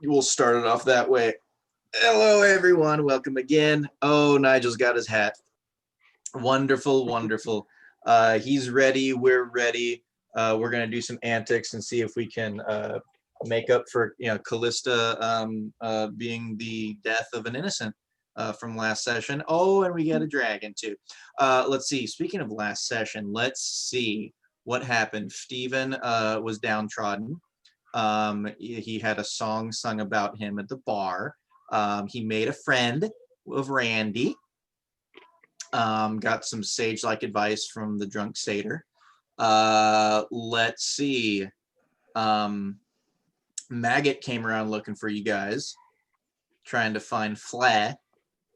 we'll start it off that way. Hello, everyone. Welcome again. Oh, Nigel's got his hat. Wonderful, wonderful. He's ready. We're ready. We're going to do some antics and see if we can make up for, Callista being the death of an innocent from last session. Oh, and we get a dragon, too. Let's see. Speaking of last session, let's see what happened. Stephen was downtrodden. He had a song sung about him at the bar. He made a friend of Randy. Got some sage-like advice from the drunk satyr. Let's see. Maggot came around looking for you guys, trying to find Flair.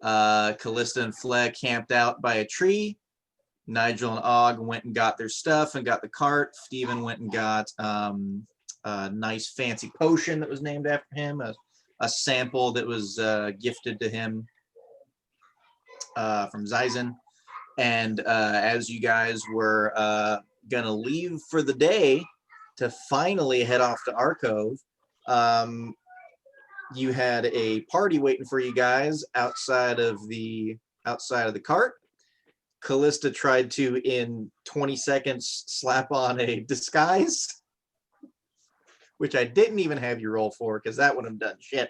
Callista and Flair camped out by a tree. Nigel and Og went and got their stuff and got the cart. Stephen went and got a nice fancy potion that was named after him, a sample that was gifted to him from Zyzen. And as you guys were gonna leave for the day to finally head off to Arcove, you had a party waiting for you guys outside of the cart. Callista tried to, in 20 seconds, slap on a disguise, which I didn't even have you roll for because that wouldn't have done shit.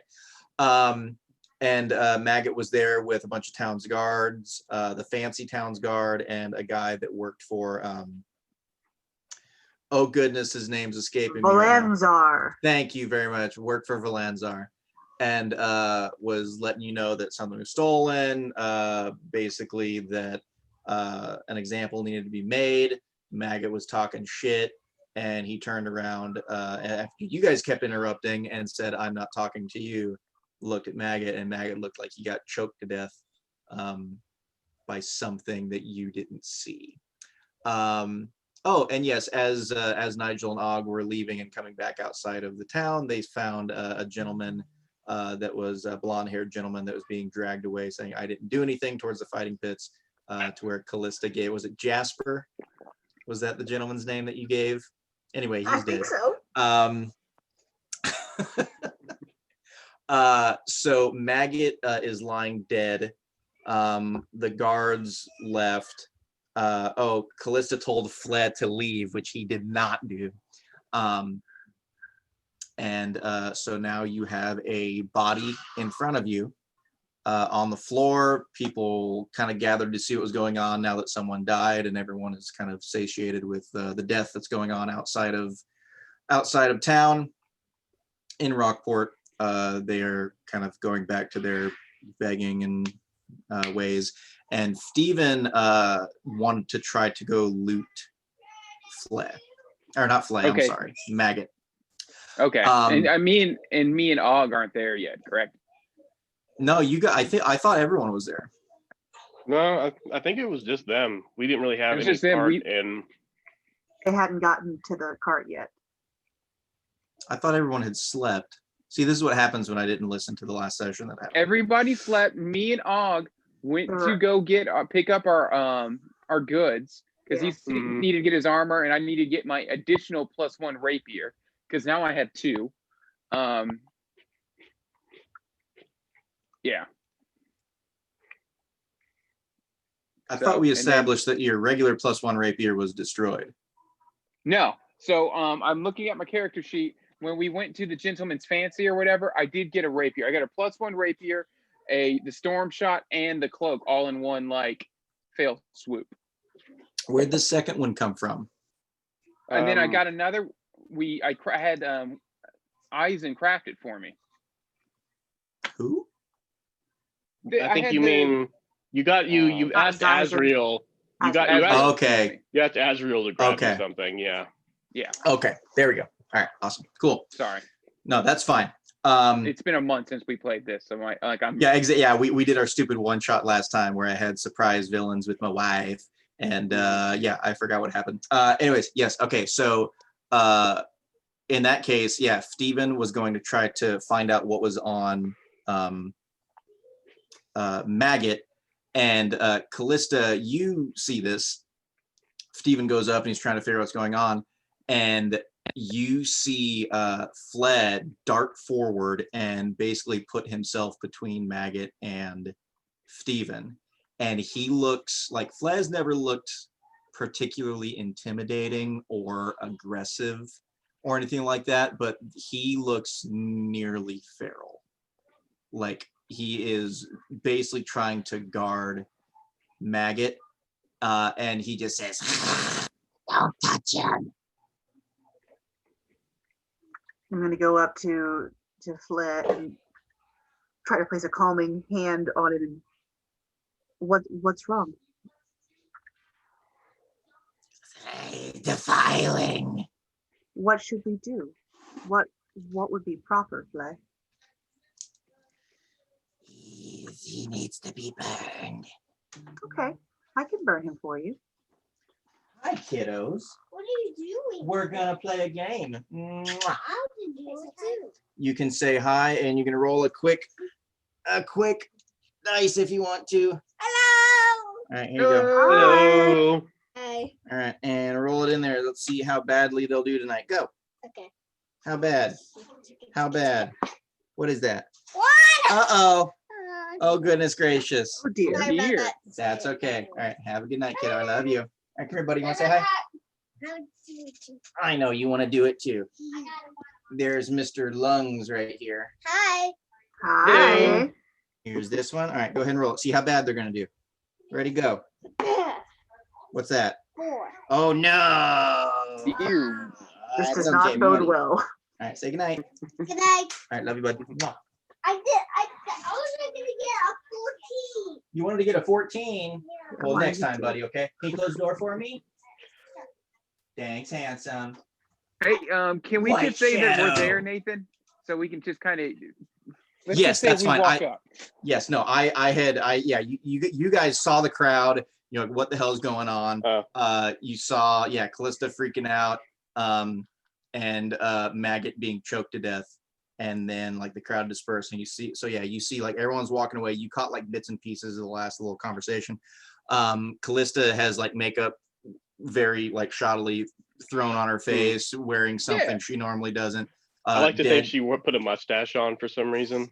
And Maggot was there with a bunch of Towns guards, the fancy Towns guard, and a guy that worked for, oh goodness, his name's escaping me. Valanzar. Thank you very much. Worked for Valanzar. And was letting you know that something was stolen, basically that an example needed to be made. Maggot was talking shit. And he turned around after you guys kept interrupting and said, "I'm not talking to you." Looked at Maggot, and Maggot looked like he got choked to death by something that you didn't see. Oh, and yes, as Nigel and Og were leaving and coming back outside of the town, they found a gentleman that was a blonde-haired gentleman that was being dragged away, saying, "I didn't do anything," towards the fighting pits, to where Callista gave. Was it Jasper? Was that the gentleman's name that you gave? Anyway, he's dead. I think so. So Maggot is lying dead. The guards left. Callista told Fled to leave, which he did not do. So now you have a body in front of you on the floor. People kind of gathered to see what was going on now that someone died, and everyone is kind of satiated with the death that's going on outside of town in Rockport. They are kind of going back to their begging and ways. And Stephen wanted to try to go loot Flay. Or not Flay, okay. I'm sorry, Maggot. Okay. And me and Og aren't there yet, correct? No, you got. I thought everyone was there. No, I think it was just them. We didn't really have any part in. they hadn't gotten to the cart yet. I thought everyone had slept. See, this is what happens when I didn't listen to the last session that happened. Everybody slept. Me and Og went to go pick up our goods because he needed to get his armor, and I needed to get my additional +1 rapier because now I have 2. Yeah. I thought we established that your regular +1 rapier was destroyed. No. So I'm looking at my character sheet. When we went to the Gentleman's Fancy or whatever, I did get a rapier. I got a +1 rapier, the storm shot, and the cloak all in one fail swoop. Where'd the second one come from? And then I got another. I had Eisen craft it for me. Who? I think you mean you asked Azriel. You asked Azriel to grab you something. Yeah. Okay, there we go. All right, awesome, cool. Sorry. No, that's fine. It's been a month since we played this, so I'm. Yeah, we did our stupid one shot last time where I had surprise villains with my wife, and I forgot what happened. Anyways, yes, okay, so in that case, yeah, Steven was going to try to find out what was on Maggot, and Callista, you see this. Steven goes up and he's trying to figure out what's going on, and you see Fled dart forward and basically put himself between Maggot and Steven. And he looks like Fled's never looked particularly intimidating or aggressive or anything like that, but he looks nearly feral. Like he is basically trying to guard Maggot, and he just says, "Don't touch him." I'm gonna go up to Fled and try to place a calming hand on it. And what's wrong? Defiling. What should we do? What would be proper, Fled? He needs to be burned. Okay, I can burn him for you. Hi, kiddos. What are you doing? We're gonna play a game. I'll do it too. You can say hi, and you can roll a quick dice if you want to. Hello. All right, here you go. Hello. Hi. All right, and roll it in there. Let's see how badly they'll do tonight. Go. Okay. How bad? How bad? What is that? What? Uh-oh. Oh, goodness gracious. Oh dear. Sorry. Dear. That's okay. All right, have a good night, kiddo. I love you. All right, come here, buddy. You want to say hi? I know you want to do it too. There's Mr. Lungs right here. Hi. Hi. Hey. Here's this one. All right, go ahead and roll it. See how bad they're going to do. Ready, go. What's that? 4. Oh, no. Ew. This does That's not okay, bode buddy. well. All right, say goodnight. Good night. All right, love you, bud. I was gonna get a 14. You wanted to get a 14? Yeah. Well, Come on, next you time, two. buddy, okay? Can you close the door for me? Thanks, handsome. Hey, can we White just say that we're shadow. there, Nathan? So we can just kind of. Yes, that's fine. Walk up. Yes, no, you guys saw the crowd, you know, what the hell is going on? You saw, Callista freaking out, and Maggot being choked to death. And then like the crowd dispersed, and you see like everyone's walking away. You caught like bits and pieces of the last little conversation. Callista has like makeup very like shoddily thrown on her face, wearing something she normally doesn't. I like to think she put a mustache on for some reason.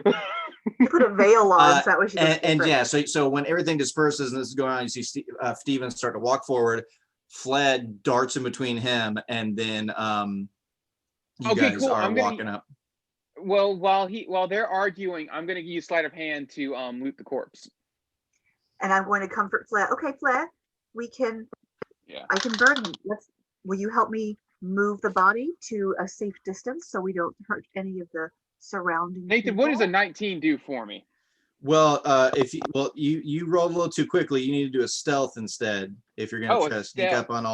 You put a veil on, so that way she looks and different. so when everything disperses and this is going on, you see Steven start to walk forward. Fled darts in between him, and then you Okay, guys cool. are I'm gonna- walking up. Well, while they're arguing, I'm gonna use sleight of hand to loot the corpse. And I'm going to comfort Fled. Okay, Fled, we can. Yeah. I can burn him. Will you help me move the body to a safe distance so we don't hurt any of the surrounding Nathan, people? what does a 19 do for me? Well, you rolled a little too quickly. You need to do a stealth instead if you're gonna try to sneak up on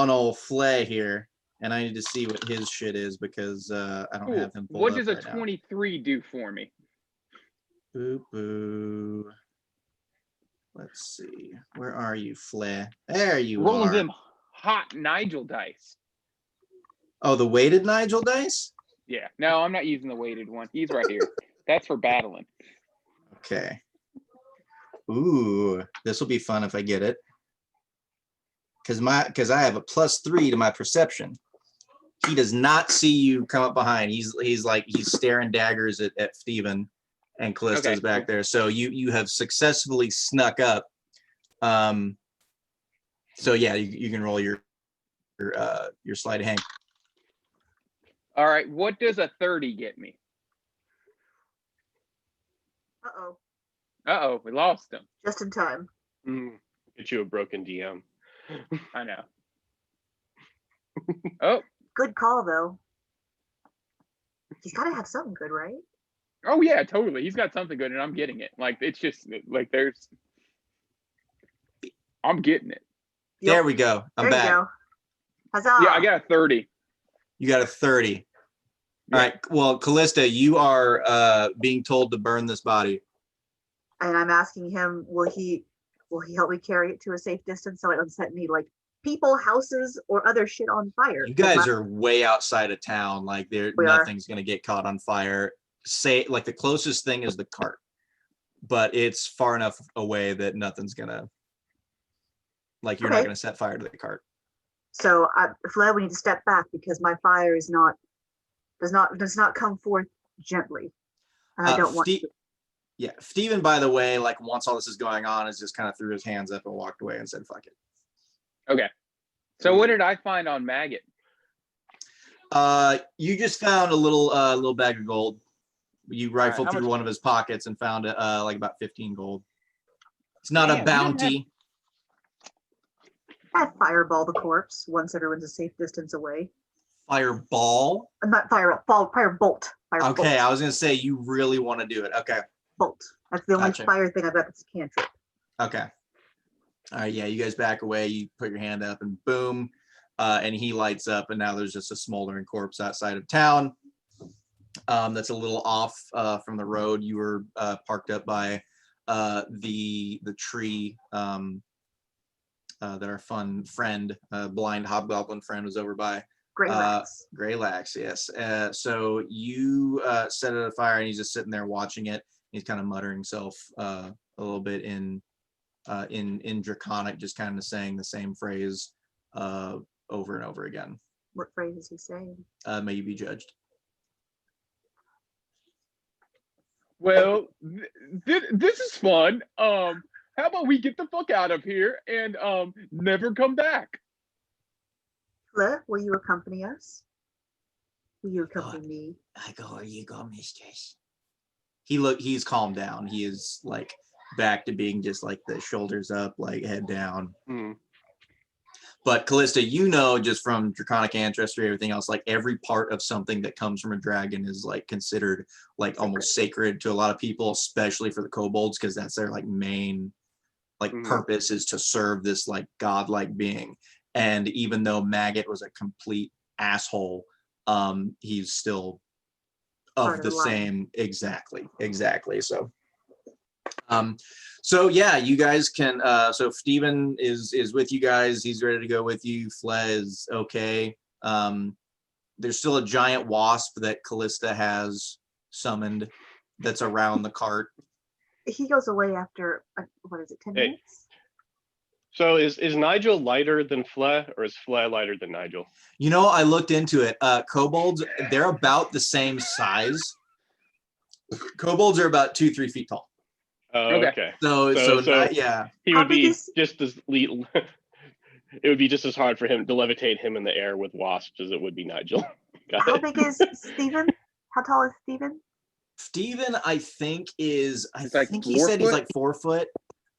old Flay here. And I need to see what his shit is because I don't have him pulled What up does a right now. 23 do for me? Boo boo. Let's see. Where are you, Flay? There you Rolling are. them hot Nigel dice. Oh, the weighted Nigel dice? Yeah. No, I'm not using the weighted one. He's right here. That's for battling. Okay. Ooh, this will be fun if I get it. Because I have a +3 to my perception. He does not see you come up behind. He's staring daggers at Steven, and Callista's back there. So you have successfully snuck up. So yeah, you can roll your sleight of hand. All right. What does a 30 get me? Uh-oh. Uh-oh, we lost him. Just in time. Get you a broken DM. I know. Oh. Good call, though. He's got to have something good, right? Oh yeah, totally. He's got something good, and I'm getting it. Like it's just like I'm getting it. There we go. I'm back. There you go. Huzzah. Yeah, I got a 30. You got a 30. All right. Well, Callista, you are being told to burn this body. And I'm asking him, will he help me carry it to a safe distance so it doesn't set any like people, houses, or other shit on fire? You guys are way outside of town. Like nothing's gonna get caught on fire. Say like the closest thing is the cart, but it's far enough away that nothing's gonna you're not gonna set fire to the cart. So, Fled, we need to step back because my fire does not come forth gently, and I don't want to. Yeah, Steven, by the way, like once all this is going on, is just kind of threw his hands up and walked away and said, "Fuck it." Okay. So what did I find on Maggot? You just found a little bag of gold. You rifled through much? one of his pockets and found like about 15 gold. It's not a Damn, bounty. I fireball the corpse once everyone's a safe distance away. Fireball? Not firebolt. Firebolt. Okay, I was gonna say you really want to do it. Okay. Bolt. That's the only Gotcha. fire thing I've got that's a cantrip. Okay. All right, yeah, you guys back away, you put your hand up and boom, and he lights up and now there's just a smoldering corpse outside of town. That's a little off from the road. You were parked up by the tree that our fun friend, blind hobgoblin friend, was over by. Greylax, yes. So you set it afire and he's just sitting there watching it. He's kind of muttering himself a little bit in Draconic, just kind of saying the same phrase over and over again. What phrase is he saying? May you be judged. Well, this is fun. How about we get the fuck out of here and never come back? Fleur, will you accompany us? Will you accompany me? I go where you go, mistress. He's calmed down. He is like back to being just like the shoulders up, like head down. But Callista, you know, just from Draconic ancestry, everything else, like every part of something that comes from a dragon is like considered like almost sacred to a lot of people, especially for the kobolds, because that's their like main like purpose is to serve this like godlike being. And even though Maggot was a complete asshole, he's still of the same. Exactly. So yeah, you guys can. So Steven is with you guys. He's ready to go with you. Flea is okay. There's still a giant wasp that Callista has summoned that's around the cart. He goes away after what is it, 10 minutes? So is Nigel lighter than Flea, or is Flea lighter than Nigel? You know, I looked into it. Kobolds, they're about the same size. Kobolds are about 2-3 feet tall. Oh, okay. So yeah. He would be just as it would be just as hard for him to levitate him in the air with wasps as it would be Nigel. How big is Steven? How tall is Steven? Steven, I think is he said foot? he's like 4 foot.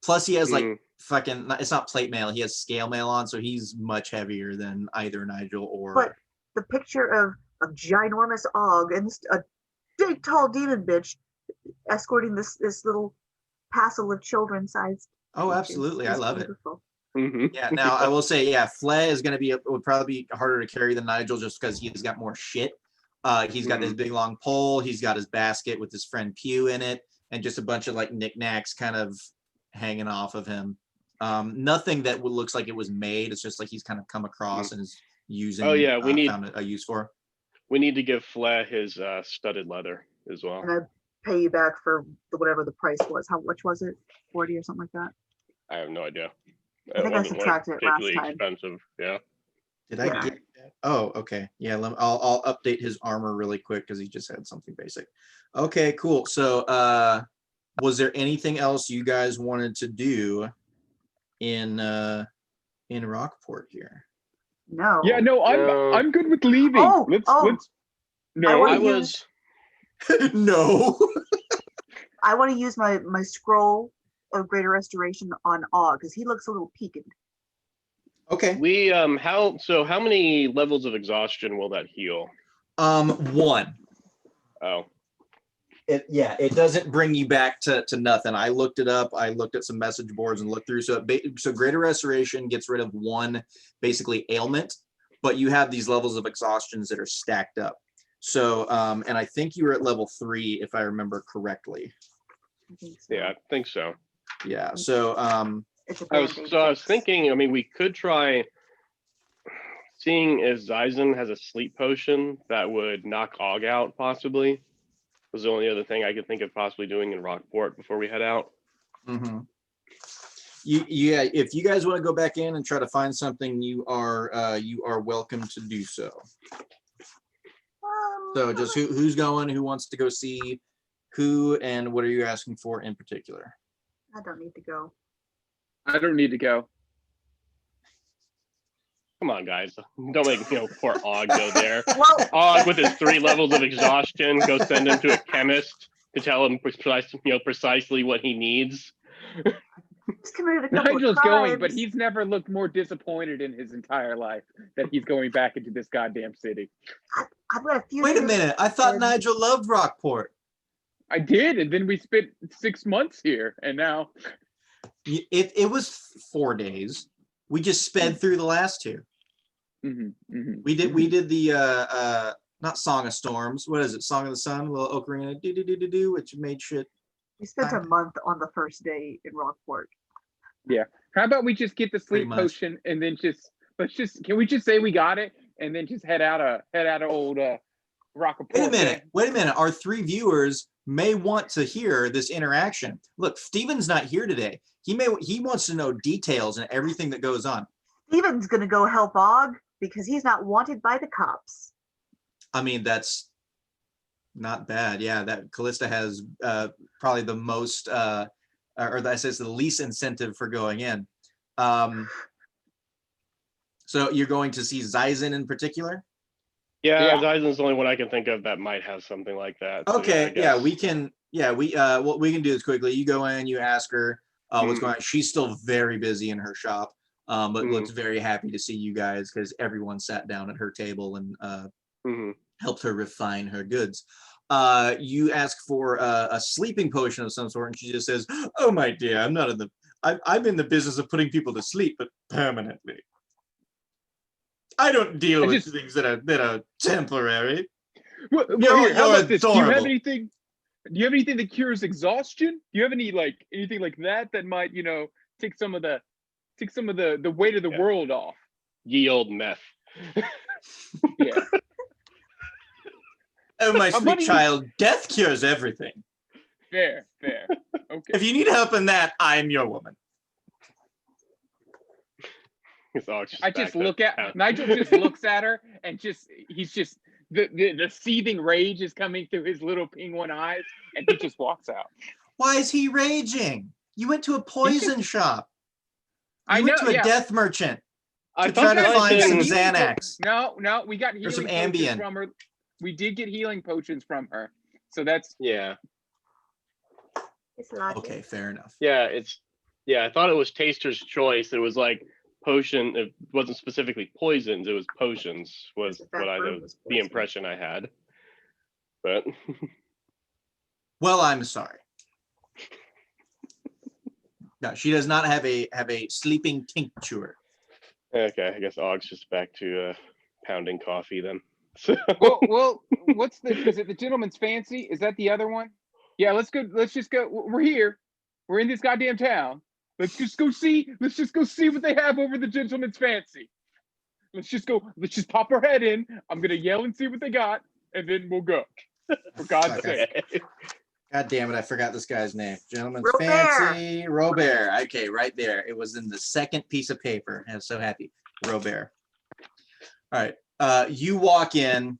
Plus he has like fucking, it's not plate mail, he has scale mail on, so he's much heavier than either Nigel or. But the picture of ginormous Og and a big tall demon bitch escorting this little passel of children sized. Oh, absolutely. I love beautiful. It. Yeah. Now I will say, yeah, Flea is going to would probably be harder to carry than Nigel just because he's got more shit. He's got this big long pole. He's got his basket with his friend Pew in it, and just a bunch of like knickknacks kind of hanging off of him. Nothing that looks like it was made. It's just like he's kind of come across and is using. Oh yeah, we need found a use for. We need to give Flea his studded leather as well. And I pay you back for whatever the price was. How much was it? 40 or something like that? I have no idea. I think I subtracted it last time. Expensive, yeah. Did I get that? Oh, okay. Yeah, I'll update his armor really quick because he just had something basic. Okay, cool. So was there anything else you guys wanted to do in Rockport here? No. Yeah, no, I'm good with leaving. Let's no. I was no. I want to use my scroll of greater restoration on Og because he looks a little peaked. Okay. We how many levels of exhaustion will that heal? 1. Oh. It doesn't bring you back to nothing. I looked it up. I looked at some message boards and looked through. So greater restoration gets rid of 1 basically ailment, but you have these levels of exhaustions that are stacked up. So and I think you were at level 3 if I remember correctly. Yeah, I think so. Yeah. So I was thinking, I mean, we could try seeing if Zyzen has a sleep potion that would knock Og out, possibly. Was the only other thing I could think of possibly doing in Rockport before we head out. Yeah, if you guys want to go back in and try to find something, you are welcome to do so. So just who's going, who wants to go see who, and what are you asking for in particular? I don't need to go. I don't need to go. Come on, guys. Don't make poor Og go there. Well, Og with his 3 levels of exhaustion, go send him to a chemist to tell him precisely what he needs. he's committed a couple Nigel's of crimes. going, but he's never looked more disappointed in his entire life that he's going back into this goddamn city. I've got a few. Wait a minute, I thought and- Nigel loved Rockport. I did, and then we spent 6 months here, and now It was 4 days. We just sped through the last 2. We did the not Song of Storms. What is it? Song of the Sun, little ocarina, do, which made shit. We spent a month on the first day in Rockport. how about we just get the Pretty sleep much. potion and then can we just say we got it and then just head out of old Rockaport? Wait a minute. Our 3 viewers may want to hear this interaction. Look, Steven's not here today. He wants to know details and everything that goes on. Steven's gonna go help Og because he's not wanted by the cops. I mean, that's not bad. Yeah, that Callista has probably the most, or that says the least incentive for going in. So you're going to see Zyzen in particular? Yeah, Zyzen's the only one I can think of that might have something like that. So Okay, I guess. we can. Yeah, what we can do is quickly. You go in, you ask her what's going on. She's still very busy in her shop, but looks very happy to see you guys because everyone sat down at her table and helped her refine her goods. You ask for a sleeping potion of some sort, and she just says, "Oh my dear, I'm in the business of putting people to sleep, but permanently. I don't deal with things that are temporary." Well, You're here, how about this? Do you have adorable. anything? Do you have anything that cures exhaustion? Do you have anything like that might take some of the weight of the world off? Ye old meth. Yeah. Oh my How sweet about child, death cures everything. Fair. Okay. If you need help in that, I'm your woman. I just look at Nigel. Just looks at her, and he's just the seething rage is coming through his little penguin eyes, and he just walks out. Why is he raging? You went to a poison shop. You went to a death merchant to try to find some Xanax. No, we got healing some potions Ambien from her. We did get healing potions from her, so that's It's logic. Okay, fair enough. I thought it was Taster's Choice. It was like potion. It wasn't specifically poisons. It was potions. Was what the impression I had. But Well, I'm sorry. No, she does not have a sleeping tincture. okay, I guess Og's just back to pounding coffee then. well. What's is it the Gentleman's Fancy? Is that the other one? Yeah, let's go. Let's just go. We're here. We're in this goddamn town. Let's just go see what they have over the Gentleman's Fancy. Let's just pop our head in. I'm gonna yell and see what they got, and then we'll go. For God's sake. God damn it, I forgot this guy's name. Gentleman's Robert. Fancy. Robert. Okay, right there. It was in the second piece of paper. I'm so happy. Robert. All right. You walk in.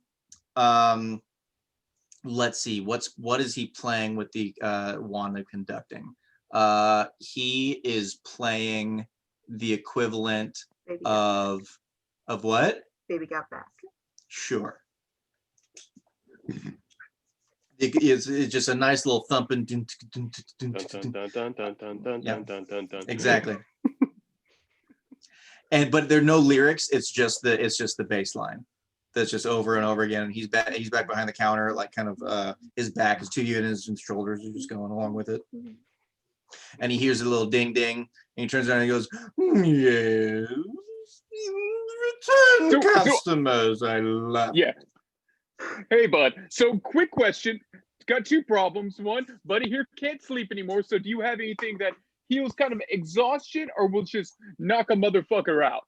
Let's see. What is he playing with the wand of conducting? He is playing the equivalent of what? Baby got back. Sure. It's just a nice little thumping. Exactly. But there are no lyrics. It's just the bass line. That's just over and over again. And he's back behind the counter, like kind of his back is to you and his shoulders are just going along with it. And he hears a little ding ding, and he turns around and he goes, "Yes, return customers. I love." Yeah. Hey, bud. So, quick question. Got 2 problems. One, buddy here can't sleep anymore. So, do you have anything that heals kind of exhaustion, or will just knock a motherfucker out?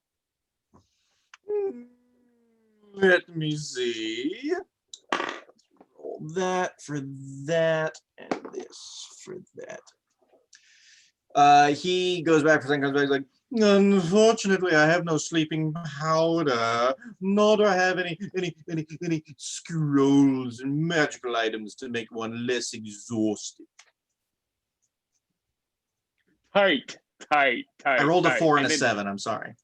Let me see. Roll that for that, and this for that. He goes back for a second, comes back, he's like, unfortunately, I have no sleeping powder, nor do I have any scrolls and magical items to make one less exhausted. Tight. I rolled a 4 and a then 7. I'm sorry.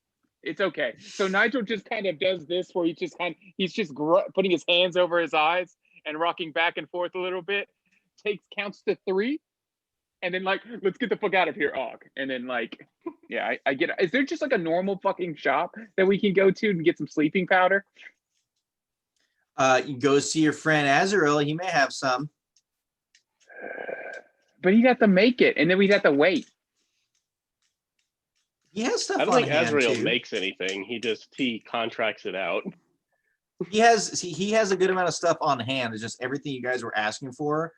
It's okay. So Nigel just kind of does this where he's just putting his hands over his eyes and rocking back and forth a little bit. Counts to 3. And then like, let's get the fuck out of here, Og. And then like, yeah, I get it. Is there just like a normal fucking shop that we can go to and get some sleeping powder? You go see your friend Azrael. He may have some. But he'd have to make it, and then we'd have to wait. He has stuff I don't on think hand Azrael too. makes anything. He contracts it out. He has a good amount of stuff on hand. It's just everything you guys were asking for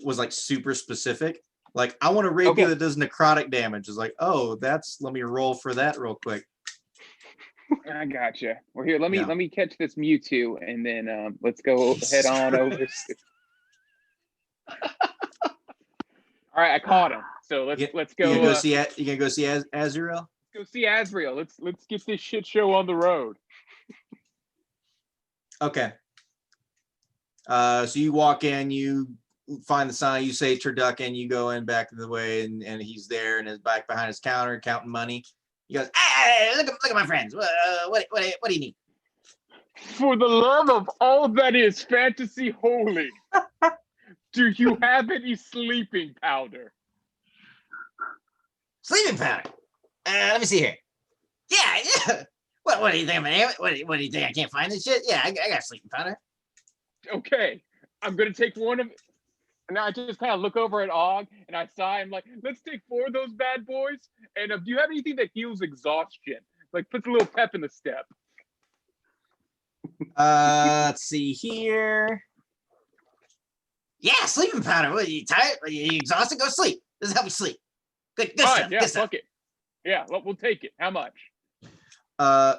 was like super specific. Like, I want a rapier that does necrotic damage. It's like, oh, let me roll for that real quick. I gotcha. Well, here, let me catch this Mewtwo, and then let's go head on over. All right, I caught him. So let's go. You gonna go see Azrael? Go see Azrael. Let's get this shit show on the road. Okay. So you walk in, you find the sign, you say turducken, you go in back of the way, and he's there and is back behind his counter counting money. He goes, hey, look at my friends. What do you need? For the love of all that is fantasy holy, do you have any sleeping powder? Sleeping powder. Let me see here. Yeah. What do you think, man? What do you think? I can't find this shit? Yeah, I got sleeping powder. Okay, I'm gonna take one of. And I just kind of look over at Og and I sigh. I'm like, let's take 4 of those bad boys. And do you have anything that heals exhaustion? Like puts a little pep in the step. Let's see here. Yeah, sleeping powder. What, are you tired? Are you exhausted? Go sleep. This will help you sleep. Good stuff. Yeah, good stuff. fuck it. Yeah, we'll take it. How much?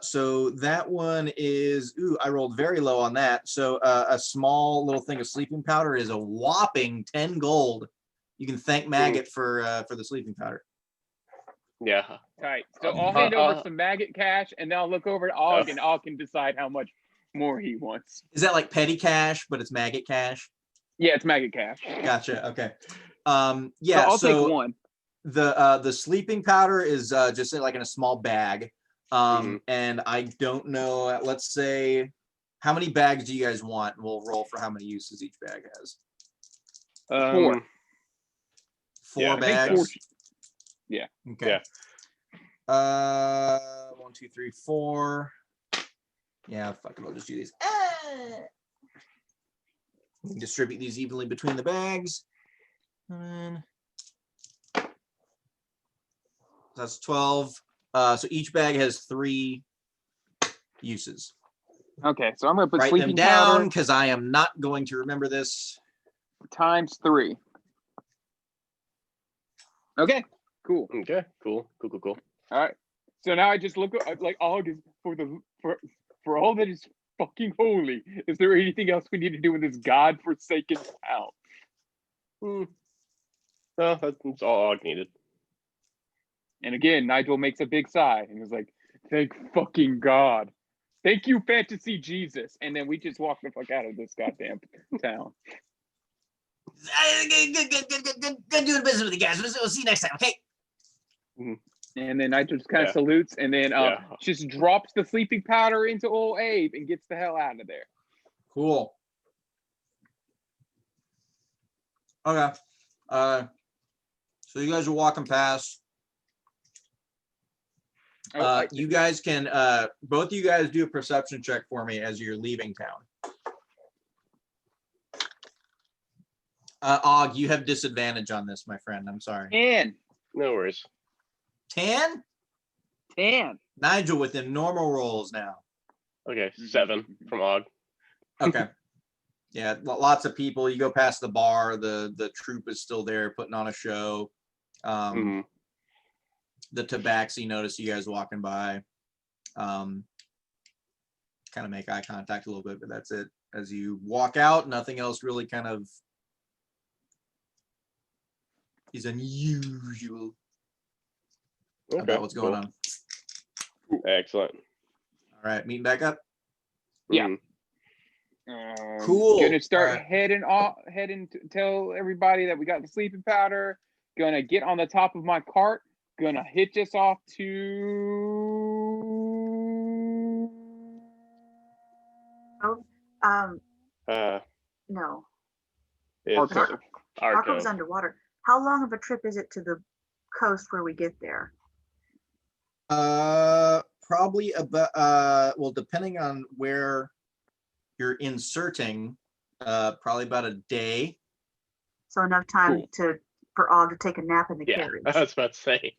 So that one is, I rolled very low on that. So a small little thing of sleeping powder is a whopping 10 gold. You can thank Maggot for the sleeping powder. Yeah. Right. So I'll hand over some Maggot cash, and then I'll look over to Og, and Og can decide how much more he wants. Is that like petty cash, but it's Maggot cash? Yeah, it's Maggot cash. Gotcha. Okay. Yeah. So I'll take one. The sleeping powder is just like in a small bag. And I don't know, let's say, how many bags do you guys want? We'll roll for how many uses each bag has. 4. 4 bags? Yeah. Okay. Yeah. 1, 2, 3, 4. Yeah, fuck it, I'll just do these. We can distribute these evenly between the bags. And that's 12. So each bag has 3 uses. Okay, so I'm going to put Write sleeping them down powder because I am not going to remember this. times 3. Okay, cool. Okay, cool. All right. So now I just look like Og is for all that is fucking holy. Is there anything else we need to do in this godforsaken town? No, that's all Og needed. And again, Nigel makes a big sigh and is like, thank fucking God. Thank you, fantasy Jesus. And then we just walk the fuck out of this goddamn town. Good doing business with you guys. We'll see you next time, okay? And then Nigel just kind of salutes and then just drops the sleeping powder into old Abe and gets the hell out of there. Cool. Okay. So you guys are walking past. You guys can both of you guys do a perception check for me as you're leaving town. Og, you have disadvantage on this, my friend. I'm sorry. 10. No worries. 10? 10. Nigel within normal rolls now. Okay, 7 from Og. Okay. Yeah, lots of people. You go past the bar, the troupe is still there putting on a show. The tabaxi notice you guys walking by. Kind of make eye contact a little bit, but that's it. As you walk out, nothing else really kind of is unusual. Okay, about what's going cool. on. Excellent. All right, meeting back up. Yeah. Mhm. Cool. Gonna start Alright. heading to tell everybody that we got the sleeping powder. Gonna get on the top of my cart. Gonna hitch us off to. Oh, no. It's Arcove. Arcove's Arcove. underwater. How long of a trip is it to the coast where we get there? Probably about well, depending on where you're inserting, probably about a day. So enough time Cool. for Og to take a nap in the Yeah, carriage. I was about to say.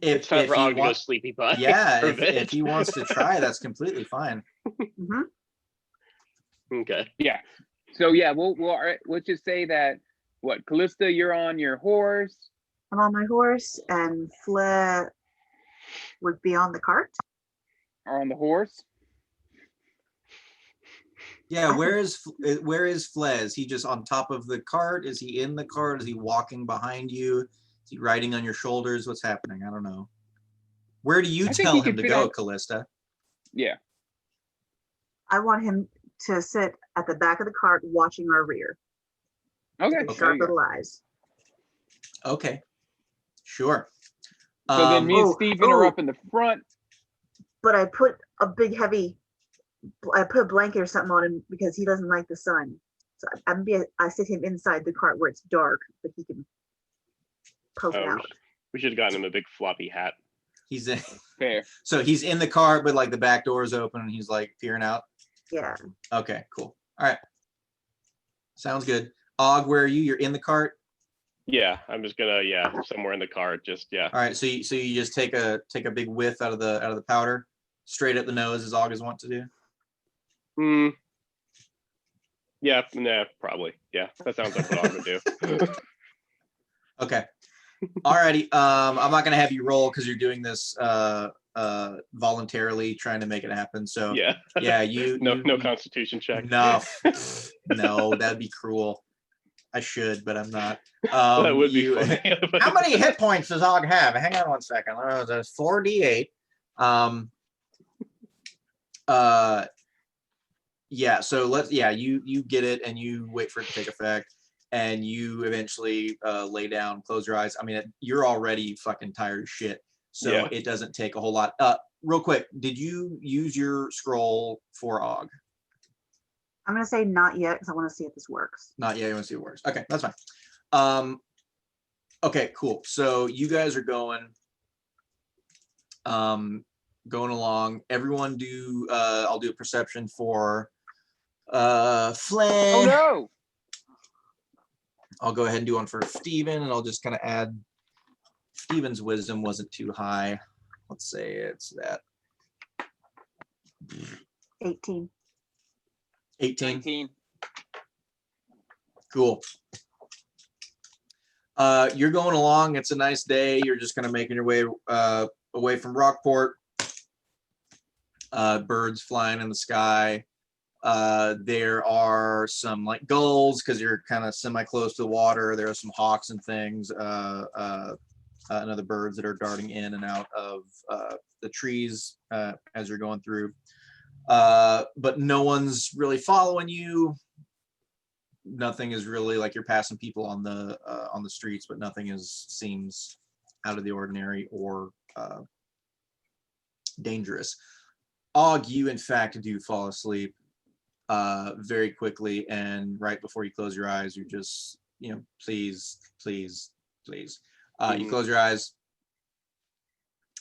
It's If time for he Og to go wants, sleepy bye. yeah, for a if bit. he wants to try, that's completely fine. Hmm. Okay. Yeah. So yeah, we'll just say that. What, Callista, you're on your horse. I'm on my horse, and Fleur would be on the cart. Or on the horse. Yeah, where is Flez? Is he just on top of the cart? Is he in the cart? Is he walking behind you? Is he riding on your shoulders? What's happening? I don't know. Where do you I think tell he him could to fit go, on- Callista? Yeah. I want him to sit at the back of the cart watching our rear. Okay. With There sharp you go. little eyes. Okay, sure. So then me and Oh, Steven are oh. up in the front. But I put a big heavy, I put a blanket or something on him because he doesn't like the sun. So I sit him inside the cart where it's dark, but he can poke Oh, out. we should have gotten him a big floppy hat. He's in. Fair. So he's in the cart, but like the back door is open, and he's like peering out. Yeah. Okay, cool. All right, sounds good. Og, where are you? You're in the cart. Yeah, I'm just gonna somewhere in the cart. Just All right, so you just take a big whiff out of the powder, straight up the nose, as Og is wont to do. Yeah, nah, probably. Yeah, that sounds like what I would do. Okay. Alrighty. I'm not gonna have you roll because you're doing this voluntarily, trying to make it happen. So Yeah. yeah, you no Constitution check. No, no, that'd be cruel. I should, but I'm not. That would be funny. How many hit points does Og have? Hang on one second. There's 4d8. Yeah, so you get it and you wait for it to take effect, and you eventually lay down, close your eyes. I mean, you're already fucking tired as shit, so Yeah. it doesn't take a whole lot. Real quick, did you use your scroll for Og? I'm gonna say not yet because I want to see if this works. Not yet. You want to see if it works? Okay, that's fine. Okay, cool. So you guys are going along. Everyone do. I'll do a perception for Flynn. Oh no! I'll go ahead and do one for Steven, and I'll just kind of add. Steven's wisdom wasn't too high. Let's say it's that. 18. 18. 19. Cool. You're going along. It's a nice day. You're just kind of making your way away from Rockport. Birds flying in the sky. There are some like gulls because you're kind of semi-close to the water. There are some hawks and things, and other birds that are darting in and out of the trees as you're going through. But no one's really following you. Nothing is really like you're passing people on the streets, but nothing seems out of the ordinary or dangerous. Og, you in fact do fall asleep very quickly, and right before you close your eyes, you're just, please. You close your eyes,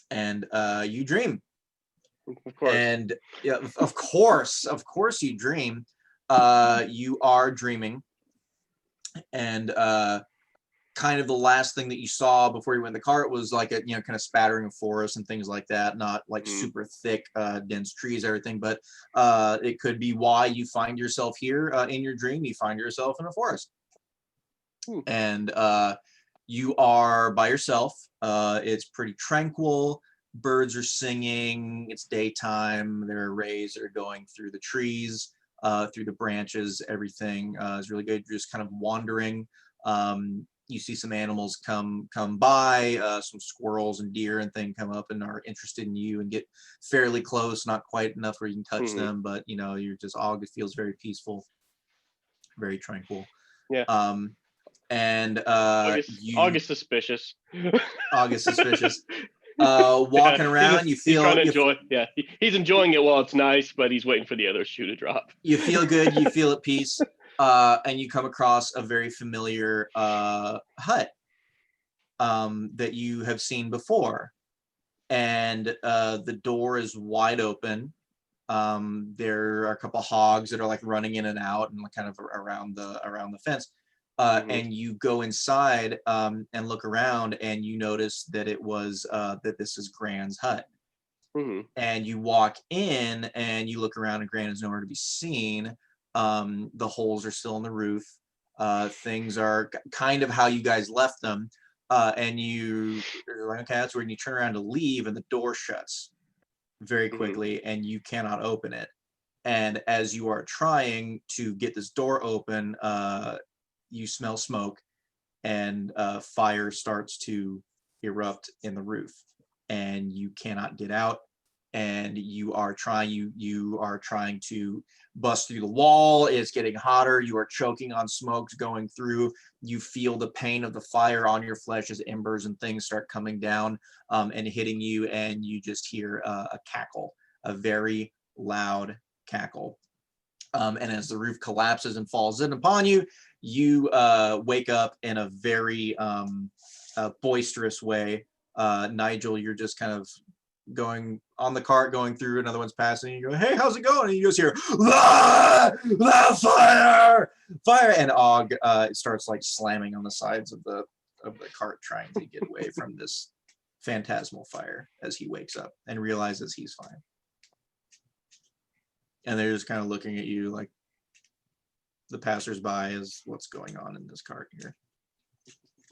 and you dream. Of course. And yeah, of course you dream. You are dreaming, and kind of the last thing that you saw before you went in the cart was like a kind of spattering of forest and things like that, not like super thick dense trees, everything, but it could be why you find yourself here in your dream. You find yourself in a forest. And you are by yourself. It's pretty tranquil. Birds are singing. It's daytime. There are rays that are going through the trees, through the branches. Everything is really good. You're just kind of wandering. You see some animals come by, some squirrels and deer and things come up and are interested in you and get fairly close, not quite enough where you can touch them, but you're just Og. It feels very peaceful, very tranquil. Yeah. And August suspicious. August suspicious. Walking around, you feel he's enjoying it while it's nice, but he's waiting for the other shoe to drop. You feel good, you feel at peace, and you come across a very familiar hut that you have seen before, and the door is wide open. There are a couple hogs that are like running in and out and kind of around the fence. And you go inside and look around, and you notice that it was that this is Gran's hut. And you walk in and you look around, and Gran is nowhere to be seen. The holes are still in the roof. Things are kind of how you guys left them. And you're like, okay, that's weird. And you turn around to leave, and the door shuts very quickly, and you cannot open it. And as you are trying to get this door open, you smell smoke, and fire starts to erupt in the roof, and you cannot get out. And you are trying to bust through the wall. It's getting hotter. You are choking on smokes going through. You feel the pain of the fire on your flesh as embers and things start coming down and hitting you, and you just hear a cackle, a very loud cackle. And as the roof collapses and falls in upon you, you wake up in a very boisterous way. Nigel, you're just kind of going on the cart, going through, another one's passing, and you go, hey, how's it going? And you just hear, fire! And Og starts like slamming on the sides of the cart, trying to get away from this phantasmal fire as he wakes up and realizes he's fine. And they're just kind of looking at you like the passersby as what's going on in this cart here.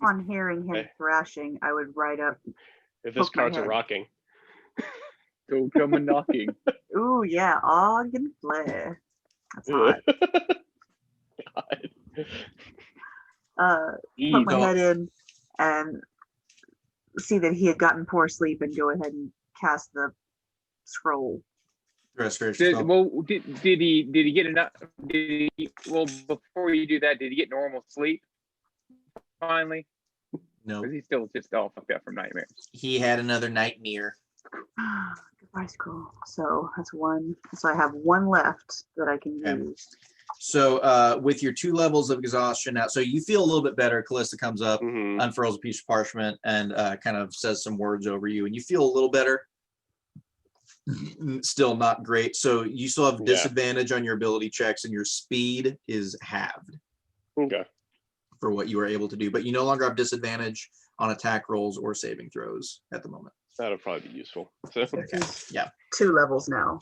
On hearing him thrashing, I would ride up. If this cart's a rocking. Don't come a knocking. Ooh, yeah, Og and Flair. That's hot. Put my head in and see that he had gotten poor sleep, and go ahead and cast the scroll. Restoration spell. Did he get enough? Before you do that, did he get normal sleep? Finally, no. Because he's still just all fucked up from nightmares. He had another nightmare. Goodbye, scroll. So that's one. So I have one left that I can use. So with your 2 levels of exhaustion now, so you feel a little bit better. Callista comes up, unfurls a piece of parchment, and kind of says some words over you, and you feel a little better. Still not great. So you still have disadvantage on your ability checks, and your speed is halved. Okay. For what you were able to do, but you no longer have disadvantage on attack rolls or saving throws at the moment. That'll probably be useful. So. Okay. Yeah. 2 levels now.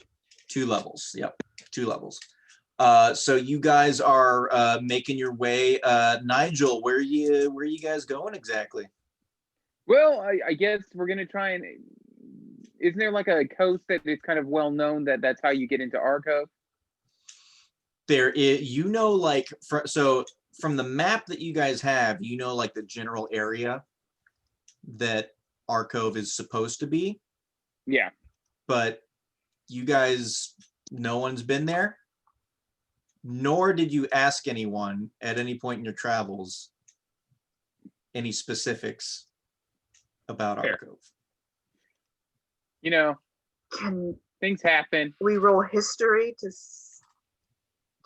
2 levels. Yep. 2 levels. So you guys are making your way. Nigel, where are you guys going exactly? Well, I guess we're gonna try and. Isn't there like a coast that is kind of well known that's how you get into Arcove? There is, like so from the map that you guys have, like the general area that Arcove is supposed to be. Yeah. But you guys, no one's been there, nor did you ask anyone at any point in your travels any specifics about Arcove. Can things happen. we roll history to?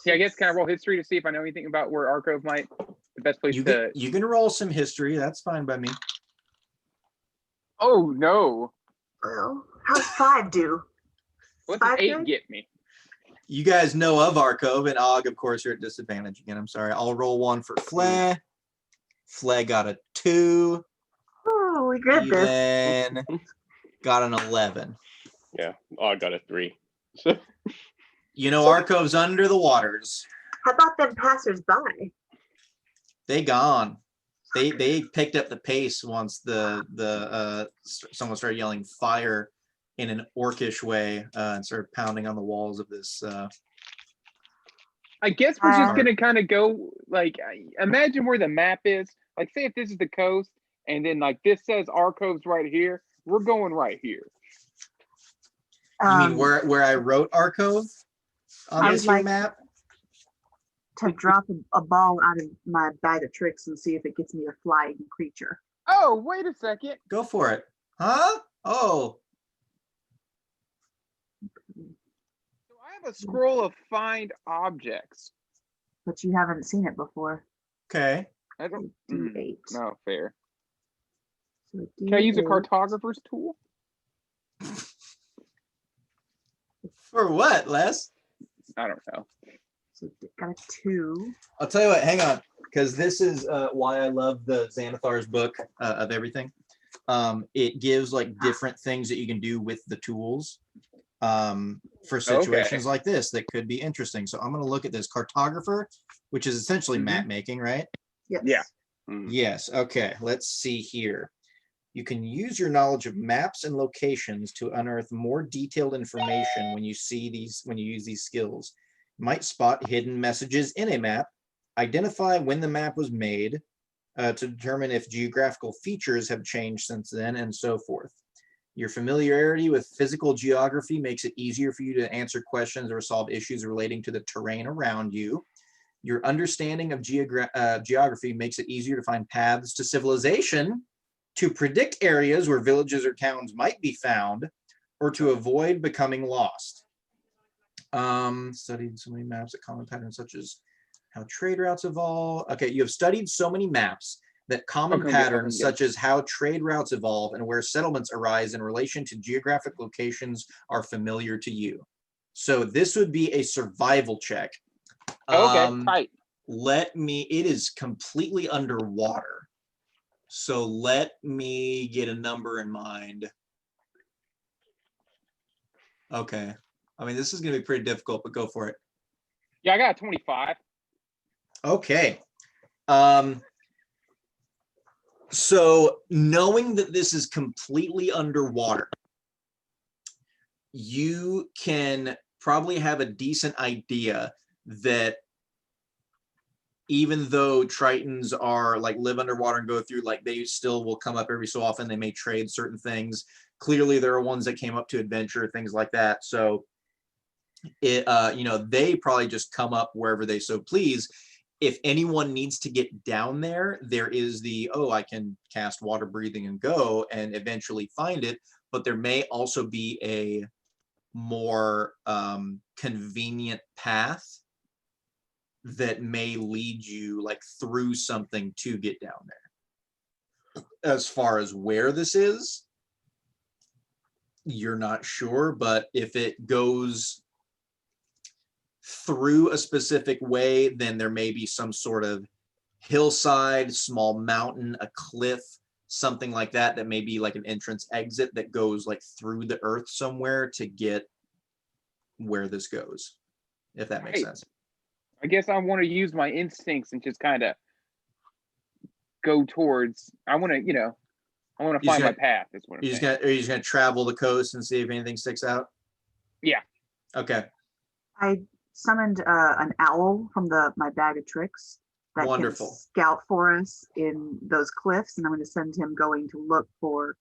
Yeah, I guess can I roll history to see if I know anything about where Arcove might the best place to? You can roll some history. That's fine by me. Oh no! Well, how's 5 do? What's an 8 good? get me? You guys know of Arcove, and Og, of course, you're at disadvantage again. I'm sorry. I'll roll 1 for Flay. Flay got a 2. Oh, we good this. Then got an 11. Yeah, I got a 3. Arcove's under the waters. How about them passers-by? They gone. They picked up the pace once the someone started yelling fire in an orcish way and started pounding on the walls of this. I guess we're just gonna kind of go like imagine where the map is. Like, say if this is the coast, and then like this says Arcove's right here, we're going right here. You mean Um, where I wrote Arcove on I this would here like- map? to drop a ball out of my bag of tricks and see if it gets me a flying creature. Oh, wait a second. Go for it. Huh? Oh, So I have a scroll of find objects. But you haven't seen it before. okay. I don't. D8. No, fair. So Can I use a D8. cartographer's tool? For what, Les? I don't know. So got a 2. I'll tell you what, hang on, because this is why I love the Xanathar's book of everything. It gives like different things that you can do with the tools for situations like this that could be interesting. So I'm going to look at this cartographer, which is essentially map making, right? Yes. Yeah. Yes. Okay. Let's see here. You can use your knowledge of maps and locations to unearth more detailed information when you use these skills. You might spot hidden messages in a map, identify when the map was made, to determine if geographical features have changed since then, and so forth. Your familiarity with physical geography makes it easier for you to answer questions or solve issues relating to the terrain around you. Your understanding of geography makes it easier to find paths to civilization, to predict areas where villages or towns might be found, or to avoid becoming lost. Studied so many maps at common patterns such as how trade routes evolve. Okay, you have studied so many maps that common patterns such as how trade routes evolve and where settlements arise in relation to geographic locations are familiar to you. So this would be a survival check. Okay, tight. It is completely underwater. So let me get a number in mind. Okay. I mean, this is going to be pretty difficult, but go for it. Yeah, I got a 25. Okay. So knowing that this is completely underwater, you can probably have a decent idea that even though Tritons are like live underwater and go through, like they still will come up every so often. They may trade certain things. Clearly there are ones that came up to adventure, things like that. So it, they probably just come up wherever they so please. If anyone needs to get down there, there is I can cast water breathing and go and eventually find it. But there may also be a more convenient path that may lead you like through something to get down there. As far as where this is, you're not sure, but if it goes through a specific way, then there may be some sort of hillside, small mountain, a cliff, something like that, that may be like an entrance exit that goes like through the earth somewhere to get where this goes, if that makes sense. I guess I want to use my instincts and just kind of go towards. I want to find my path. Is what I'm saying. Are you just gonna travel the coast and see if anything sticks out? Yeah. Okay. I summoned an owl from my bag of tricks that Wonderful. can scout for us in those cliffs, and I'm going to send him going to look for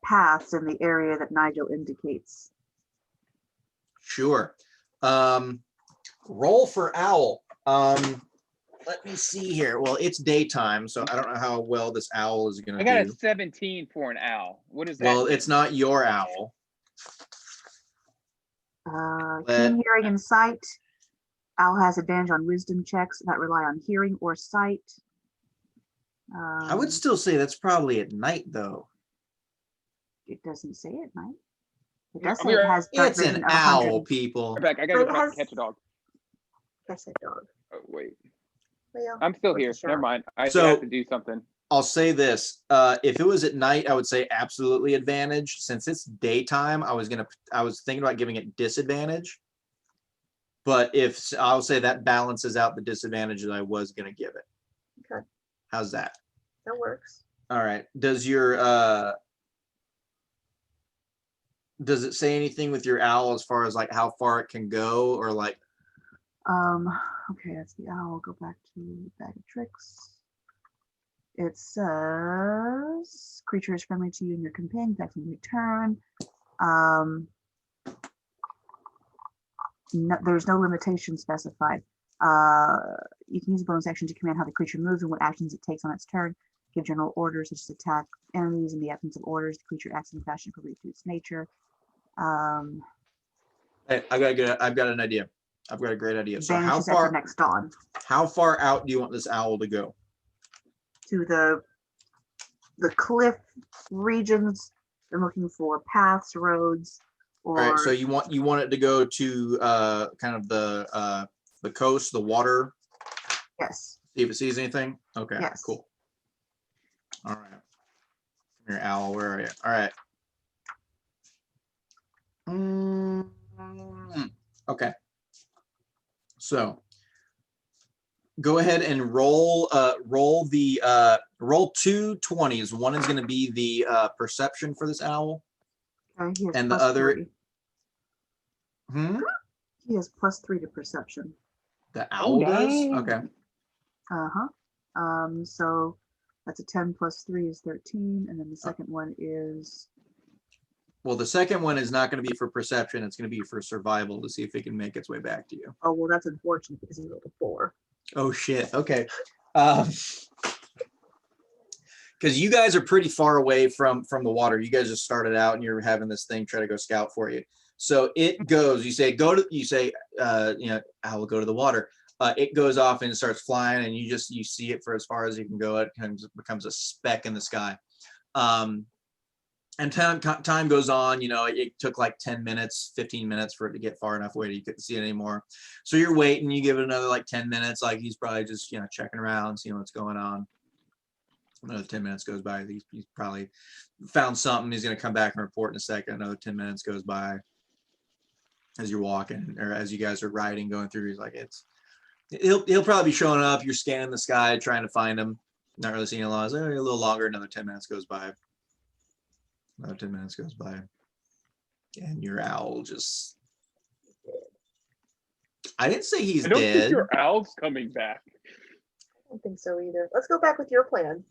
paths in the area that Nigel indicates. Sure. Roll for owl. Let me see here. Well, it's daytime, so I don't know how well this owl is going to I got do. a 17 for an owl. What is that? Well, it's not your owl. Keen hearing and sight. Owl has advantage on wisdom checks that rely on hearing or sight. I would still say that's probably at night, though. It doesn't say at night. It Yeah, does say it has dark It's vision an of owl, 100. people. Back. I gotta But it go has- catch a dog. That's a dog. Oh wait, Well, I'm still worth a here. shot. Never mind. I So- have to do something. I'll say this. If it was at night, I would say absolutely advantage. Since it's daytime, I was thinking about giving it disadvantage. But I'll say that balances out the disadvantage that I was going to give it. Okay. How's that? That works. All right. Does it say anything with your owl as far as like how far it can go, or like? Okay, that's the owl. Go back to bag of tricks. It says creature is friendly to you and your companion. That can return. No, there's no limitation specified. You can use a bonus action to command how the creature moves and what actions it takes on its turn. Give general orders such as attack enemies. In the absence of orders, the creature acts in fashion appropriate to its nature. Hey, I've got an idea. I've got a great idea. So Vanishes after next dawn. how far out do you want this owl to go? To the cliff regions. They're looking for paths, roads, or All right, so you want it to go to kind of the coast, the water. yes. See if it sees anything. Okay, Yes. cool. All right. Come here, owl. Where are you? All right. Okay. So go ahead and roll roll 2 20s. One is going to be the perception for this owl. Okay, he has And the plus other- 3. He has +3 to perception. The owl does? dang. Okay. So that's a 10 plus 3 is 13, and then the second one is Well, the second one is not going to be for perception. It's going to be for survival to see if it can make its way back to you. oh well, that's unfortunate because he rolled a 4. Oh shit. Okay. Because you guys are pretty far away from the water. You guys just started out and you're having this thing try to go scout for you. So it goes. You say I will go to the water. It goes off and starts flying, and you see it for as far as you can go. It becomes a speck in the sky. And time goes on. It took like 10 minutes, 15 minutes for it to get far enough away that you couldn't see it anymore. So you're waiting. You give it another like 10 minutes. Like he's probably just checking around, seeing what's going on. Another 10 minutes goes by. He's probably found something. He's going to come back and report in a second. Another 10 minutes goes by as you're walking, or as you guys are riding, going through. He's like, he'll probably be showing up. You're scanning the sky, trying to find him. Not really seeing a lot. A little longer. Another 10 minutes goes by. Another 10 minutes goes by. And your owl just... I didn't say he's I don't dead. think your owl's coming back. I don't think so either. Let's go back with your plan.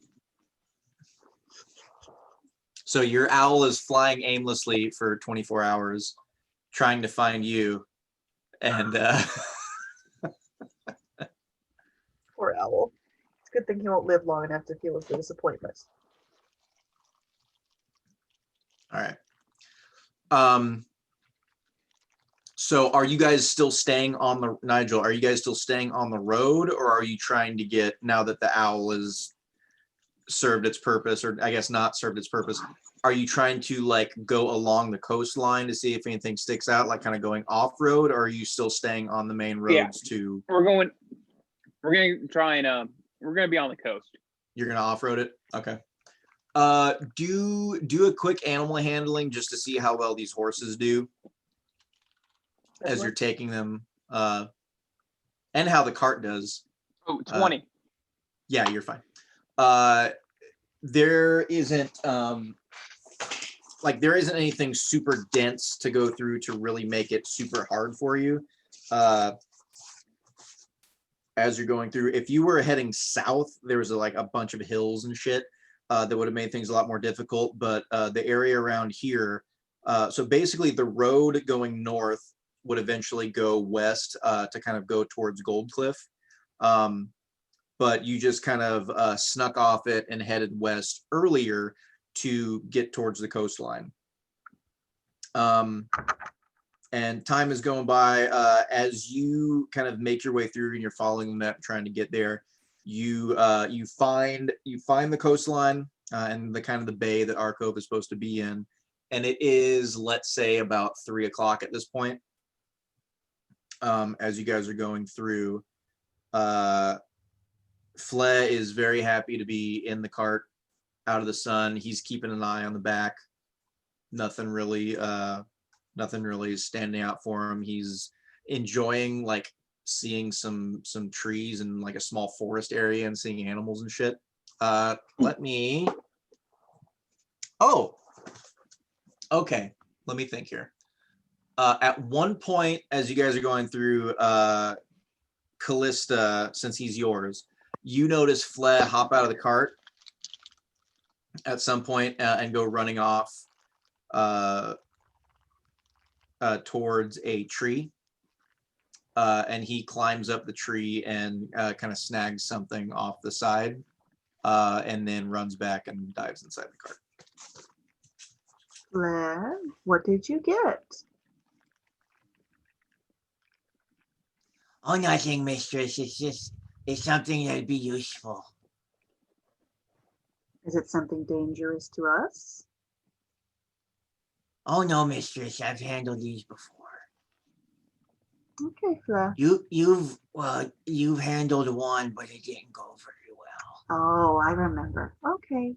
So your owl is flying aimlessly for 24 hours, trying to find you. And Poor owl. It's a good thing he won't live long enough to feel the disappointment. all right. So are you guys still staying on the Nigel? Are you guys still staying on the road, or are you trying to get, now that the owl is served its purpose, or I guess not served its purpose, are you trying to like go along the coastline to see if anything sticks out, like kind of going off road, or are you still staying on the main roads to? We're going to try and we're going to be on the coast. You're gonna off road it, okay. Do a quick animal handling just to see how well these horses do as you're taking them, and how the cart does. Oh, 20. Yeah, you're fine. There isn't there isn't anything super dense to go through to really make it super hard for you as you're going through. If you were heading south, there was a bunch of hills and shit that would have made things a lot more difficult. But the area around here, so basically the road going north would eventually go west to kind of go towards Gold Cliff. But you just kind of snuck off it and headed west earlier to get towards the coastline. And time is going by. As you kind of make your way through and you're following the map, trying to get there, you find the coastline and the kind of the bay that Arcove is supposed to be in. And it is, let's say, about 3 o'clock at this point. As you guys are going through, Flea is very happy to be in the cart, out of the sun. He's keeping an eye on the back. Nothing really is standing out for him. He's enjoying seeing some trees and like a small forest area and seeing animals and shit. Let me think here. At one point, as you guys are going through Callista, since he's yours, you notice Flea hop out of the cart at some point and go running off towards a tree. And he climbs up the tree and kind of snags something off the side, and then runs back and dives inside the cart. Fleur, what did you get? Oh, nothing, mistress. It's something that'd be useful. Is it something dangerous to us? Oh no, mistress. I've handled these before. Okay, Fleur. You've handled one, but it didn't go very well. Oh, I remember. Okay.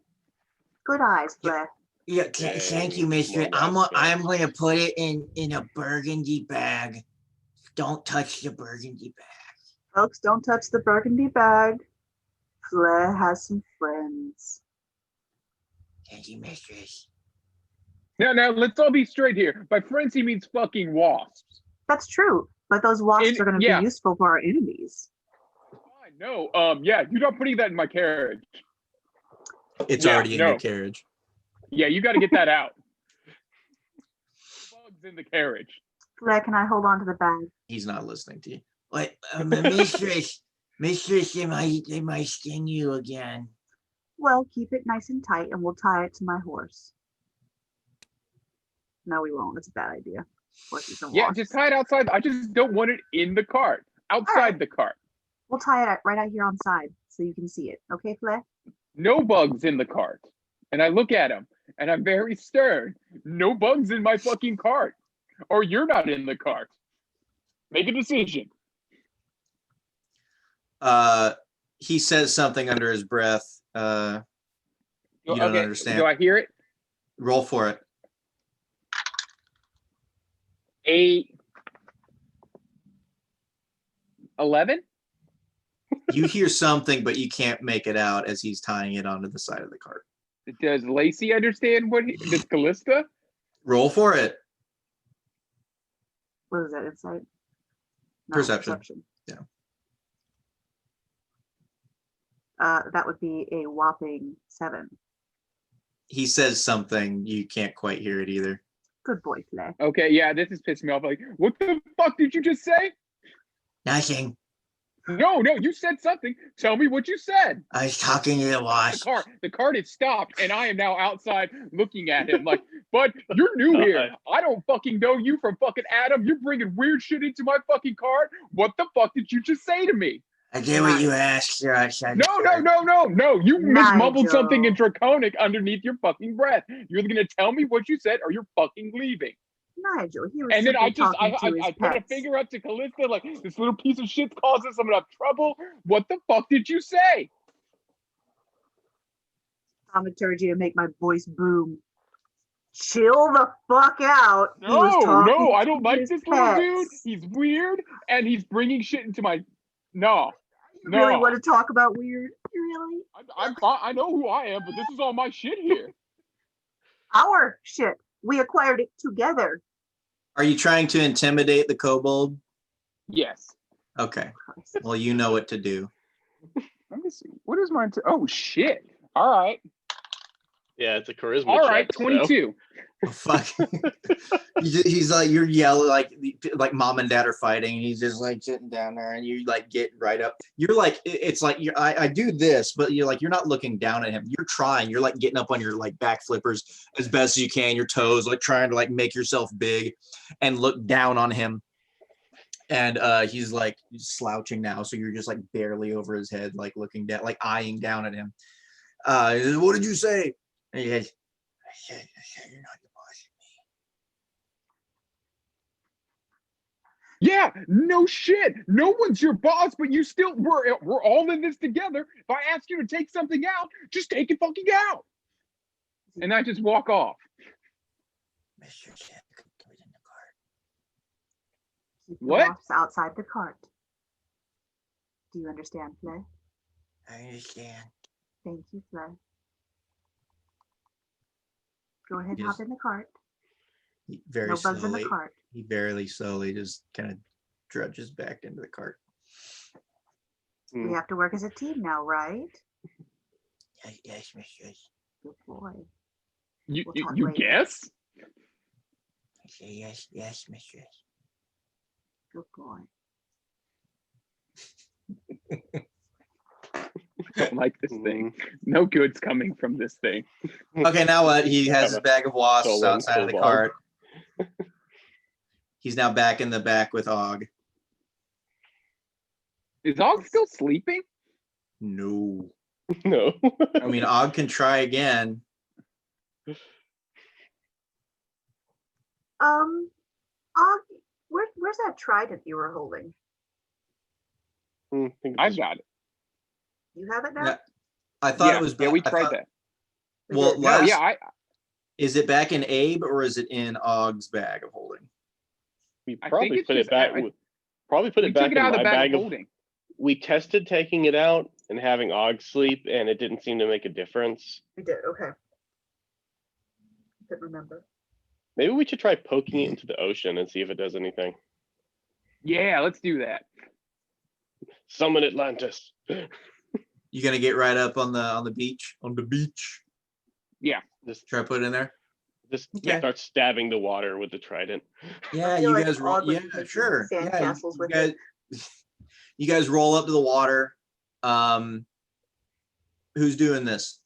Good eyes, Fleur. Yeah, thank you, mistress. I'm gonna put it in a burgundy bag. Don't touch the burgundy bag. Folks, don't touch the burgundy bag. Fleur has some friends. Thank you, mistress. Now, let's all be straight here. By friends, he means fucking wasps. That's true, but those wasps are going to be useful for our enemies. I know. Yeah, you're not putting that in my carriage. It's already in your carriage. Yeah, you got to get that out. Bugs in the carriage. Fleur, can I hold on to the bag? He's not listening to you. What, mistress? Mistress, they might sting you again. Well, keep it nice and tight, and we'll tie it to my horse. No, we won't. That's a bad idea. Horses and Yeah, wasps. just tie it outside. I just don't want it in the cart. Outside the cart. We'll tie it right out here on side so you can see it. Okay, Fleur? No bugs in the cart. And I look at him, and I'm very stern. No bugs in my fucking cart. Or you're not in the cart. Make a decision. He says something under his breath. You don't understand. Do I hear it? Roll for it. 8, 11. You hear something, but you can't make it out as he's tying it onto the side of the cart. Does Lacey understand does Callista? Roll for it. What is that, insight? No, Perception. Yeah. That would be a whopping 7. He says something, you can't quite hear it either. Good boy, Fleur. Okay, yeah, this is pissing me off. Like, what the fuck did you just say? Nothing. No, you said something. Tell me what you said. I was talking to the wasp. The cart is stopped, and I am now outside looking at him. Like, but you're new here. I don't fucking know you from fucking Adam. You're bringing weird shit into my fucking cart. What the fuck did you just say to me? I did what you asked. You're outside. No. You mismumbled something in Draconic underneath your fucking breath. You're either gonna tell me what you said, or you're fucking leaving. Nigel, he was And then I put a pets. finger up to Callista, like, this little piece of shit's causing some enough trouble. What the fuck did you say? Thaumaturgy to make my voice boom. Chill the fuck out. He was No, talking I don't to like his this little pets. dude. He's weird, and he's bringing shit into my. No. You really want to talk about weird? You really? I know who I am, but this is all my shit here. Our shit. We acquired it together. Are you trying to intimidate the kobold? Yes. Okay. Well, you know what to do. Let me see. What is mine? Oh shit! All right. Yeah, it's a charisma. All right. check, 22. Oh, fuck. He's like, you're yelling like mom and dad are fighting. And he's just like sitting down there, and you like get right up. You're like, it's like I do this, but you're like, you're not looking down at him. You're trying. You're like getting up on your like back flippers as best as you can, your toes, like trying to like make yourself big and look down on him. And he's like slouching now, so you're just like barely over his head, like looking down, like eyeing down at him. He says, what did you say? And he goes, I said you're not the boss of me. Yeah. No shit. No one's your boss, but you still we're all in this together. If I ask you to take something out, just take it fucking out. And I just walk off. Mr. Chip could do it in the cart. Keep the What? wasps outside the cart. Do you understand, Fleur? I understand. Thank you, Fleur. Go ahead and Yes. hop in the cart. He very No bugs in slowly, the cart. he very slowly just kind of drudges back into the cart. We have to work as a team now, right? Yes, mistress. Good boy. You We'll you, talk you later. guess? I say yes, yes, mistress. Good boy. I don't like this Mm-hmm. thing. No good's coming from this thing. Okay, now what? He has his bag of wasps Stolen outside of the kobold. cart. He's now back in the back with Og. Is Og still sleeping? No. No. I mean, Og can try again. Where's that trident you were holding? I think it's I've just- got it. You have it now? Yeah. I thought Yeah, it was yeah, back. we I tried thought- that. Well, did. No, last, yeah, is it back in Abe or is it in Og's bag of holding? we I probably think it's put just- it back. Probably put we it back took it in out of my the bag bag of of. holding. We tested taking it out and having Og sleep, and it didn't seem to make a difference. You did. Okay. Couldn't remember. Maybe we should try poking it into the ocean and see if it does anything. Yeah, let's do that. Summon Atlantis. You gonna get right up on the beach? On the beach. Just Try to put it in there. Okay. start stabbing the water with the trident. Yeah, feel you like guys roll. Og would Yeah, be making sure. sand Yeah, castles you with guys, it. you guys roll up to the water. Who's doing this?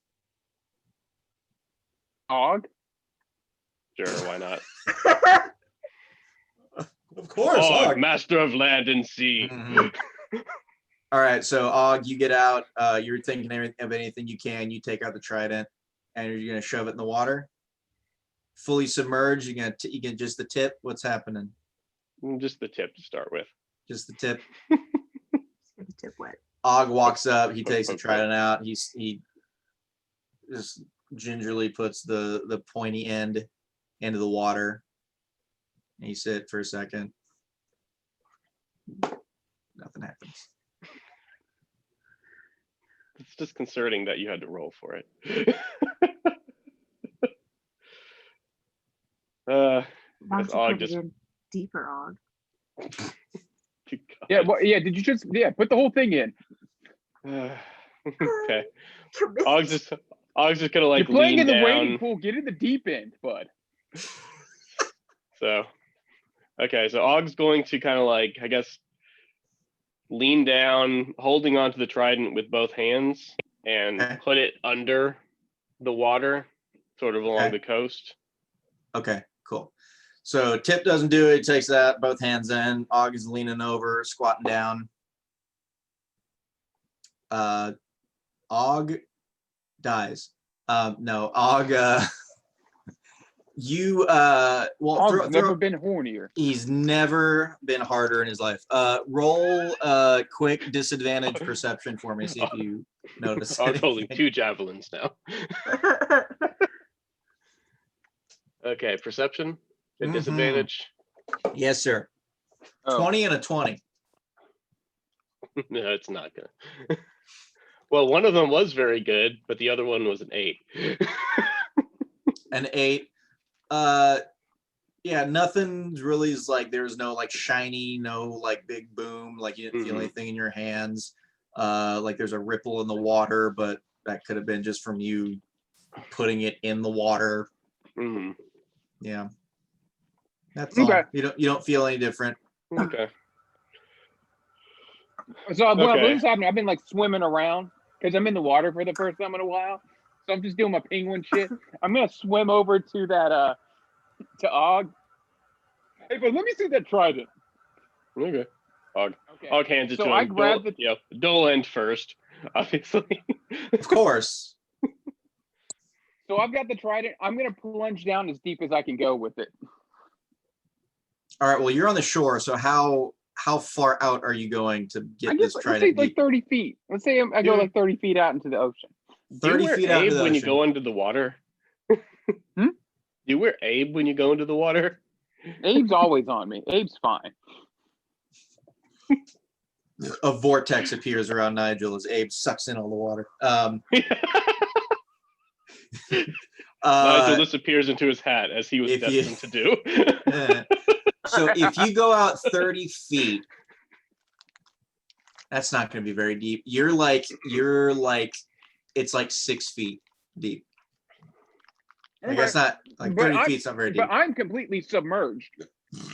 Og? Sure, why not? Of course, Og, master of land and sea. Mhm. All right, so Og, you get out. You're thinking of anything you can. You take out the trident, and you're gonna shove it in the water. Fully submerged. You can just the tip. What's happening? Just the tip to start with. Just the tip. Get the tip wet. Og walks up. He takes the Okay. trident out. He just gingerly puts the pointy end into the water. And you sit for a second. Nothing happens. It's disconcerting that you had to roll for it. Why Because don't you Og put just it in deeper, Og? Yeah, well, yeah, did you just, yeah, put the whole thing in. Okay. Commit. Og's just gonna like You're playing lean in the down. wading pool, get in the deep end, bud. So, okay, so Og's going to kind of like, I guess, lean down, holding onto the trident with both hands, and Okay. put it under the water, sort of along Okay. the coast. Okay, cool. So Tip doesn't do it. He takes that both hands in. Og is leaning over, squatting down. Og dies. No, Og. You well, Og's never been hornier. He's never been harder in his life. Roll quick disadvantage perception for me. See if you notice. Og's holding anything. 2 javelins now. Okay, perception and Mhm. disadvantage. Yes, sir. Oh. 20 and a 20. No, it's not gonna. Well, one of them was very good, but the other one was an 8. An 8. Yeah, nothing's really is like there's no like shiny, no like big boom, like you didn't feel Mhm. anything in your hands. Like there's a ripple in the water, but that could have been just from you putting it in the water. Mhm. Yeah. That's Okay. all. You don't feel any different. Okay. So well, Okay. this is happening. I've been like swimming around because I'm in the water for the first time in a while. So I'm just doing my penguin shit. I'm gonna swim over to that to Og. Hey, but let me see that trident. Okay. Og Okay. hands it So to him. I grabbed the Dull end first, obviously. Of course. So I've got the trident. I'm gonna plunge down as deep as I can go with it. All right. Well, you're on the shore, so how far out are you going to I get guess this let's say trident like deep? 30 feet. Let's say I go Dude. like 30 feet out into the ocean. 30 Do you wear feet out Abe into the when you ocean. go under the water? Hmm? Do you wear Abe when you go into the water? Abe's always on me. Abe's fine. A vortex appears around Nigel as Abe sucks in all the water. Nigel disappears into his hat as he was if you- destined to do. So if you go out 30 feet, that's not going to be very deep. You're like, it's like 6 feet deep. I guess not. Like But 30 feet's not very deep. But I'm completely submerged.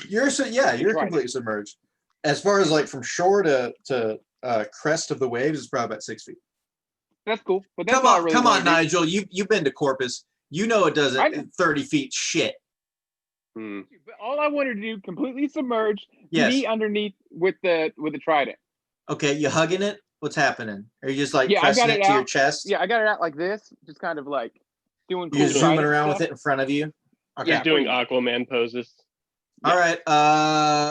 You're completely submerged. As far as like from shore to crest of the waves is probably about 6 feet. That's cool. But that's Come all I on, really come wanna on, do. Nigel. You've been to Corpus. You know it doesn't 30 feet shit. Hmm. But all I wanted to do, completely submerged, Yes. knee underneath with the trident. Okay, you hugging it? What's happening? Are you just like Yeah, I pressing got it it to your out. chest? Yeah, I got it out like this, just kind of like doing cool You're just zooming trident around stuff. with it in front of you? Okay. Yeah. Doing pretty much. Aquaman poses. All right.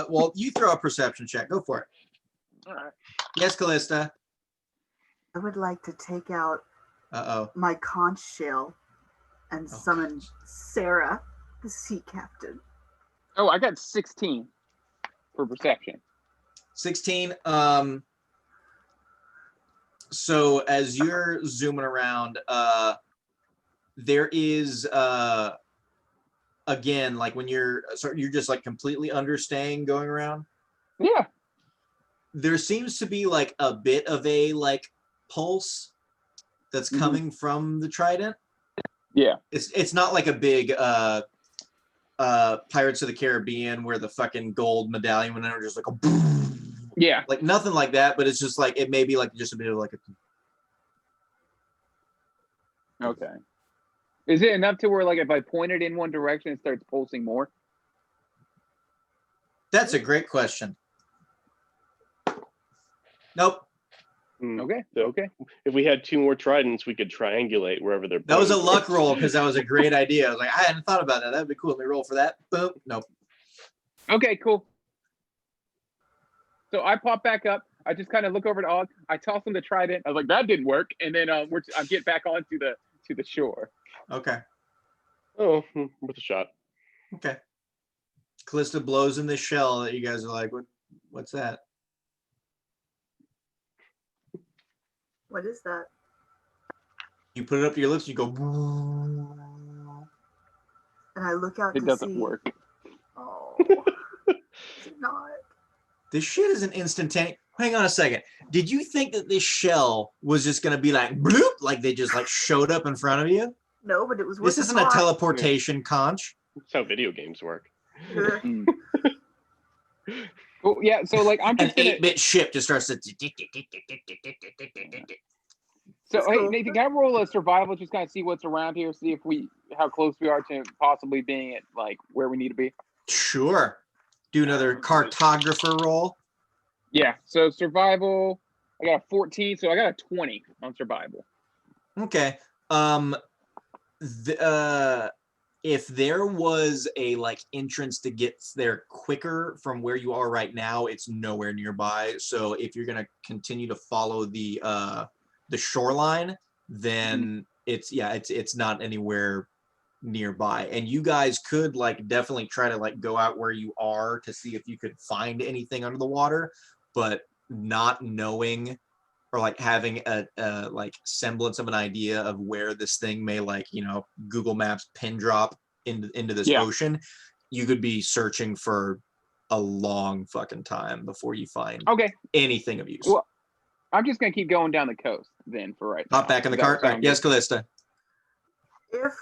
Well, you throw a perception check. Go for it. All right. Yes, Callista. I would like to take out Uh-oh. my conch shell and Oh, summon Sarah, the sea captain. Oh, I got 16 for perception. 16. So as you're zooming around, there is again, like when you're just like completely understaying going around. Yeah. There seems to be like a bit of a like pulse that's Mhm. coming from the trident. Yeah. It's not like a big Pirates of the Caribbean where the fucking gold medallion went under just like a Yeah. like nothing like that, but it's just like it may be like just a bit of like a Okay. Is it enough to where, like, if I point it in one direction, it starts pulsing more? That's a great question. Nope. Hmm. Okay. So- Okay. If we had 2 more tridents, we could triangulate wherever they're. That was a pointing luck towards. roll because that was a great idea. I was like, I hadn't thought about that. That'd be cool. Let me roll for that. Boom. Nope. Okay, cool. So I pop back up. I just kind of look over to Og. I toss him the trident. I was like, that didn't work. And then I get back onto the shore. Okay. Oh, worth a shot. Okay. Callista blows in this shell that you guys are like, what's that? What is that? You put it up to your lips, you go. And I look out It to doesn't see. work. Oh, it's not. This shit is an instantaneous. Hang on a second. Did you think that this shell was just gonna be like bloop, like they just like showed up in front of you? No, but it was worth This isn't a teleportation conch. That's how video games work. Mm. Well, yeah. So like, I'm An just gonna. 8-bit ship just starts to. So That's hey, cool. Nathan, can I roll a survival? Just kind of see what's around here. See if how close we are to possibly being at like where we need to be. Sure. Do another cartographer roll. Yeah. So survival. I got a 14, so I got a 20 on survival. Okay. If there was a like entrance to get there quicker from where you are right now, it's nowhere nearby. So if you're gonna continue to follow the shoreline, then it's not anywhere nearby. And you guys could like definitely try to like go out where you are to see if you could find anything under the water, but not knowing or like having a like semblance of an idea of where this thing may like, you know, Google Maps pin drop into this ocean, you could be searching for a long fucking time before you find Okay. anything of use. Well, I'm just gonna keep going down the coast then for right now. Hop back in the Does that cart. All right. sound Yes, good? Callista. If,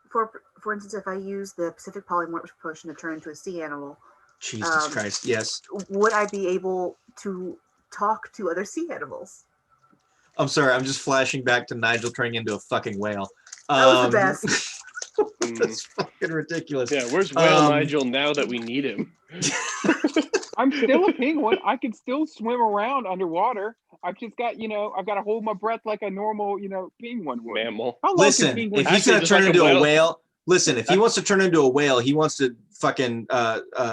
for instance, if I use the Pacific Polymorph potion to turn into a sea animal, Jesus Christ. Yes. would I be able to talk to other sea animals? I'm sorry. I'm just flashing back to Nigel turning into a fucking whale. That was the best. That's fucking ridiculous. Yeah, where's Whale Nigel now that we need him? I'm still a penguin. I can still swim around underwater. I've just got, I've got to hold my breath like a normal, penguin would. Mammal. How long can Listen, penguins- if he's Actually, gonna just turn like a into a whale. whale, listen, if he wants to turn into a whale, he wants to fucking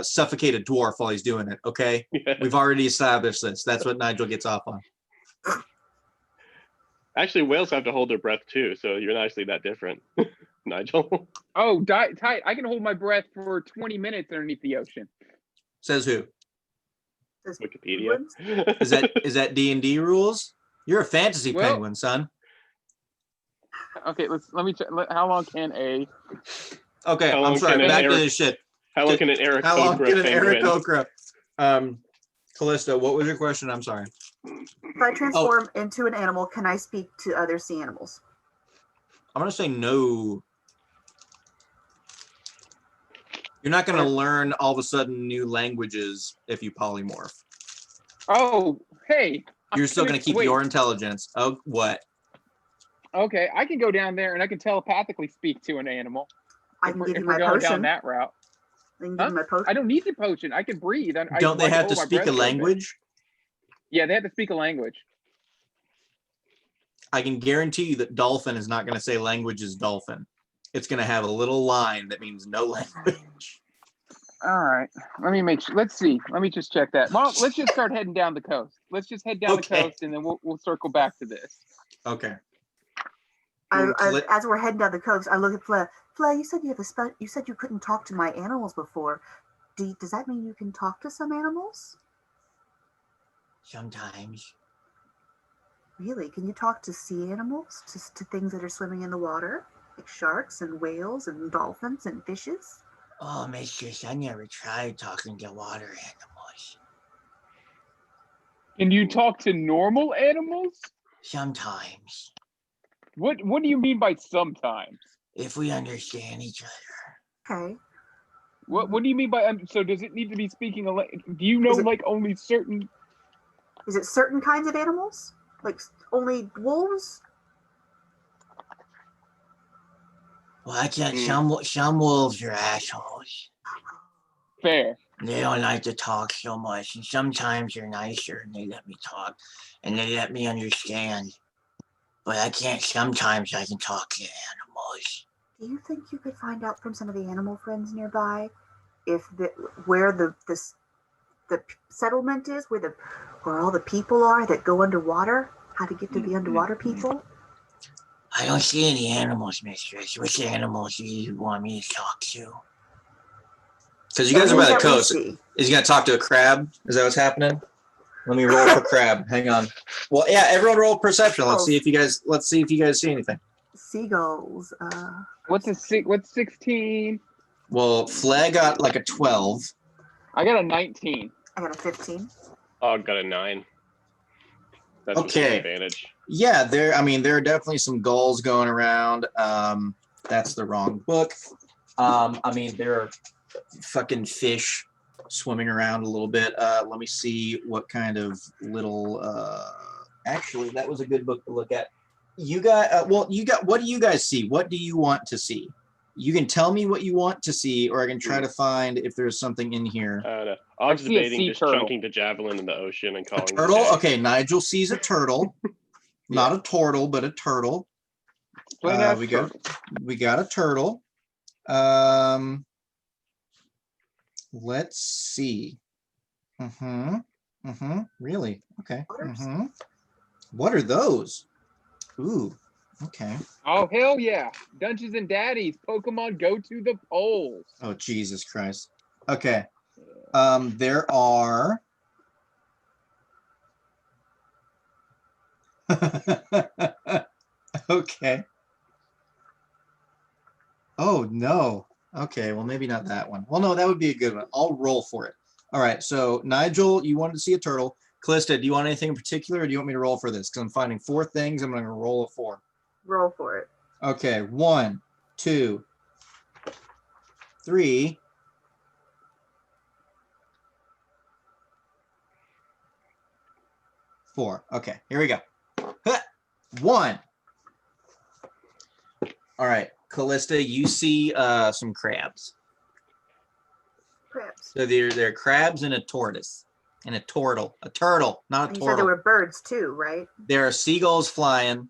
suffocate a dwarf while he's doing it. Okay, Yeah. we've already established this. That's what Nigel gets off on. Actually, whales have to hold their breath too, so you're not actually that different, Nigel. Oh, tight. I can hold my breath for 20 minutes underneath the ocean. Says who? Does Wikipedia. penguins? Is that D&D rules? You're a fantasy Well- penguin, son. Okay, let me check. How long can a Okay, How I'm long sorry. can an Back to Eric- this shit. How long can an Eric How long Okra can an Eric penguin? Okra? Callista, what was your question? I'm sorry. If I transform into an animal, can I speak to other sea animals? I'm gonna say no. You're not going to learn all of a sudden new languages if you polymorph. Oh, hey. You're still going to keep wait. your intelligence. Oh, what? Okay, I can go down there and I can telepathically speak to an animal. I If can we're, give if you we're my going down potion. that route. I can give Huh? you my potion. I don't need the potion. I can breathe. Don't they I can have to hold my speak a breath for bit. language? Yeah, they have to speak a language. I can guarantee you that dolphin is not going to say language is dolphin. It's going to have a little line that means no language. All right. Let me make sure. Let's see. Let me just check that. Well, let's just start heading down the coast. Let's just head down the coast and then we'll circle back to this. Okay. As we're heading down the coast, I look at Flea. Flea, you said you have you said you couldn't talk to my animals before. Does that mean you can talk to some animals? Sometimes. Really? Can you talk to sea animals? To things that are swimming in the water? Like sharks and whales and dolphins and fishes? Oh, mistress, I never tried talking to water animals. Can you talk to normal animals? Sometimes. What do you mean by sometimes? If we understand each other. Okay. What do you mean by so does it need to be speaking a do you know like only certain Is it certain kinds of animals? Like only wolves? Well, I can't. Some wolves are assholes. Fair. They don't like to talk so much, and sometimes they're nicer and they let me talk, and they let me understand. But I can't. Sometimes I can talk to animals. Do you think you could find out from some of the animal friends nearby if where the settlement is, where all the people are that go underwater? How to get to the underwater people? I don't see any animals, mistress. Which animals do you want me to talk to? Because you guys are by the coast. Is he going to talk to a crab? Is that what's happening? Let me roll for crab. Hang on. Well, yeah, everyone roll perception. Let's see if you guys see anything. Seagulls. What's 16? Well, Flag got like a 12. I got a 19. I got a 15. Oh, I got a 9. That's okay. An advantage. Yeah, there are definitely some gulls going around. That's the wrong book. There are fucking fish swimming around a little bit. Let me see what kind of little actually that was a good book to look at. You got what do you guys see? What do you want to see? You can tell me what you want to see, or I can try to find if there's something in here. I was debating just chunking the javelin in the ocean and calling a turtle. Okay, Nigel sees a turtle, not a turtle, but a turtle. We got a turtle. Let's see. Really? Okay. What are those? Ooh. Okay. Oh hell yeah! Dungeons and Daddies, Pokemon go to the polls. Oh Jesus Christ. Okay. There are. Okay. Oh no. Okay, well maybe not that one. Well, no, that would be a good one. I'll roll for it. All right. So Nigel, you wanted to see a turtle. Callista, do you want anything in particular, or do you want me to roll for this? Because I'm finding 4 things. I'm going to roll a 4. Roll for it. Okay. 1, 2, 3. 4. Okay. Here we go. 1. All right. Callista, you see some crabs. Crabs. So they're crabs and a tortoise. And a turtle, not a turtle. You said there were birds too, right? There are seagulls flying.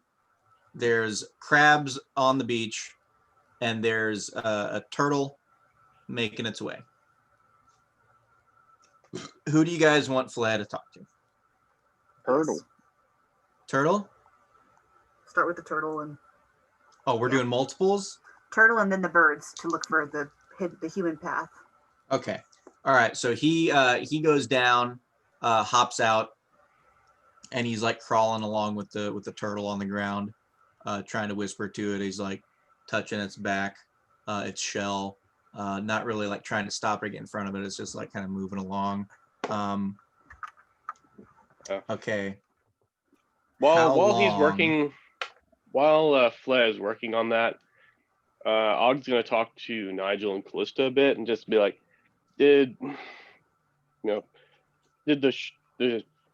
There's crabs on the beach, and there's a turtle making its way. Who do you guys want Flea to talk to? Turtle. Turtle? Start with the turtle and. Oh, we're doing multiples? Turtle and then the birds to look for the human path. Okay. All right. So he goes down, hops out, and he's like crawling along with the turtle on the ground, trying to whisper to it. He's like touching its back, its shell, not really like trying to stop or get in front of it. It's just like kind of moving along. Okay. While he's working, while Flea is working on that, Og's gonna talk to Nigel and Callista a bit and just be like, did the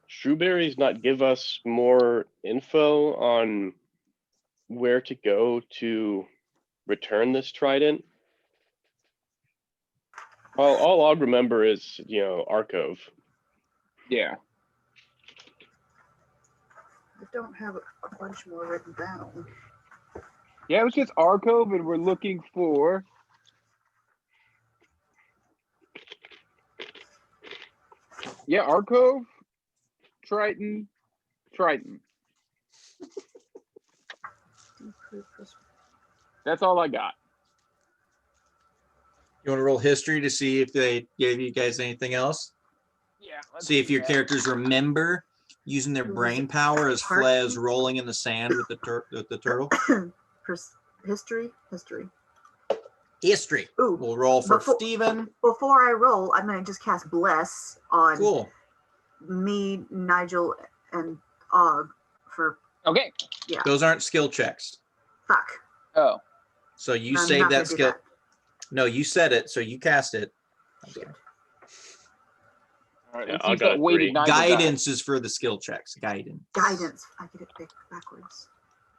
Shrewberries not give us more info on where to go to return this trident? All Og remember is, Arcove. Yeah. I don't have a bunch more written down. Yeah, it was just Arcove, and we're looking for. Yeah, Arcove, Triton. That's all I got. You want to roll history to see if they gave you guys anything else? Yeah. See if your characters remember using their brain power as Flez rolling in the sand with the turtle. History. History. Ooh, We'll roll for Steven. Before I roll, I'm gonna just cast Bless on Cool. me, Nigel, and Og for Okay. Those aren't skill checks. fuck. Oh. So you I'm save not that gonna do skill. that. No, you said it, so you cast it. Shit. All right. Yeah, Let's I use got that a weighted 3. Nigel die. Guidance is for the skill checks. Guidance. I get it backwards.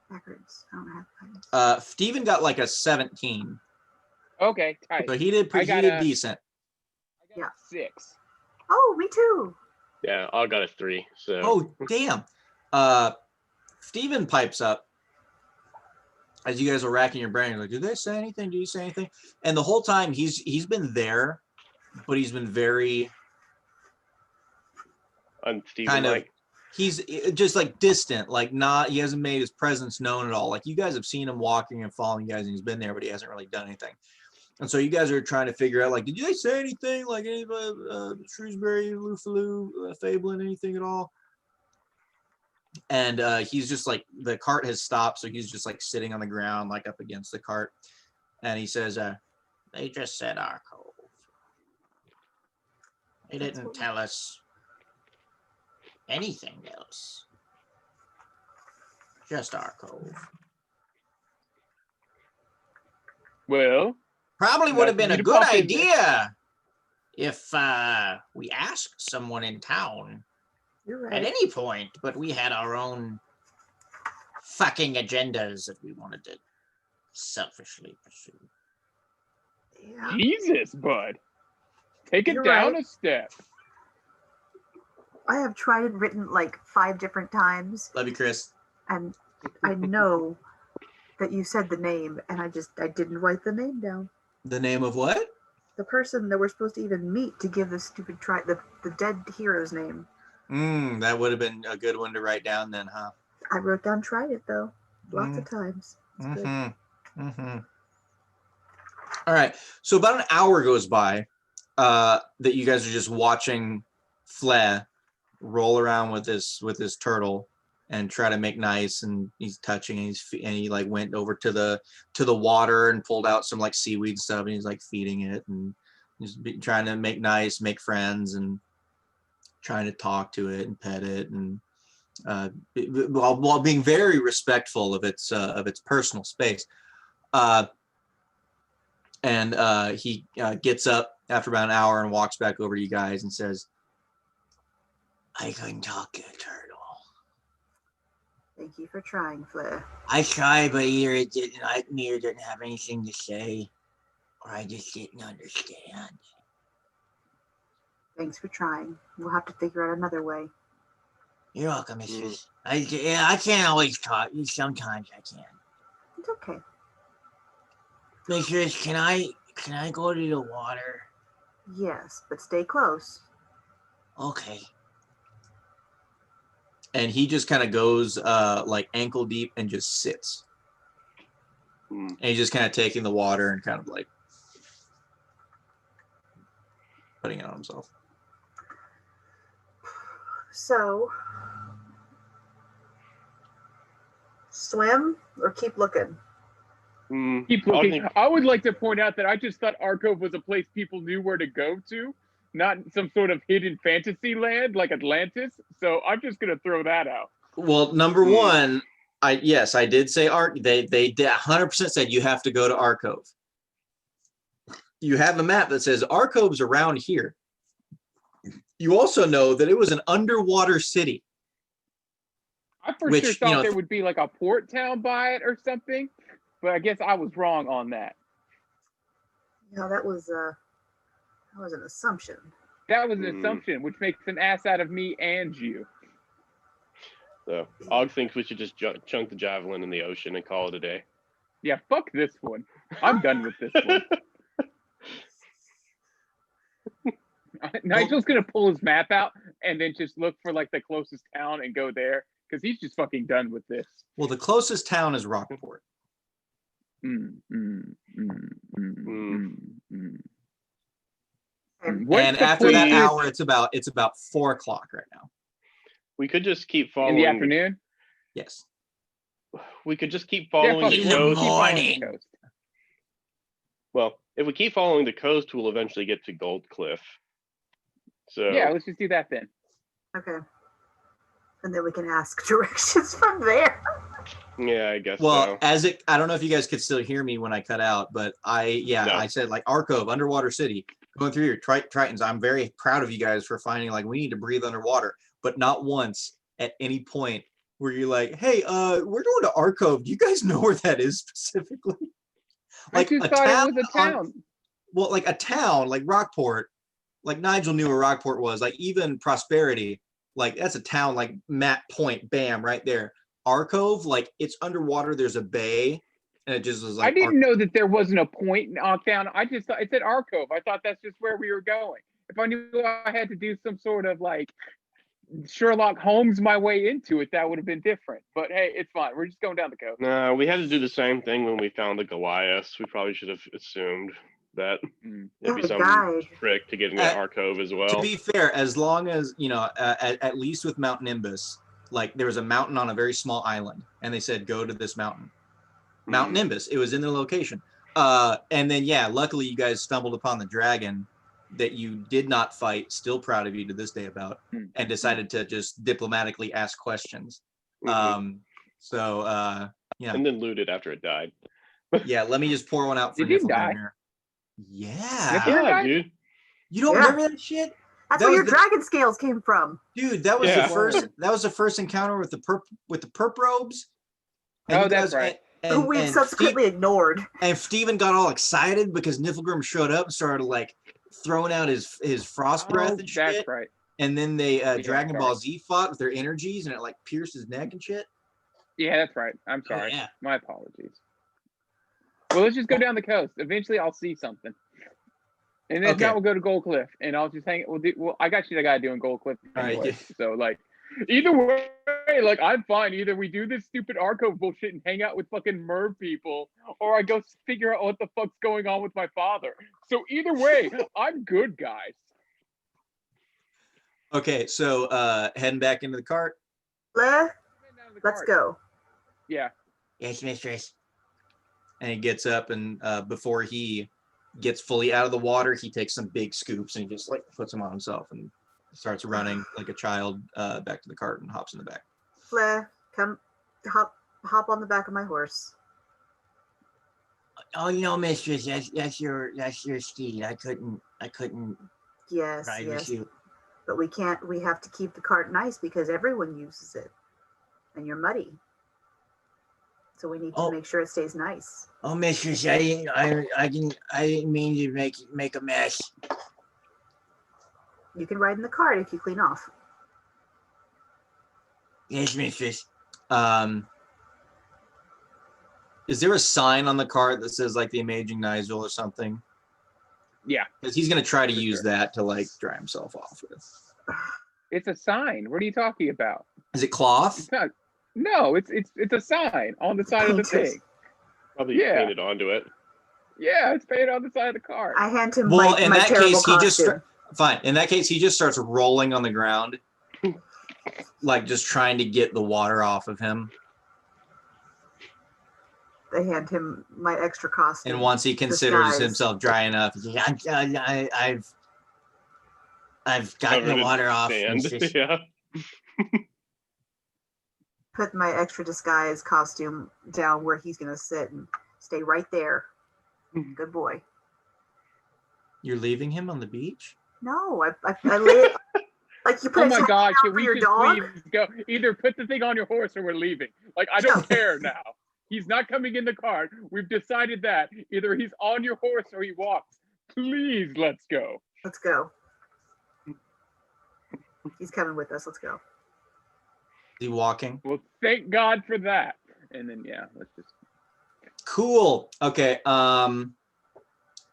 I don't have guidance. Steven got like a 17. Okay, tight. So he did I got a- decent. I got 6. Oh, me too. Yeah, Og got a 3. So Oh, damn. Steven pipes up as you guys are racking your brain. Like, did they say anything? Did you say anything? And the whole time he's been there, but he's been very Steven, kind of, like, he's just like distant, like not, he hasn't made his presence known at all. Like you guys have seen him walking and following you guys and he's been there, but he hasn't really done anything. And so you guys are trying to figure out, like, did they say anything? Like anybody, Shrewsbury, Lufalu, Fabelin, anything at all? And he's just like, the cart has stopped, so he's just like sitting on the ground, like up against the cart. And he says, they just said Arcove. They didn't tell us anything else. Just Arcove. Well, Probably would have been a You good pop in there. idea if we asked someone in town You're at right. any point, but we had our own fucking agendas that we wanted to selfishly pursue. Yeah. Jesus, bud. Take it You're down right. a step. I have tried it written like 5 different times, Love you, Chris. and I know that you said the name, and I didn't write the name down. The name of what? The person that we're supposed to even meet to give the stupid the dead hero's name. That would have been a good one to write down then, huh? I wrote down tried it though, lots of times. It's good. All right. So about an hour goes by that you guys are just watching Flea roll around with this turtle and try to make nice, and he's touching and he like went over to the water and pulled out some like seaweed stuff and he's like feeding it and just trying to make nice, make friends, and trying to talk to it and pet it, and while being very respectful of its personal space. And he gets up after about an hour and walks back over to you guys and says, I couldn't talk to a turtle. Thank you for trying, Fleur. I tried, but either it didn't like me or didn't have anything to say, or I just didn't understand. Thanks for trying. We'll have to figure out another way. You're welcome, mistress. I can't always talk. Sometimes I can. It's okay. Mistress, can I go to the water? Yes, but stay close. Okay. And he just kind of goes like ankle deep and just sits. And he's just kind of taking the water and kind of like putting it on himself. So, swim or keep looking? Keep looking. I would like to point out that I just thought Arcove was a place people knew where to go to, not some sort of hidden fantasy land like Atlantis. So I'm just going to throw that out. Well, number one, Yes, I did say Arc. They 100% said you have to go to Arcove. You have a map that says Arcove's around here. You also know that it was an underwater city. I for Which, sure you thought know, there would be like a port town by it or something, but I guess I was wrong on that. No, that was an assumption. That was an assumption, which makes an ass out of me and you. So Og thinks we should just chunk the javelin in the ocean and call it a day. Yeah, fuck this one. I'm done with this one. Nigel's gonna pull his map out and then just look for like the closest town and go there because he's just fucking done with this. Well, the closest town is Rockport. And after that hour, it's about 4 o'clock right now. We could just keep In following the afternoon? Yes. We could just keep following fuck the it, in the we'll coast. keep following the morning. coast. Well, if we keep following the coast, we'll eventually get to Gold Cliff. So Yeah, let's just do that then. Okay. And then we can ask directions from there. yeah, I guess Well, so. I don't know if you guys could still hear me when I cut out, but No. I said like Arcove, underwater city, going through your Tritons. I'm very proud of you guys for finding like we need to breathe underwater, but not once at any point where you're like, hey, we're going to Arcove. Do you guys know where that is specifically? I just thought it was a town. Well, like a town, like Rockport, like Nigel knew where Rockport was, like even Prosperity, like that's a town, like map point, bam, right there. Arcove, like it's underwater, there's a bay, and it just was like I didn't know that there wasn't a point in Octown. I just thought it said Arcove. I thought that's just where we were going. If I knew I had to do some sort of like Sherlock Holmes my way into it, that would have been different. But hey, it's fine. We're just going down the coast. No, we had to do the same thing when we found the Goliaths. We probably should have assumed that there'd be Yeah, some guide. trick to getting to Arcove as well. To be fair, as long as, you know, at least with Mount Nimbus, like there was a mountain on a very small island, and they said, go to this mountain. Mount Nimbus, it was in the location. And then, yeah, luckily you guys stumbled upon the dragon that you did not fight, still proud of you to this day about, and decided to just diplomatically ask questions. Yeah. And then loot it after it died. Yeah, let me just pour one out for Did he Niflheim die? here. Yeah. Niflheim Yeah, died? dude. You don't Yeah. remember that shit? That's That where was your the- dragon scales came from. Dude, that was Yeah. the first encounter with the perp robes. Oh, you that's guys- right. Who we've and subsequently ignored. And Steven got all excited because Niflheim showed up and started like throwing out his frost breath and shit. That's right. And then they Dragon sorry. Ball Z fought with their energies and it like pierced his neck and shit. Yeah, that's right. I'm Oh, sorry. yeah. My apologies. Well, let's just go down the coast. Eventually, I'll see something. And then if Okay. not, we'll go to Gold Cliff, and I'll just hang. Well, I got shit I gotta do in Gold Cliff All right, anyway. yeah. So like, either way, like I'm fine. Either we do this stupid Arcove bullshit and hang out with fucking Merv people, or I go figure out what the fuck's going on with my father. So either way, I'm good, guys. Okay, so heading back into the cart. Let's Cart. go. Yeah. Yes, mistress. And he gets up and before he gets fully out of the water, he takes some big scoops and he just like puts them on himself and starts running like a child back to the cart and hops in the back. Flair, come, hop on the back of my horse. Oh, you know, mistress, that's your steed. I couldn't Yes, ride yes. with you. But we can't. We have to keep the cart nice because everyone uses it, and you're muddy. So we need to Oh. make sure it stays nice. Oh, mistress, I didn't mean to make a mess. You can ride in the cart if you clean off. Yes, mistress. Is there a sign on the cart that says like the Amazing Nigel or something? Yeah. Because he's gonna try to For use sure. that to like dry himself off with. It's a sign. What are you talking about? Is it cloth? It's not. No, it's a sign on the side of the Painted. thing. Probably Yeah. painted onto it. Yeah, it's painted on the side of the car. I hand him Well, my in my that terrible case, he just costume. fine. In that case, he just starts rolling on the ground, like just trying to get the water off of him. I hand him my extra costume. And once he considers Disguise. himself dry enough, he's like, I've gotten Covered the in water off, sand. mistress. Yeah. put my extra disguise costume down where he's gonna sit and stay right there. Good boy. You're leaving him on the beach? No, I lay it like you put Oh a my towel God, down can for we your just dog. please go? Either put the thing on your horse or we're leaving. Like, I don't care now. He's not coming in the cart. We've decided that. Either he's on your horse or he walks. Please, let's go. Let's go. He's coming with us. Let's go. Is he walking? Well, thank God for that. And then, yeah, let's just. Cool. Okay.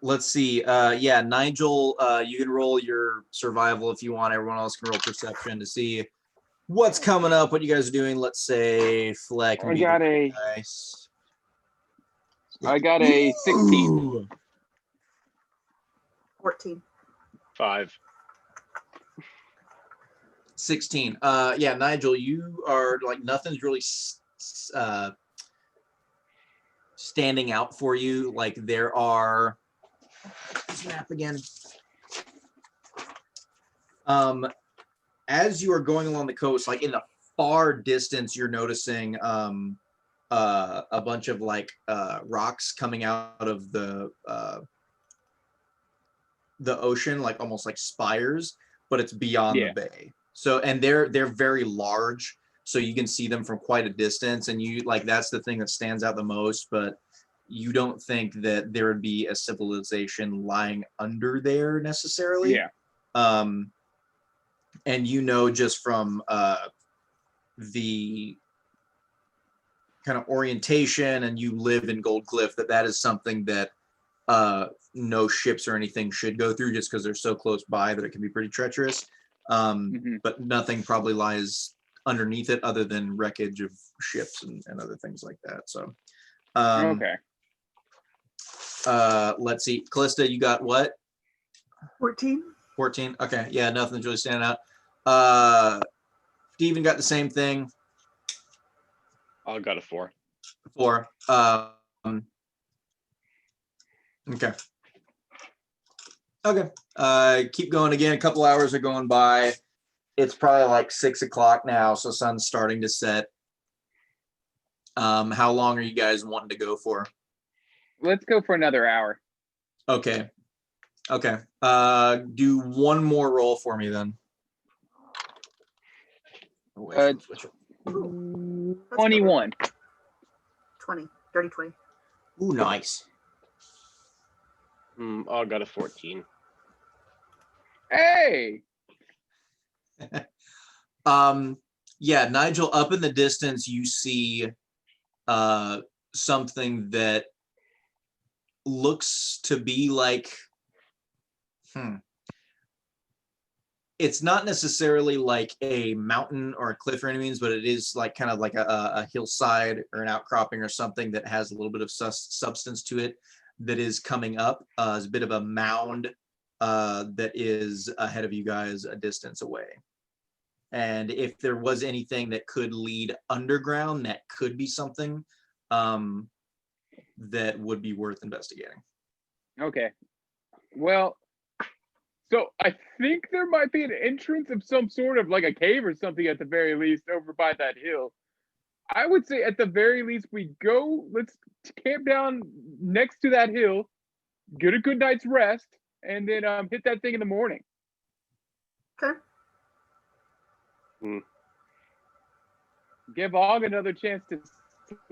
Let's see. Yeah, Nigel, you can roll your survival if you want. Everyone else can roll perception to see what's coming up, what you guys are doing. Let's say Fleck. I got a 16. Ooh. 14. 5. 16. Yeah, Nigel, you are like nothing's really standing out for you. Like there are snap again. As you are going along the coast, like in the far distance, you're noticing a bunch of like rocks coming out of the ocean, like almost like spires, but it's beyond the bay. So, and they're very large, so you can see them from quite a distance, and you like that's the thing that stands out the most. But you don't think that there would be a civilization lying under there necessarily. Yeah. And you know just from the kind of orientation, and you live in Gold Cliff, that is something that no ships or anything should go through, just because they're so close by that it can be pretty treacherous. But nothing probably lies underneath it other than wreckage of ships and other things like that. So Okay. Let's see, Callista, you got what? 14. 14. Okay, yeah, nothing's really standing out. Steven got the same thing. I got a 4. 4. Okay. Okay. Keep going again. A couple hours are going by. It's probably like 6 o'clock now, so sun's starting to set. How long are you guys wanting to go for? Let's go for another hour. Okay. Okay. Do one more roll for me then. 21. 20. Dirty 20. Ooh, nice. I got a 14. Hey. Yeah, Nigel, up in the distance, you see something that looks to be like, it's not necessarily like a mountain or a cliff or any means, but it is like kind of like a hillside or an outcropping or something that has a little bit of substance to it that is coming up. It's a bit of a mound that is ahead of you guys a distance away. And if there was anything that could lead underground, that could be something that would be worth investigating. Okay. Well, so I think there might be an entrance of some sort of like a cave or something at the very least over by that hill. I would say at the very least we go, let's camp down next to that hill, get a good night's rest, and then hit that thing in the morning. Okay. Give Og another chance to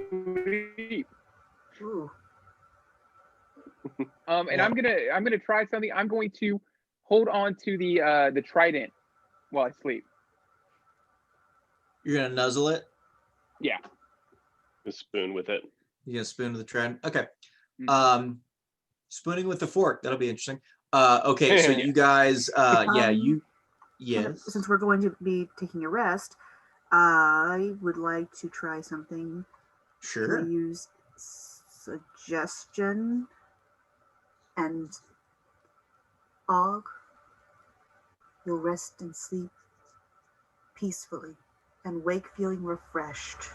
sleep. Ooh. And I'm gonna try something. I'm going to hold on to the trident while I sleep. You're gonna nuzzle it? Yeah. A spoon with it. You're gonna spoon with the trident? Okay. Mhm. Spooning with the fork, that'll be interesting. Okay, so you guys yes. Since we're going to be taking a rest, I would like to try something. Sure. Can I use suggestion and Og? You'll rest and sleep peacefully and wake feeling refreshed.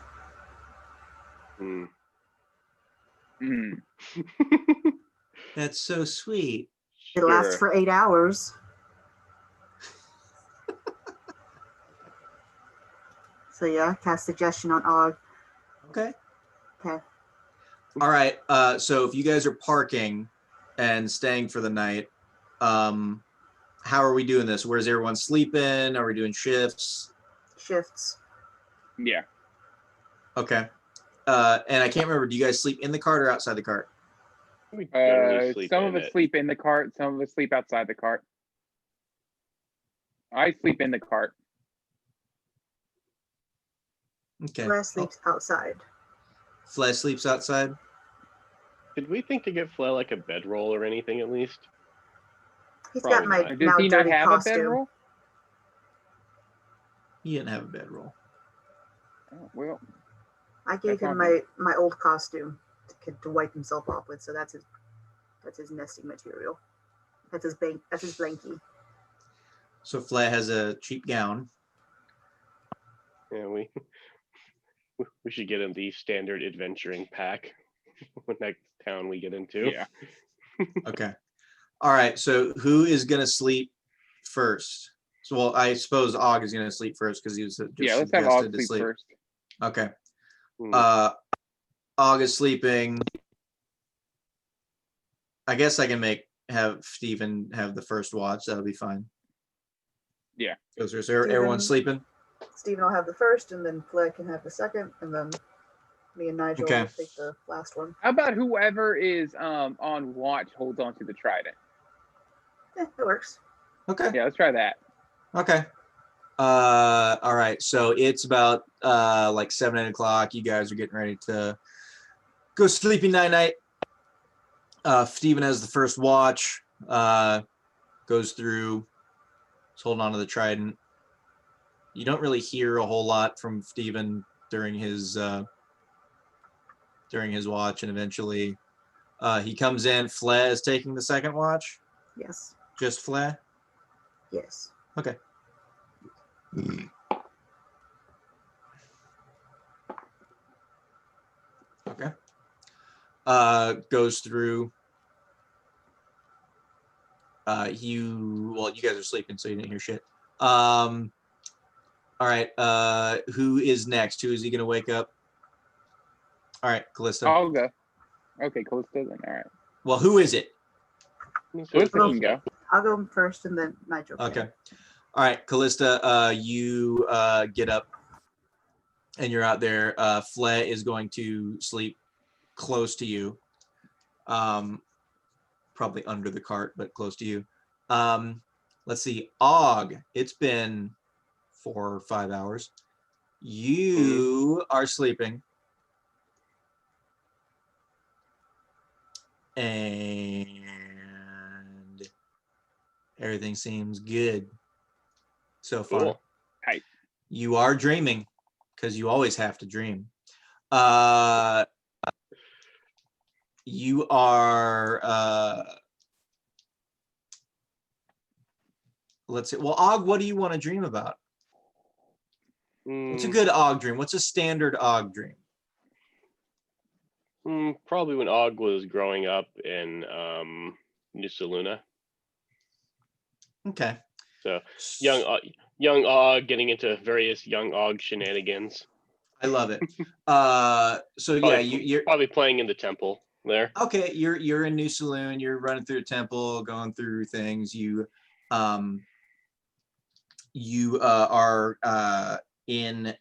That's so sweet. It lasts for 8 hours. So yeah, cast suggestion on Og. Okay. Okay. All right. So if you guys are parking and staying for the night, how are we doing this? Where's everyone sleeping? Are we doing shifts? Shifts. Yeah. Okay. And I can't remember. Do you guys sleep in the cart or outside the cart? We generally sleep Some in of us it. sleep in the cart. Some of us sleep outside the cart. I sleep in the cart. Okay. Flash sleeps outside. Flesh sleeps outside. Did we think to get Fle like a bedroll or anything at least? He's Probably got my not. Does now he not dirty have a costume. bedroll? He didn't have a bedroll. Oh, well, I gave That's him on my old costume to wipe himself off with, so that's his nesting material. That's his blankie. So Flay has a cheap gown. Yeah, we should get him the standard adventuring pack when next town we get into. yeah. Okay. All right. So who is gonna sleep first? So well, I suppose Og is gonna sleep first because he was just Yeah, let's have suggested Og to sleep first. Okay. Hmm. Og is sleeping. I guess I can have Steven have the first watch. That'll be fine. Yeah. So everyone's sleeping. Stephen will have the first, and then Fleck can have the second, and then me and Nigel Okay. will take the last one. How about whoever is on watch holds on to the trident? It works. Okay. Yeah, let's try that. Okay. All right. So it's about like 7, 8 o'clock. You guys are getting ready to go sleepy night. Steven has the first watch. Goes through. He's holding on to the trident. You don't really hear a whole lot from Steven during his watch, and eventually he comes in. Flay is taking the second watch. Yes. Just Flay. Yes. Okay. Okay. Goes through. You guys are sleeping, so you didn't hear shit. All right. Who is next? Who is he gonna wake up? All right, Callista. I'll go. Okay, Callista then. All right. Well, who is it? Callista can go. I'll go first, and then Nigel. can. Okay. All right, Callista. You get up, and you're out there. Flay is going to sleep close to you. Probably under the cart, but close to you. Let's see. Og, it's been 4 or 5 hours. You are sleeping. And everything seems good so far. Cool. Hi. You are dreaming because you always have to dream. You are let's see. Well, Og, what do you want to dream about? What's a good Og dream? What's a standard Og dream? Probably when Og was growing up in New Saluna. Okay. So young Og getting into various young Og shenanigans. I love it. So Probably, yeah, you're probably playing in the temple there. okay. You're in New Saloon. You're running through a temple, going through things. You are in.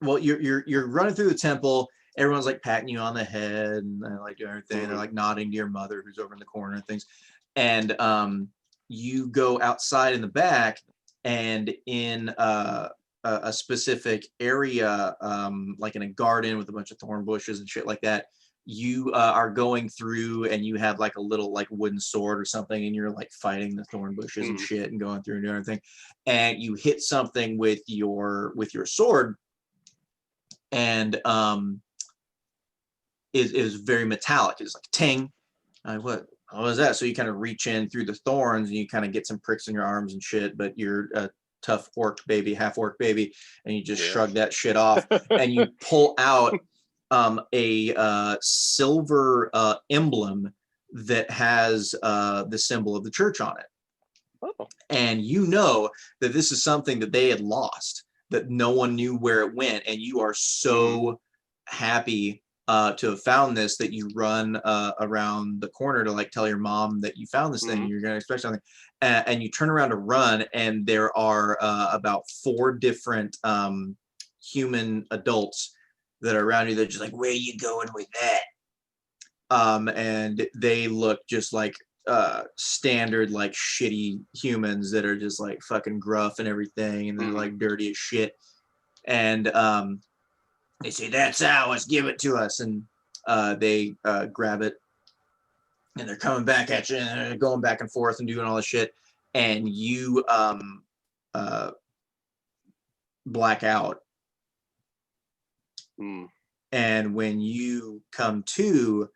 Well, you're running through the temple. Everyone's like patting you on the head and like doing everything. They're like nodding to your mother who's over in the corner and things. And you go outside in the back, and in a specific area, like in a garden with a bunch of thorn bushes and shit like that, you are going through, and you have like a little like wooden sword or something, and you're like fighting the thorn bushes and shit and going through and doing everything. And you hit something with your sword, and it is very metallic. It's like ting. What was that? So you kind of reach in through the thorns, and you kind of get some pricks in your arms and shit, but you're a tough orc baby, half orc baby, and you just shrug that shit off, and you pull out a silver emblem that has the symbol of the church on it. Oh. And you know that this is something that they had lost, that no one knew where it went, and you are so happy to have found this that you run around the corner to like tell your mom that you found this thing. You're gonna expect something, and you turn around to run, and there are about 4 different human adults that are around you. They're just like, "Where are you going with that?" And they look just like standard like shitty humans that are just like fucking gruff and everything, and they're like dirty as shit. And they say, "That's ours, give it to us." And they grab it, and they're coming back at you, and they're going back and forth and doing all this shit. And you black out. And when you come to,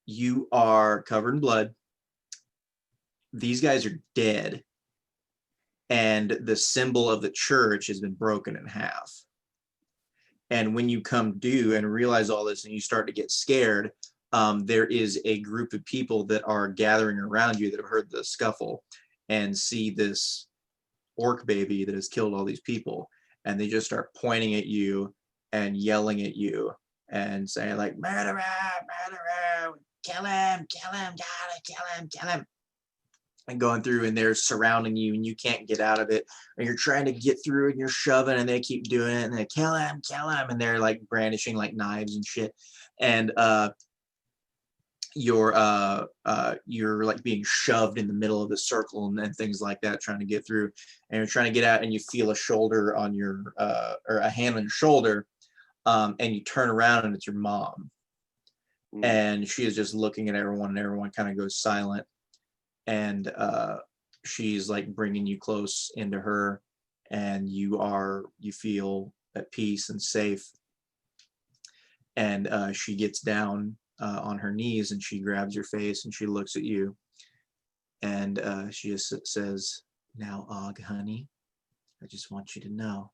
you are covered in blood. These guys are dead. And the symbol of the church has been broken in half. And when you come to and realize all this and you start to get scared, there is a group of people that are gathering around you that have heard the scuffle and see this orc baby that has killed all these people. And they just start pointing at you and yelling at you and saying like, "Murderer, murderer, kill him, gotta kill him. And going through, and they're surrounding you and you can't get out of it, and you're trying to get through and you're shoving, and they keep doing it, and they kill him, and they're like brandishing like knives and shit. And you're like being shoved in the middle of the circle and things like that, trying to get through, and you're trying to get out, and you feel a shoulder on your or a hand on your shoulder, and you turn around and it's your mom. And she is just looking at everyone, and everyone kind of goes silent. And she's like bringing you close into her, and you feel at peace and safe. And she gets down on her knees, and she grabs your face and she looks at you, and she just says, "Now, Og, honey, I just want you to know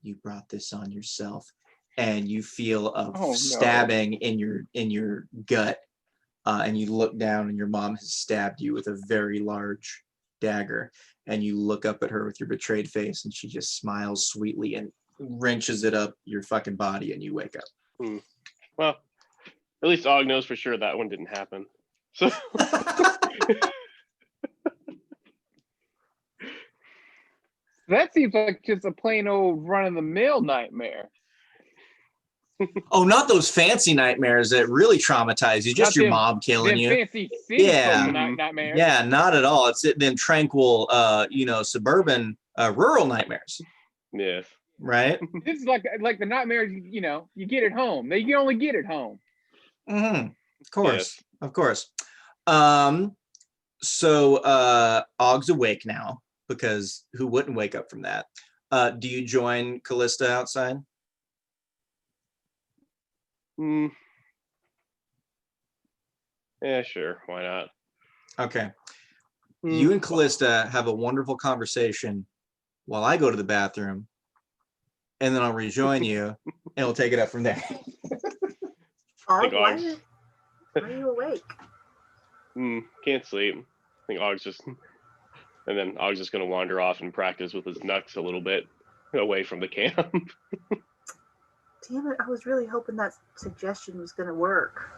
you brought this on yourself." And you feel a stabbing in your gut. And you look down, and your mom has stabbed you with a very large dagger. And you look up at her with your betrayed face, and she just smiles sweetly and wrenches it up your fucking body, and you wake up. Well, at least Og knows for sure that one didn't happen. So that seems like just a plain old run-of-the-mill nightmare. Oh, not those fancy nightmares that really traumatize you. Just Not your them- mom killing Them you. fancy city Yeah. nightmares. Yeah, not at all. It's them tranquil, suburban, rural nightmares. yes. Right? This is like the nightmares you get at home. You can only get at home. Mm-hmm. Of course. Yes. Of course. So Og's awake now, because who wouldn't wake up from that? Do you join Callista outside? Yeah, sure. Why not? Okay. You and Callista have a wonderful conversation while I go to the bathroom, and then I'll rejoin you, and we'll take it up from there. Og, why Og's- are you awake? Can't sleep. I think Og's just, and then Og's just gonna wander off and practice with his knucks a little bit away from the camp. Damn it, I was really hoping that suggestion was going to work.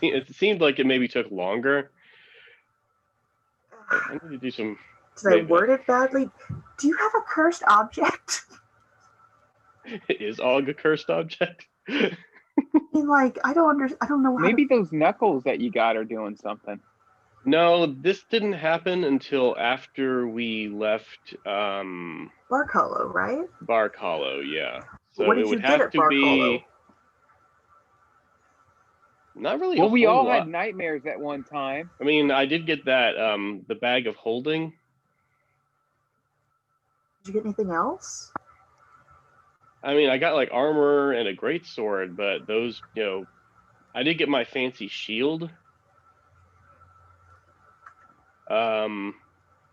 It seemed like it maybe took longer. I need to do some. Did I word it badly? Do you have a cursed object? Is Og a cursed object? I mean, like, I don't know how Maybe those knuckles that you got are doing something. No, this didn't happen until after we left Bark Hollow, right? Bark Hollow, yeah. So What did it would you get have at to Bark be Hollow? not really. Well, a we whole all lot. had nightmares at one time. I mean, I did get that the bag of holding. Did you get anything else? I mean, I got like armor and a great sword, but those, I did get my fancy shield.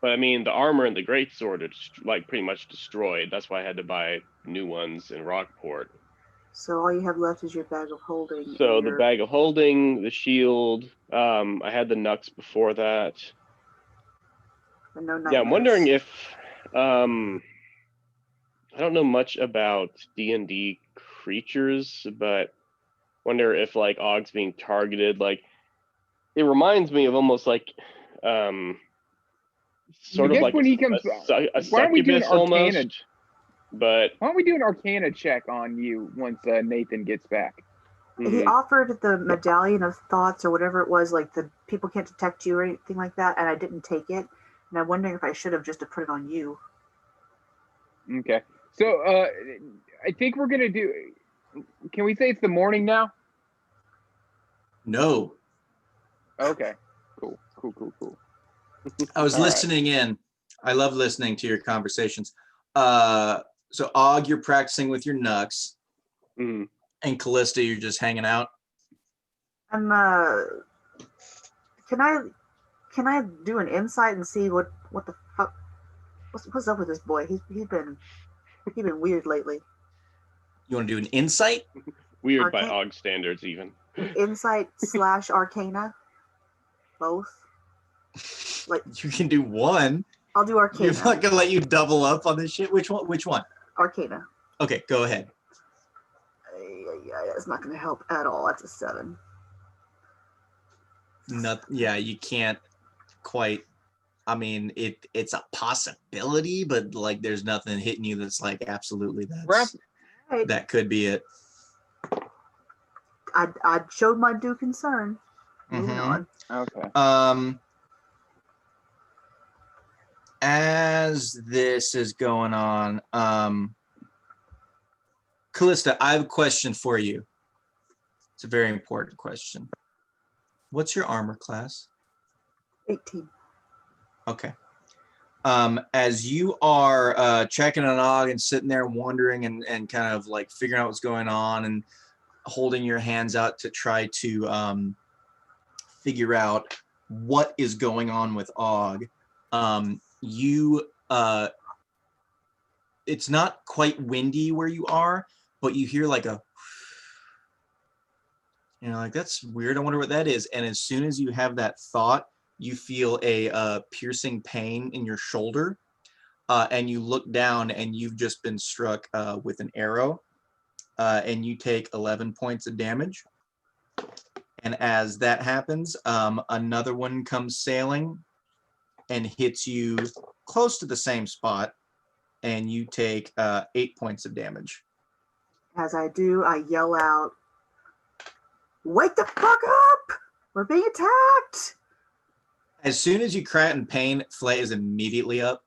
But I mean, the armor and the great sword are like pretty much destroyed. That's why I had to buy new ones in Rockport. So all you have left is your bag of holding. So and the your- bag of holding, the shield. I had the knucks before that. And no Yeah, I'm nightmares. wondering if I don't know much about D&D creatures, but wonder if like Og's being targeted. Like it reminds me of almost like I sort of guess like when he comes, a why don't we do an succubus almost. Arcana? But Why don't we do an Arcana check on you once Nathan gets back? He offered the medallion of thoughts or whatever it was, like the people can't detect you or anything like that, and I didn't take it. And I'm wondering if I should have just to put it on you. Okay. So I think we're gonna do. Can we say it's the morning now? No, Okay. Cool. I was All right. listening in. I love listening to your conversations. So Og, you're practicing with your Nux, mm, and Callista, you're just hanging out. I'm can I do an insight and see what the fuck what's up with this boy? He's been weird lately. You want to do an insight? weird by Arcane- Og standards, even. Insight / Arcana, both. Like You can do one. I'll do Arcana. You're not gonna let you double up on this shit. Which one? Arcana. Okay, go ahead. Yeah, that's not going to help at all. That's a 7. Yeah, you can't quite. I mean, it's a possibility, but like, there's nothing hitting you that's like absolutely Right. that could be it. I showed my due concern. Moving Mhm. on. Okay. As this is going on, Callista, I have a question for you. It's a very important question. What's your armor class? 18. Okay. As you are checking an Og and sitting there wondering and kind of like figuring out what's going on and holding your hands out to try to figure out what is going on with Og, it's not quite windy where you are, but you hear like a, like, that's weird. I wonder what that is. And as soon as you have that thought, you feel a piercing pain in your shoulder, and you look down and you've just been struck with an arrow, and you take 11 points of damage. And as that happens, another one comes sailing and hits you close to the same spot, and you take 8 points of damage. As I do, I yell out, "Wake the fuck up! We're being attacked!" As soon as you cry out in pain, Flay is immediately up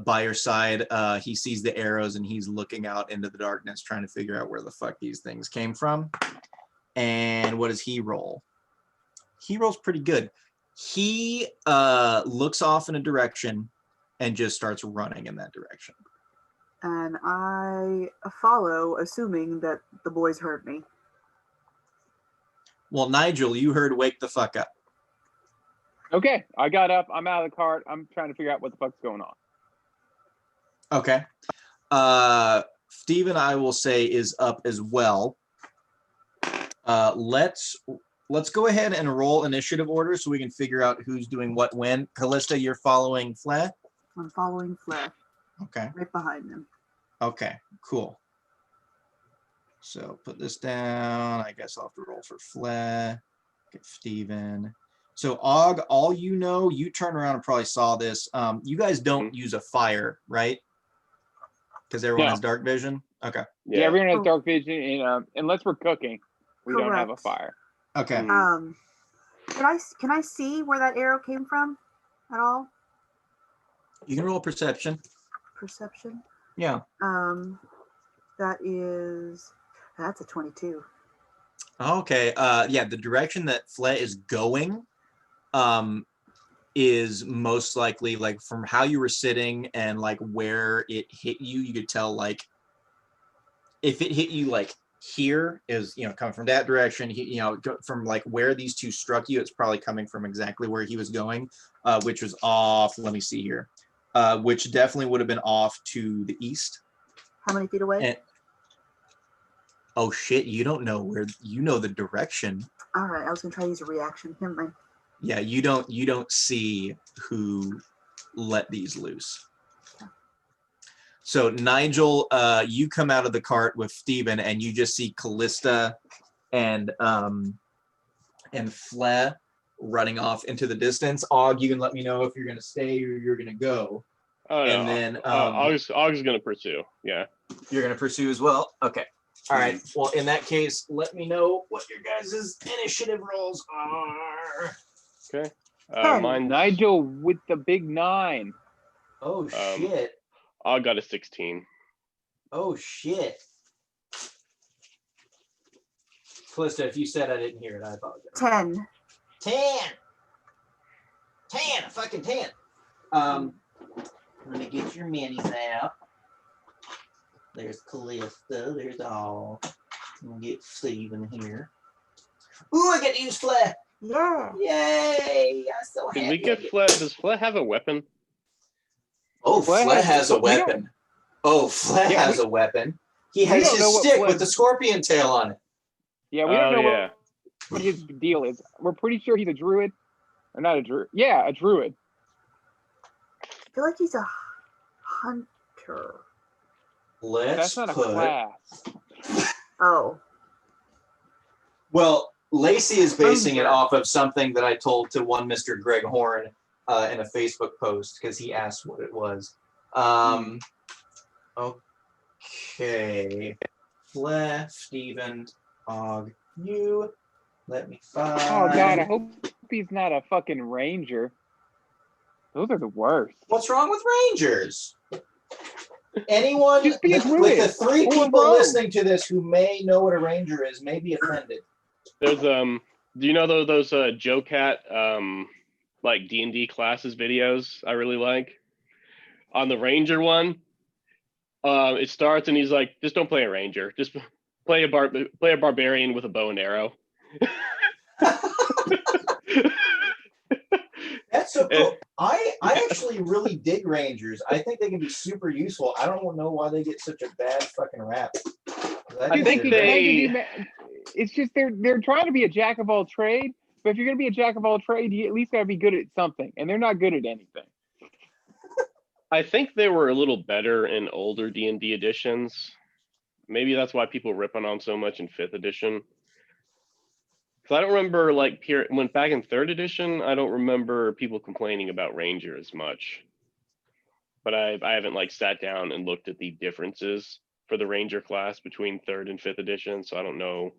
by your side. He sees the arrows and he's looking out into the darkness, trying to figure out where the fuck these things came from. And what does he roll? He rolls pretty good. He looks off in a direction and just starts running in that direction. And I follow, assuming that the boys heard me. Well, Nigel, you heard "wake the fuck up." Okay. I got up. I'm out of the cart. I'm trying to figure out what the fuck's going on. Okay. Steven, I will say, is up as well. Let's go ahead and roll initiative order so we can figure out who's doing what when. Callista, you're following Flay? I'm following Flair, Okay. right behind them. Okay, cool. So put this down. I guess I'll have to roll for Flay. Get Steven. So Og, all you turn around and probably saw this. You guys don't use a fire, right? Because everyone has dark vision. Okay. Yeah, everyone has dark vision, and unless we're cooking, we don't have a Correct. fire. Okay. Can I see where that arrow came from at all? You can roll perception. Perception. Yeah. That's a 22. Okay. Yeah, the direction that Flay is going is most likely like from how you were sitting and like where it hit you. You could tell like if it hit you like here is coming from that direction. From like where these two struck you, it's probably coming from exactly where he was going, which was off. Let me see here. Which definitely would have been off to the east. How many feet away? Oh shit, you don't know where, the direction. All right, I was gonna try to use a reaction. Never mind. Yeah, you don't see who let these loose. So Nigel, you come out of the cart with Steven and you just see Callista and Flea running off into the distance. Og, you can let me know if you're gonna stay or you're gonna go. Oh, And no. then Aug's going to pursue. Yeah. you're gonna pursue as well? Okay. All right. Well, in that case, let me know what your guys' initiative rolls are. Okay. Ten. Mine. Nigel with the big 9. Oh shit. Og got a 16. Oh shit. Callista, if you said I didn't hear it, I apologize. 10. 10, a fucking 10. Let me get your minis out. There's Callista, there's all. We'll get Steven here. Ooh, I get to use Flea. Yeah. Yay! I'm so happy. Did we get Flea? Does Flea have a weapon? Oh, Flea Flea has- has a we don't- weapon. Oh, Flea Yeah, has a weapon. He we has don't know his what stick Flea- with the scorpion tail on it. Yeah, we don't know yeah. what his deal is. We're pretty sure he's a druid. Or not a druid. Yeah, a druid. I feel like he's a hunter. Let's That's not a put. class. Oh. Well, Lacey is basing it Hunter. off of something that I told to one Mr. Greg Horn in a Facebook post because he asked what it was. Okay. Flea, Steven, Og, you. Let me find. Oh god, I hope he's not a fucking ranger. Those are the worst. What's wrong with Rangers? Anyone Just be a with the druid three or a people rogue. listening to this who may know what a ranger is may be offended. There's do you know those Joe Cat like D&D classes videos I really like? On the ranger one, it starts and he's like, just don't play a ranger, just play a barbarian with a bow and arrow. That's so cool. I actually really dig Rangers. I think they can be super useful. I don't know why they get such a bad fucking rap. I think It's just they're trying to be a jack of all trade, but if you're gonna be a jack of all trade, you at least gotta be good at something, and they're not good at anything. I think they were a little better in older D&D editions. Maybe that's why people ripping on so much in 5th edition. Because I don't remember when back in 3rd edition, I don't remember people complaining about Ranger as much. But I haven't sat down and looked at the differences for the Ranger class between 3rd and 5th edition, so I don't know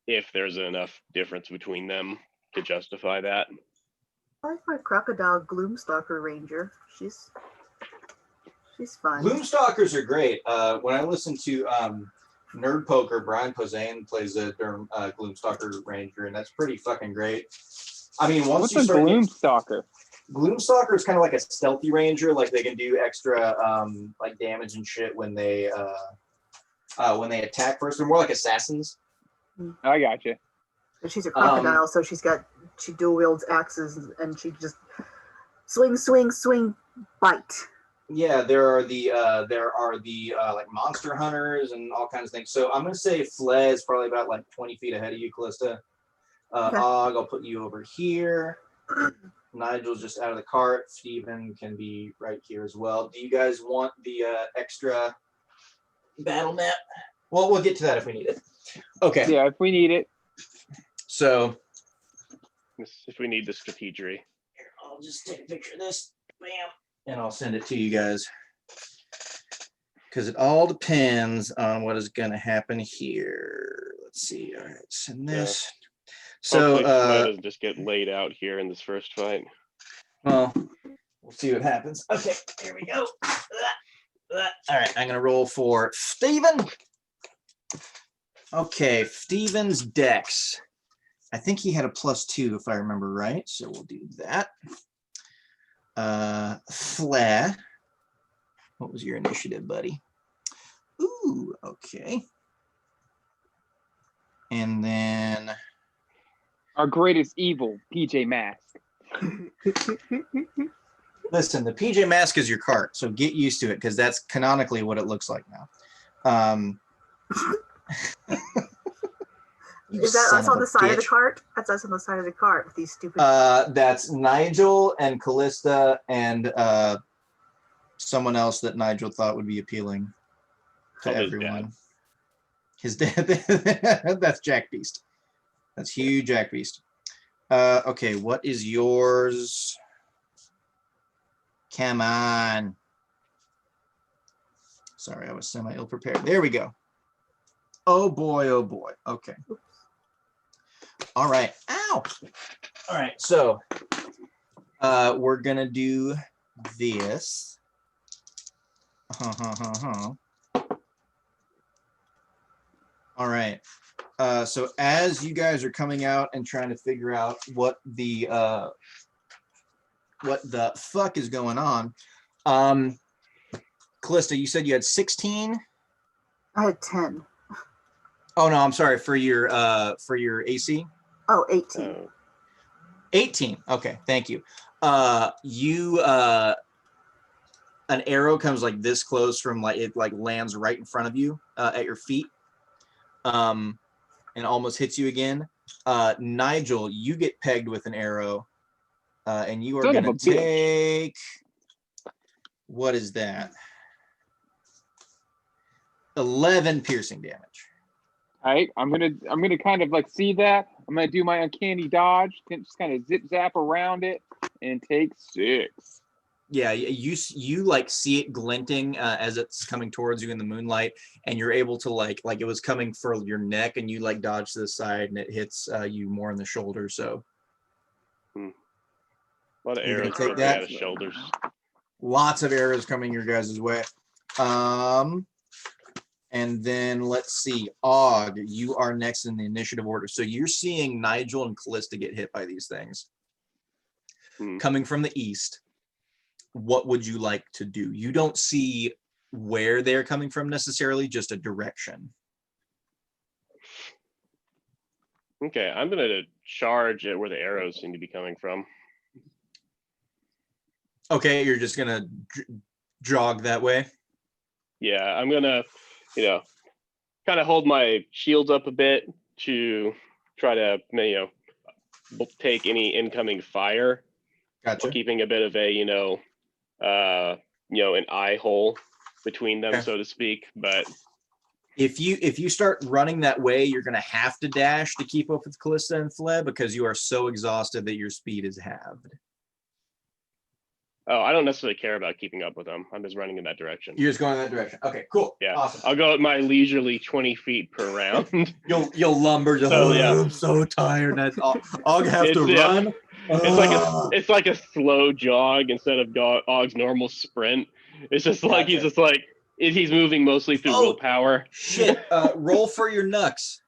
if there's enough difference between them to justify that. I like my crocodile Gloomstalker Ranger. She's fun. Gloomstalkers are great. When I listen to Nerd Poker, Brian Posehn plays a Gloomstalker Ranger, and that's pretty fucking great. I mean, once What's you a start Gloomstalker? Gloomstalker is kind of like a stealthy ranger, like they can do extra damage and shit when they attack first. They're more like assassins. I got you. And she's a crocodile, so she dual wields axes, and she just swing, swing, swing, bite. Yeah, there are the like monster hunters and all kinds of things. So I'm gonna say Flea is probably about 20 feet ahead of you, Callista. Okay. Og, I'll put you over here. Nigel's just out of the cart. Steven can be right here as well. Do you guys want the extra battle map? Well, we'll get to that if we need it. Okay. Yeah, if we need it. So If we need the strategery. here, I'll just take a picture of this. Bam. And I'll send it to you guys. Because it all depends on what is going to happen here. Let's see. All right, send this. So, Hopefully Flea doesn't just get laid out here in this first fight. well, we'll see what happens. Okay, here we go. All right, I'm going to roll for Steven. Okay, Steven's dex. I think he had a +2 if I remember right. So we'll do that. Flea. What was your initiative, buddy? Ooh, okay. And then Our greatest evil, PJ Masks. listen, the PJ Mask is your cart, so get used to it because that's canonically what it looks like now. Is that son us of on a the side of the bitch. cart? That's us on the side of the cart with these stupid. That's Nigel and Callista and someone else that Nigel thought would be appealing to Probably his dad. everyone. His dad. That's Jack Beast. That's huge Jack Beast. Okay, what is yours? Come on. Sorry, I was semi-ill prepared. There we go. Oh boy, oh boy. Okay. All right. Ow. All right, so we're gonna do this. All right. So as you guys are coming out and trying to figure out what the fuck is going on, Callista, you said you had 16. I had 10. Oh no, I'm sorry, for your AC. Oh, 18. Oh. 18. Okay, thank you. An arrow comes like this close from like it like lands right in front of you at your feet, and almost hits you again. Nigel, you get pegged with an arrow, and you are Son of gonna a bitch. take. What is that? 11 piercing damage. All right, I'm gonna kind of like see that. I'm gonna do my uncanny dodge, just kind of zip zap around it, and take 6. Yeah, you like see it glinting as it's coming towards you in the moonlight, and you're able to like it was coming for your neck, and you like dodge to the side, and it hits you more in the shoulder. So A lot of You're gonna arrows take poking that? out of shoulders. lots of arrows coming your guys' way. And then let's see, Og, you are next in the initiative order. So you're seeing Nigel and Callista get hit by these things. Coming from the east, what would you like to do? You don't see where they're coming from necessarily, just a direction. Okay, I'm gonna charge at where the arrows seem to be coming from. Okay, you're just gonna jog that way. Yeah, I'm gonna, kind of hold my shields up a bit to try to, take any incoming fire, Gotcha. while keeping a bit of a, an eye hole between them, Okay. so to speak. But If you start running that way, you're gonna have to dash to keep up with Callista and Fled because you are so exhausted that your speed is halved. oh, I don't necessarily care about keeping up with them. I'm just running in that direction. You're just going in that direction. Okay, cool. Yeah, Awesome. I'll go at my leisurely 20 feet per round. You'll lumber. Just, So, yeah. I'm so tired. I'll have to It's- yeah. run. It's like a slow jog instead of Og's normal sprint. It's just like Gotcha. he's moving mostly through willpower. Shit. Roll for your knucks.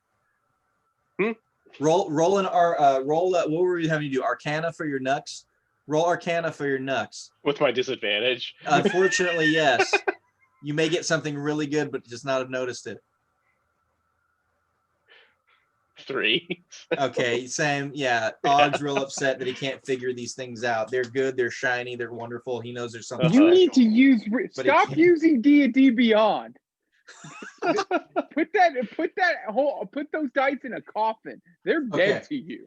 Hmm? Roll what were we having you do? Arcana for your knucks? Roll Arcana for your knucks. With my disadvantage. Unfortunately, yes. You may get something really good, but just not have noticed it. 3. Okay, same. Yeah, Og's real upset that he can't figure these things out. They're good, they're shiny, they're wonderful. He knows there's something. You need to special. use But he stop can't. using D&D Beyond. Put those dice in a coffin. They're dead Okay. to you.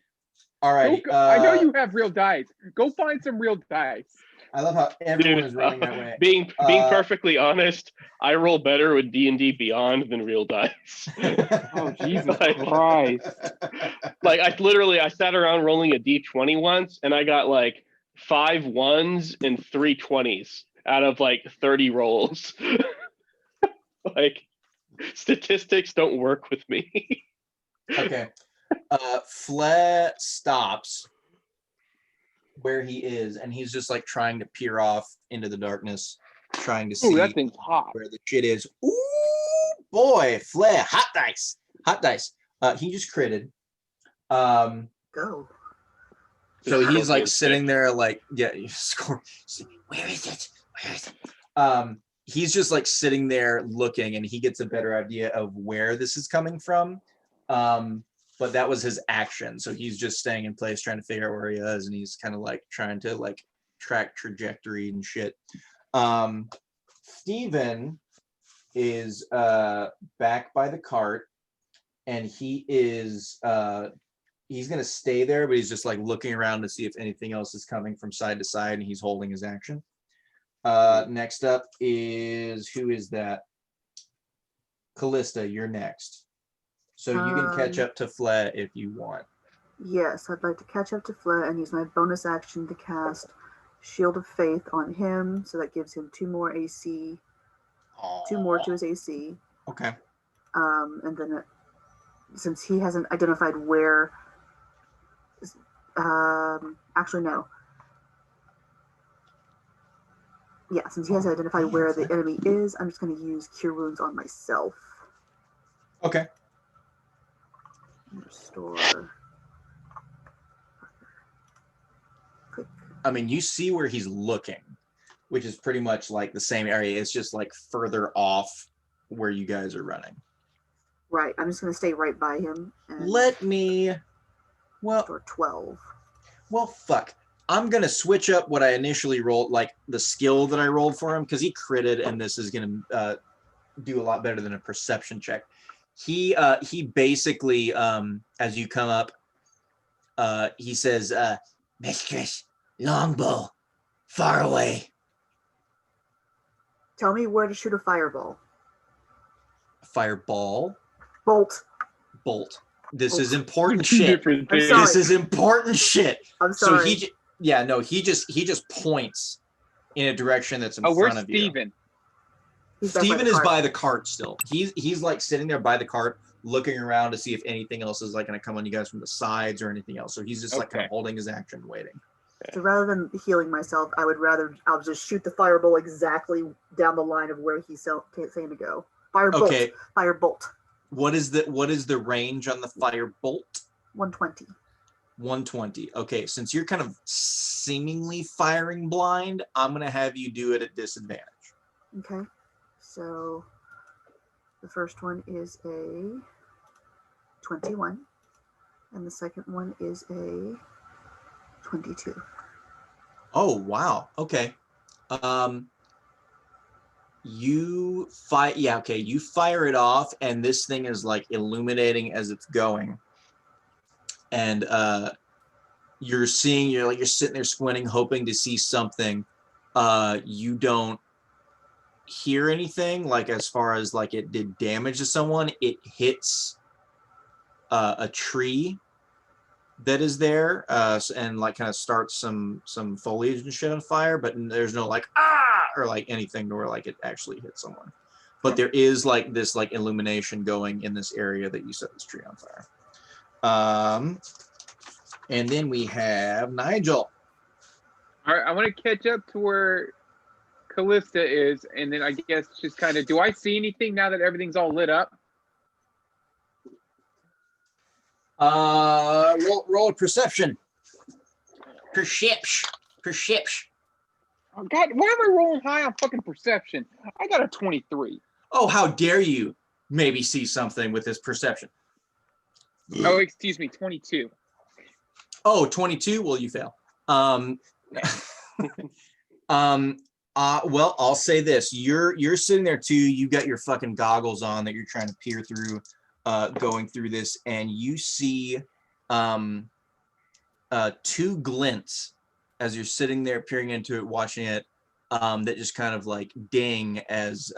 All right. I know you have real dice. Go find some real dice. I love how everyone Dude, is running that way. Being perfectly honest, I roll better with D&D Beyond than real dice. Oh, Jesus Like- Christ. Like I sat around rolling a D20 once, and I got like 5 1s and 3 20s out of like 30 rolls. Like statistics don't work with me. Okay. Fled stops where he is, and he's just like trying to peer off into the darkness, trying to see Ooh, that thing's hot. where the shit is. Ooh, boy, Fled, hot dice, hot dice. He just critted. Go. So he's like Scorpion sitting stick. there, like, yeah, you score. Where is it? Where is it? He's just like sitting there looking, and he gets a better idea of where this is coming from. But that was his action, so he's just staying in place, trying to figure out where he is, and he's kind of like trying to like track trajectory and shit. Steven is back by the cart, and he is he's gonna stay there, but he's just like looking around to see if anything else is coming from side to side, and he's holding his action. Next up is, who is that? Callista, you're next. So you can catch up to Flea if you want. Yes, I'd like to catch up to Flea and use my bonus action to cast Shield of Faith on him. So that gives him 2 more AC, 2 more to his AC. Okay. And then since he hasn't identified where, actually no. Yeah, since he hasn't identified where the enemy is, I'm just going to use Cure Wounds on myself. Okay. Restore. Click. I mean, you see where he's looking, which is pretty much like the same area. It's just like further off where you guys are running. Right, I'm just going to stay right by him. And Let me, well, restore 12. well, fuck. I'm going to switch up what I initially rolled, like the skill that I rolled for him, because he critted, and this is going to do a lot better than a perception check. He basically, as you come up, he says, Mistress, longbow, far away. Tell me where to shoot a fireball. Fireball, Bolt. bolt. This Bolt. is important shit. Different I'm things. sorry. This is important shit. I'm So sorry. he just points in a direction that's in Oh, where's front of you. Steven? He's back by Steven the is cart. by the cart still. He's like sitting there by the cart, looking around to see if anything else is like going to come on you guys from the sides or anything else. So he's just like kind Okay. of holding his action, waiting. So rather than healing myself, I'll just shoot the fireball exactly down the line of where he's saying to go. Firebolt. Okay. Firebolt. What is the range on the fire bolt? 120. 120. Okay, since you're kind of seemingly firing blind, I'm gonna have you do it at disadvantage. Okay. So the first one is a 21. And the second one is a 22. Oh wow. Okay. You fire it off, and this thing is like illuminating as it's going. And you're sitting there squinting, hoping to see something. You don't hear anything, like as far as like it did damage to someone. It hits a tree that is there, and like kind of starts some foliage and shit on fire, but there's no like or like anything where like it actually hit someone. But there is like this like illumination going in this area that you set this tree on fire. And then we have Nigel. All right, I want to catch up to where Callista is, and then I guess just kind of, do I see anything now that everything's all lit up? Roll a perception. Perception. Oh God, why am I rolling high on fucking perception? I got a 23. Oh, how dare you maybe see something with this perception. Oh, excuse me, 22. Oh, 22? Well, you fail. Well, I'll say this. You're sitting there too. You got your fucking goggles on that you're trying to peer through, going through this, and you see 2 glints as you're sitting there peering into it, watching it, that just kind of like ding as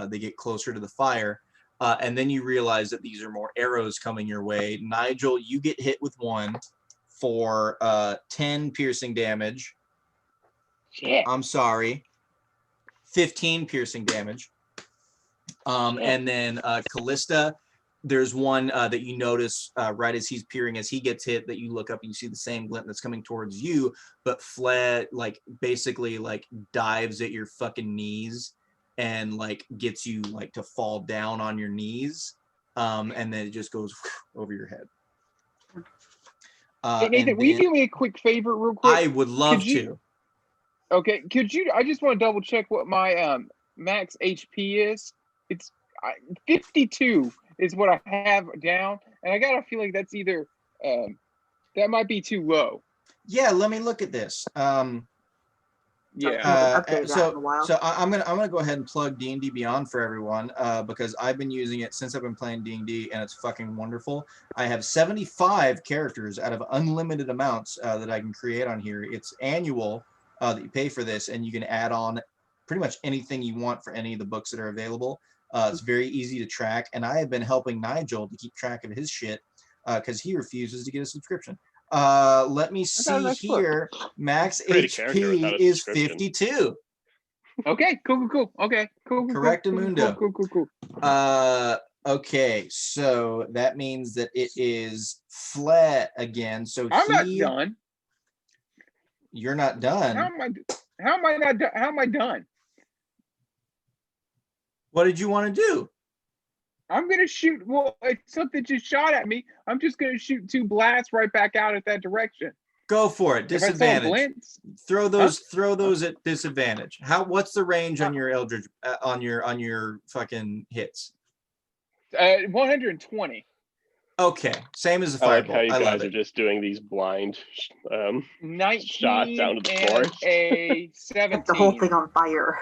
they get closer to the fire. And then you realize that these are more arrows coming your way. Nigel, you get hit with 1 for 10 piercing damage. Shit. I'm sorry, 15 piercing damage. And then Callista, there's one that you notice right as he's peering, as he gets hit, that you look up and you see the same glint that's coming towards you, but Fled like basically like dives at your fucking knees and like gets you like to fall down on your knees, and then it just goes over your head. Hey, Nathan, will you do me a quick favor real quick? I would love Could you- to. Okay, could you, I just want to double check what my max HP is. It's 52 is what I have down, and I got a feeling that's either, that might be too low. Yeah, let me look at this. Yeah. haven't updated that in a while. So I'm gonna go ahead and plug D&D Beyond for everyone because I've been using it since I've been playing D&D and it's fucking wonderful. I have 75 characters out of unlimited amounts that I can create on here. It's annual that you pay for this, and you can add on pretty much anything you want for any of the books that are available. It's very easy to track, and I have been helping Nigel to keep track of his shit because he refuses to get a subscription. Let me see here. Max HP is 52. Okay, cool. Okay, cool. Correctamundo. Cool. Okay, so that means that it is Flat again. So I'm not done. You're not done. How am I not done? How am I done? What did you want to do? I'm gonna shoot. Well, if something just shot at me, I'm just gonna shoot 2 blasts right back out at that direction. Go for it. If I saw Disadvantage. Blintz, Throw those at disadvantage. What's the range on your Eldritch on your fucking hits? 120. Okay, same as a I like fireball. how you I love guys are it. just doing these blind 19 shots out of the and forest. a 17. Set the whole thing on fire.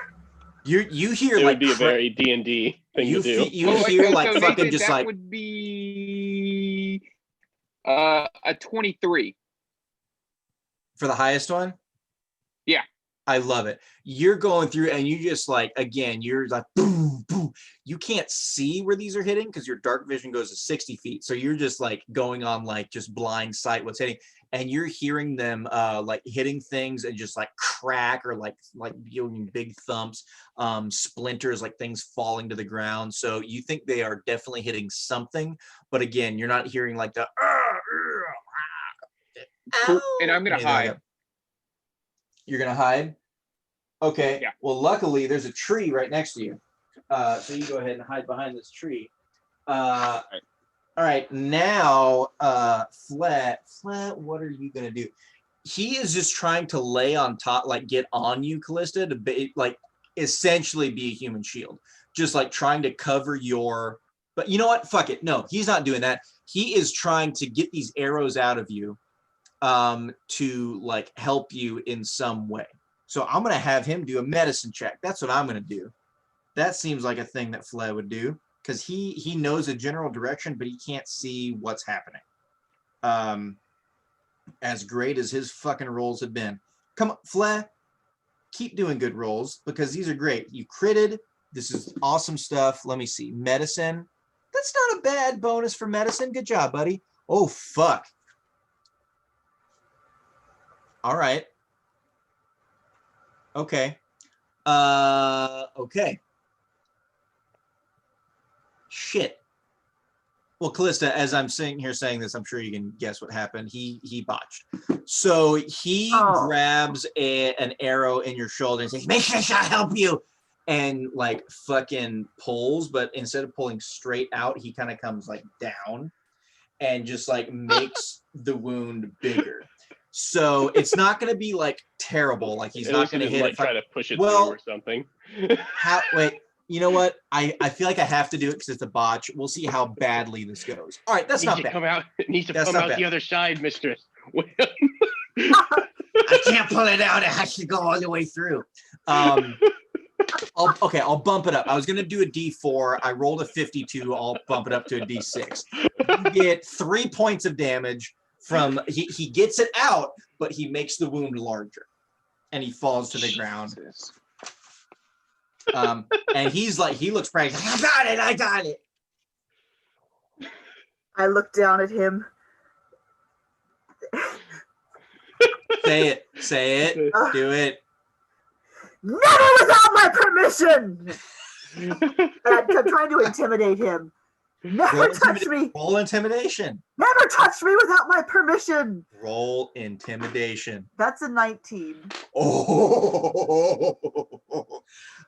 You hear It like would be a very D&D thing you to do. you hear like so fucking Nathan, just that like would be a 23 for the highest one. Yeah. I love it. You're going through and you just like, again, you're like, boom, boom. You can't see where these are hitting because your dark vision goes to 60 feet. So you're just like going on like just blind sight what's hitting. And you're hearing them like hitting things and just like crack or like giving big thumps, splinters, like things falling to the ground. So you think they are definitely hitting something. But again, you're not hearing like the, Cool. And I'm gonna anything like hide. that. You're gonna hide? Okay. Yeah. Well, luckily there's a tree right next to you. So you go ahead and hide behind this tree. All right. Now, Flat, what are you gonna do? He is just trying to lay on top, like get on you, Callista, to be like essentially be a human shield. Just like trying to cover your, but you know what? Fuck it. No, he's not doing that. He is trying to get these arrows out of you to like help you in some way. So I'm going to have him do a medicine check. That's what I'm going to do. That seems like a thing that Fled would do because he knows a general direction, but he can't see what's happening. As great as his fucking rolls have been. Come on, Fled, keep doing good rolls because these are great. You critted. This is awesome stuff. Let me see. Medicine. That's not a bad bonus for medicine. Good job, buddy. Oh, fuck. All right. Okay. Okay. Shit. Well, Callista, as I'm sitting here saying this, I'm sure you can guess what happened. He botched. So he grabs an arrow in your shoulder and says, "Make sure I help you," and like fucking pulls, but instead of pulling straight out, he kind of comes like down and just like makes the wound bigger. So it's not going to be like terrible. Like he's not going to hit like it. try to push it through or something. Wait, you know what? I feel like I have to do it because it's a botch. We'll see how badly this goes. All right, that's not bad. It needs to That's come not out bad. the other side, mistress. I can't pull it out. It has to go all the way through. I'll bump it up. I was going to do a D4. I rolled a 52. I'll bump it up to a D6. You get 3 points of damage from, he gets it out, but he makes the wound larger. And he falls to the ground. And he's like, he looks proud. He's like, I got it. I look down at him. Say it. Do it. Never without my permission! And I'm trying to intimidate him. Never touch me! Roll intimidation. Never touch me without my permission! Roll intimidation. That's a 19. Oh,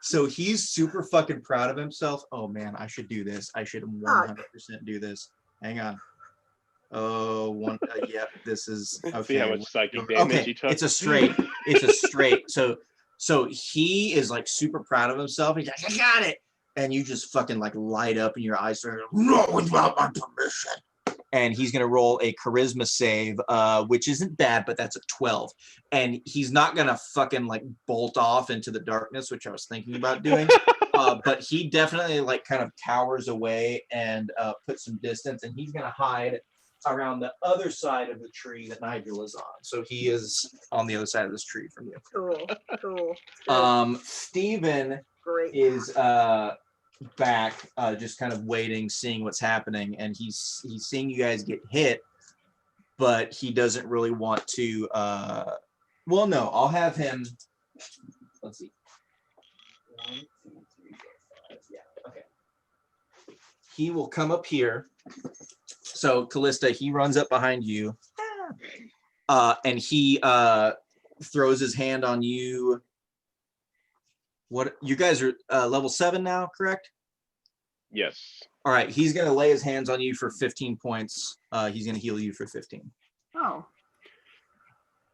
so he's super fucking proud of himself. Oh man, I should do this. I should 100% do this. Hang on. Oh, one. Yep, this is okay. See how much psychic damage he took. It's a straight. It's a straight. So he is like super proud of himself. He's like, I got it. And you just fucking like light up and your eyes start, no, without my permission. and he's going to roll a charisma save, which isn't bad, but that's a 12. And he's not going to fucking like bolt off into the darkness, which I was thinking about doing. But he definitely like kind of cowers away and puts some distance, and he's going to hide around the other side of the tree that Nigel is on. So he is on the other side of this tree from you. Cool. Steven Great. is back, just kind of waiting, seeing what's happening, and he's seeing you guys get hit, but he doesn't really want to. Well, no, I'll have him. Let's see. 1, 2, 3, 4, 5. Yeah, okay. He will come up here. So Callista, he runs up behind you, and he throws his hand on you. What, you guys are level 7 now, correct? Yes. All right, he's gonna lay his hands on you for 15 points. He's gonna heal you for 15. Oh,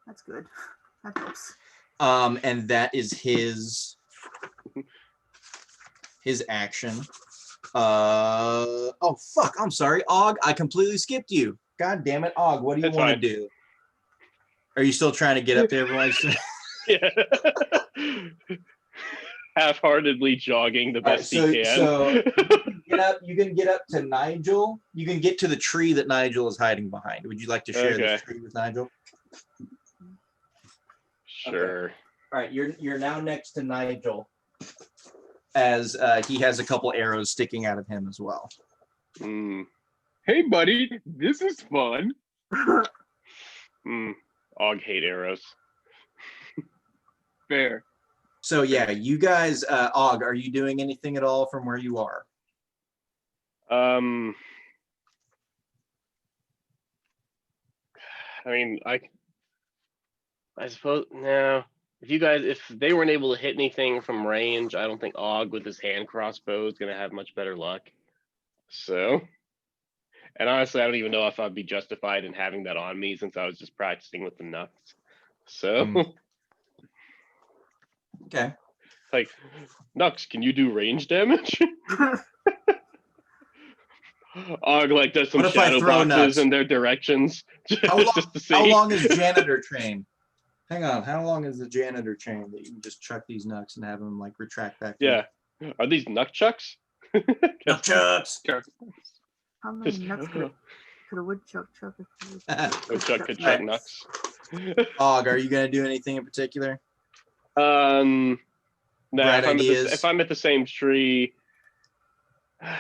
that's good. That helps. And that is his action. Oh fuck, I'm sorry, Og. I completely skipped you. God damn it, Og. What do you That's want to fine. do? Are you still trying to get up to everyone? Yeah. Half-heartedly jogging the best so, he can. So you can get up to Nigel. You can get to the tree that Nigel is hiding behind. Would you like to share this tree with Nigel? Sure. Okay. All right, you're now next to Nigel, as he has a couple arrows sticking out of him as well. Hey, buddy, this is fun. Og hate arrows. Fair. So yeah, you guys, Og, are you doing anything at all from where you are? I mean, I suppose no. If they weren't able to hit anything from range, I don't think Og with his hand crossbow is gonna have much better luck. So, and honestly, I don't even know if I'd be justified in having that on me since I was just practicing with the nuts. So, Okay. like, Nux, can you do range damage? Og like does some What if I shadow throw boxes Nux? in their directions just to see. How long is janitor chain? Hang on, how long is the janitor chain that you can just chuck these nuts and have them like retract back? Yeah. Are these nunchucks? Nunchucks. How many nuts could a woodchuck chuck? Woodchuck could chuck nuts. Og, are you gonna do anything in particular? No, Bright if I'm at the same tree, I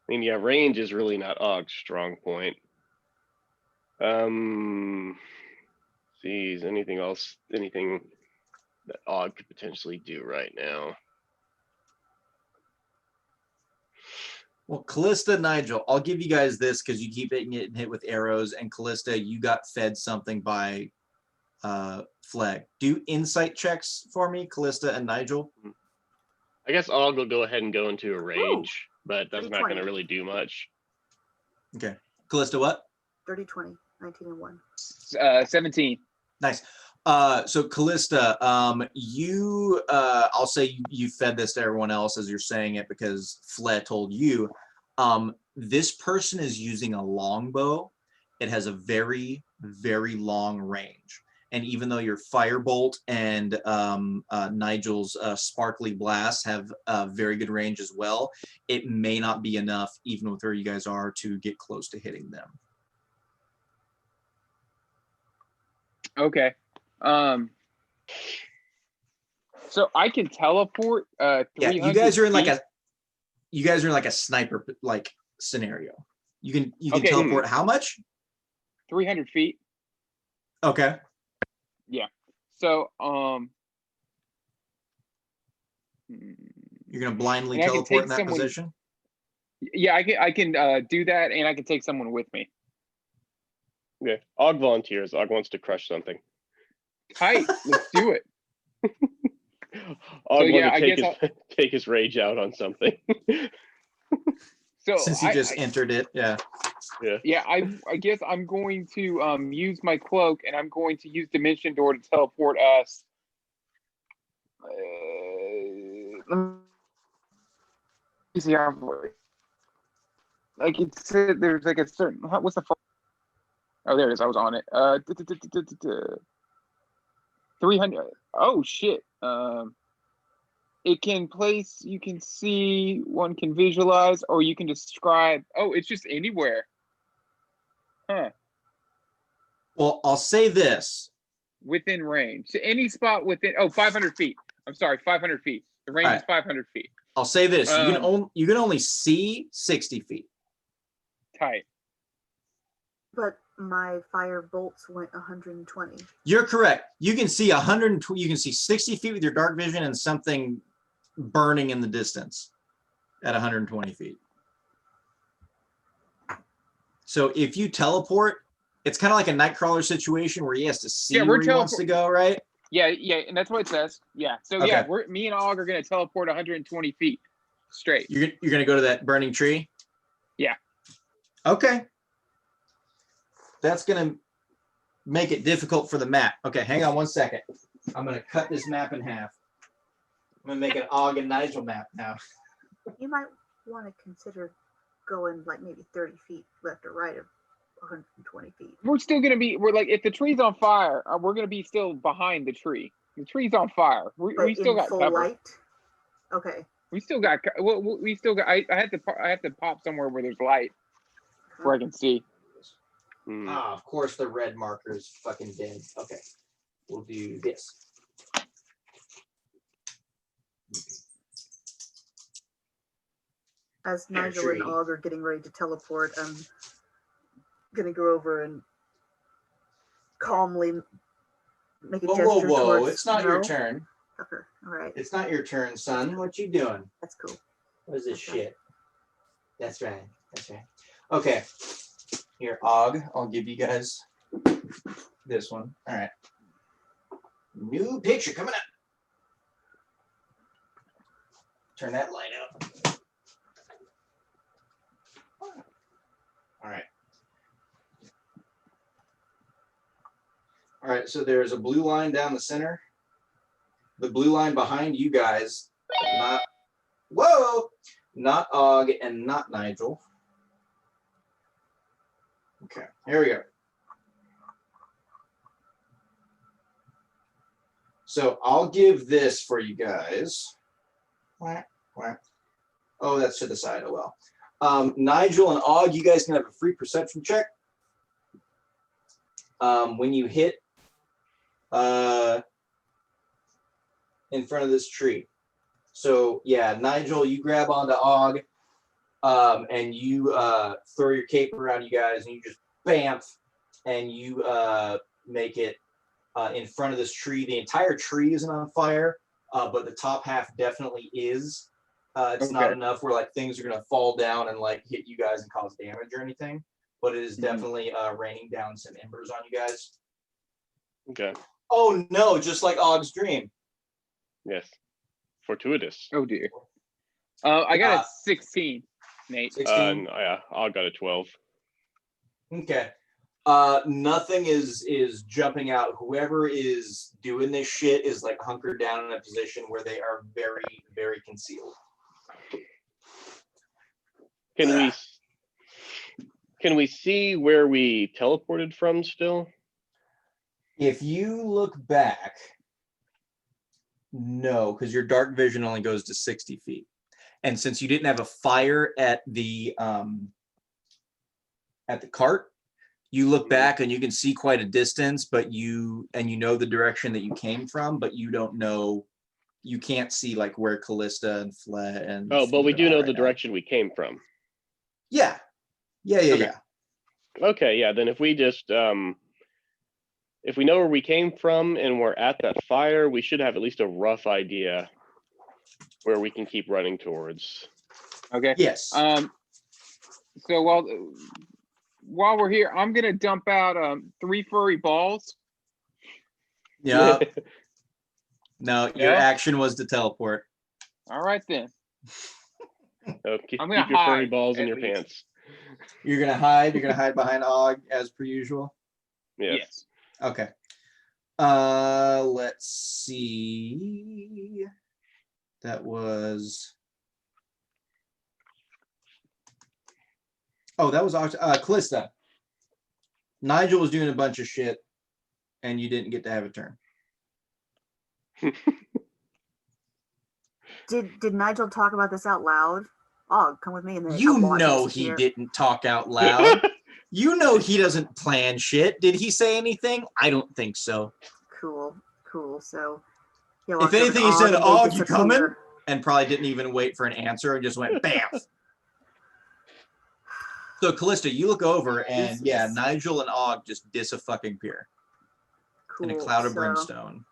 mean, yeah, range is really not Og's strong point. Geez, anything else? Anything that Og could potentially do right now? Well, Callista, Nigel, I'll give you guys this because you keep getting hit with arrows, and Callista, you got fed something by Flag. Do insight checks for me, Callista and Nigel. I guess Og will go ahead and go into a rage, but that's not going to really do much. Okay. Callista, what? 30, 20, 19, and 1. 17. Nice. So Callista, you, I'll say you fed this to everyone else as you're saying it because Fled told you. This person is using a longbow. It has a very, very long range. And even though your Firebolt and Nigel's Sparkly Blast have very good range as well, it may not be enough, even with where you guys are, to get close to hitting them. Okay. So I can teleport. Yeah, you guys are in like a sniper like scenario. You can teleport how much? 300 feet. Okay. Yeah. So you're gonna blindly teleport in that position? Yeah, I can do that, and I can take someone with me. Okay. Og volunteers. Og wants to crush something. Hi, let's do it. Og wants to take his rage out on something. So since he just entered it, yeah. Yeah, I guess I'm going to use my cloak, and I'm going to use Dimension Door to teleport us. Let me see how. like it said, there's like a certain. What's the? Oh, there it is. I was on it. 300. Oh shit. It can place. You can see. One can visualize, or you can describe. Oh, it's just anywhere. Huh. Well, I'll say this. Within range. So any spot within. Oh, 500 feet. I'm sorry, 500 feet. The range is 500 feet. I'll say this. You can only see 60 feet. Tight. But my fire bolts went 120. You're correct. You can see 120. You can see 60 feet with your dark vision and something burning in the distance at 120 feet. So if you teleport, it's kind of like a Nightcrawler situation where he has to see where he wants to go, right? Yeah, and that's what it says. Yeah. So Okay. yeah, me and Og are gonna teleport 120 feet straight. You're gonna go to that burning tree? Yeah. Okay. That's gonna make it difficult for the map. Okay, hang on one second. I'm gonna cut this map in half. I'm gonna make an Og and Nigel map now. You might want to consider going like maybe 30 feet left or right of 120 feet. We're still gonna be. We're like, if the tree's on fire, we're gonna be still behind the tree. The tree's on fire. We still got full cover. light. Okay. We still got. Well, we still got. I have to pop somewhere where there's light, where I can see. Ah, of course the red marker is fucking dead. Okay, we'll do this. As Nigel and Og are getting ready to teleport, I'm gonna go over and calmly make a gesture Whoa! towards. It's not your turn. Okay, all right. It's not your turn, son. What you doing? That's cool. What is this shit? That's right. That's right. Okay. Here, Og, I'll give you guys this one. All right. New picture coming up. Turn that light up. All right. All right, so there's a blue line down the center. The blue line behind you guys, not Og and not Nigel. Okay, here we go. So I'll give this for you guys. Quack, quack. Oh, that's to the side. Oh well. Nigel and Og, you guys can have a free perception check. When you hit in front of this tree. So yeah, Nigel, you grab onto Og. And you throw your cape around you guys, and you just bamf, and you make it in front of this tree. The entire tree isn't on fire, but the top half definitely is. It's not enough where like things are gonna fall down and like hit you guys and cause damage or anything, but it is definitely raining down some embers on you guys. Okay. Oh no, just like Og's dream. Yes. Fortuitous. Oh dear. I got a 16. Nate. 16? Yeah, I got a 12. Okay. Nothing is jumping out. Whoever is doing this shit is like hunkered down in a position where they are very, very concealed. Can we see where we teleported from still? If you look back, no, because your dark vision only goes to 60 feet. And since you didn't have a fire at the cart, you look back and you can see quite a distance, but you know the direction that you came from, but you don't know, you can't see like where Callista and Fled and. Oh, but we do know right the now. direction we came from. Yeah. Okay, yeah. Then if we just if we know where we came from and we're at that fire, we should have at least a rough idea where we can keep running towards. Okay. Yes. So while we're here, I'm gonna dump out 3 furry balls. Yeah. No, your action was to teleport. All right then. Keep I'm gonna your furry hide, balls in at your least. pants. You're gonna hide. You're gonna hide behind Og as per usual. Yes. Okay. Let's see. That was Oh, that was Callista. Nigel was doing a bunch of shit, and you didn't get to have a turn. Did Nigel talk about this out loud? Oh, come with me and then You I'll watch it know sit he here. didn't talk out loud. You know he doesn't plan shit. Did he say anything? I don't think so. Cool. So he If walked over to anything, he said, and they "Oh, you coming?" disappear. And probably didn't even wait for an answer and just went bam. So Callista, you look over and yeah, Jesus. Nigel and Og just dis-a-fucking-peer Cool. in a cloud of so, brimstone.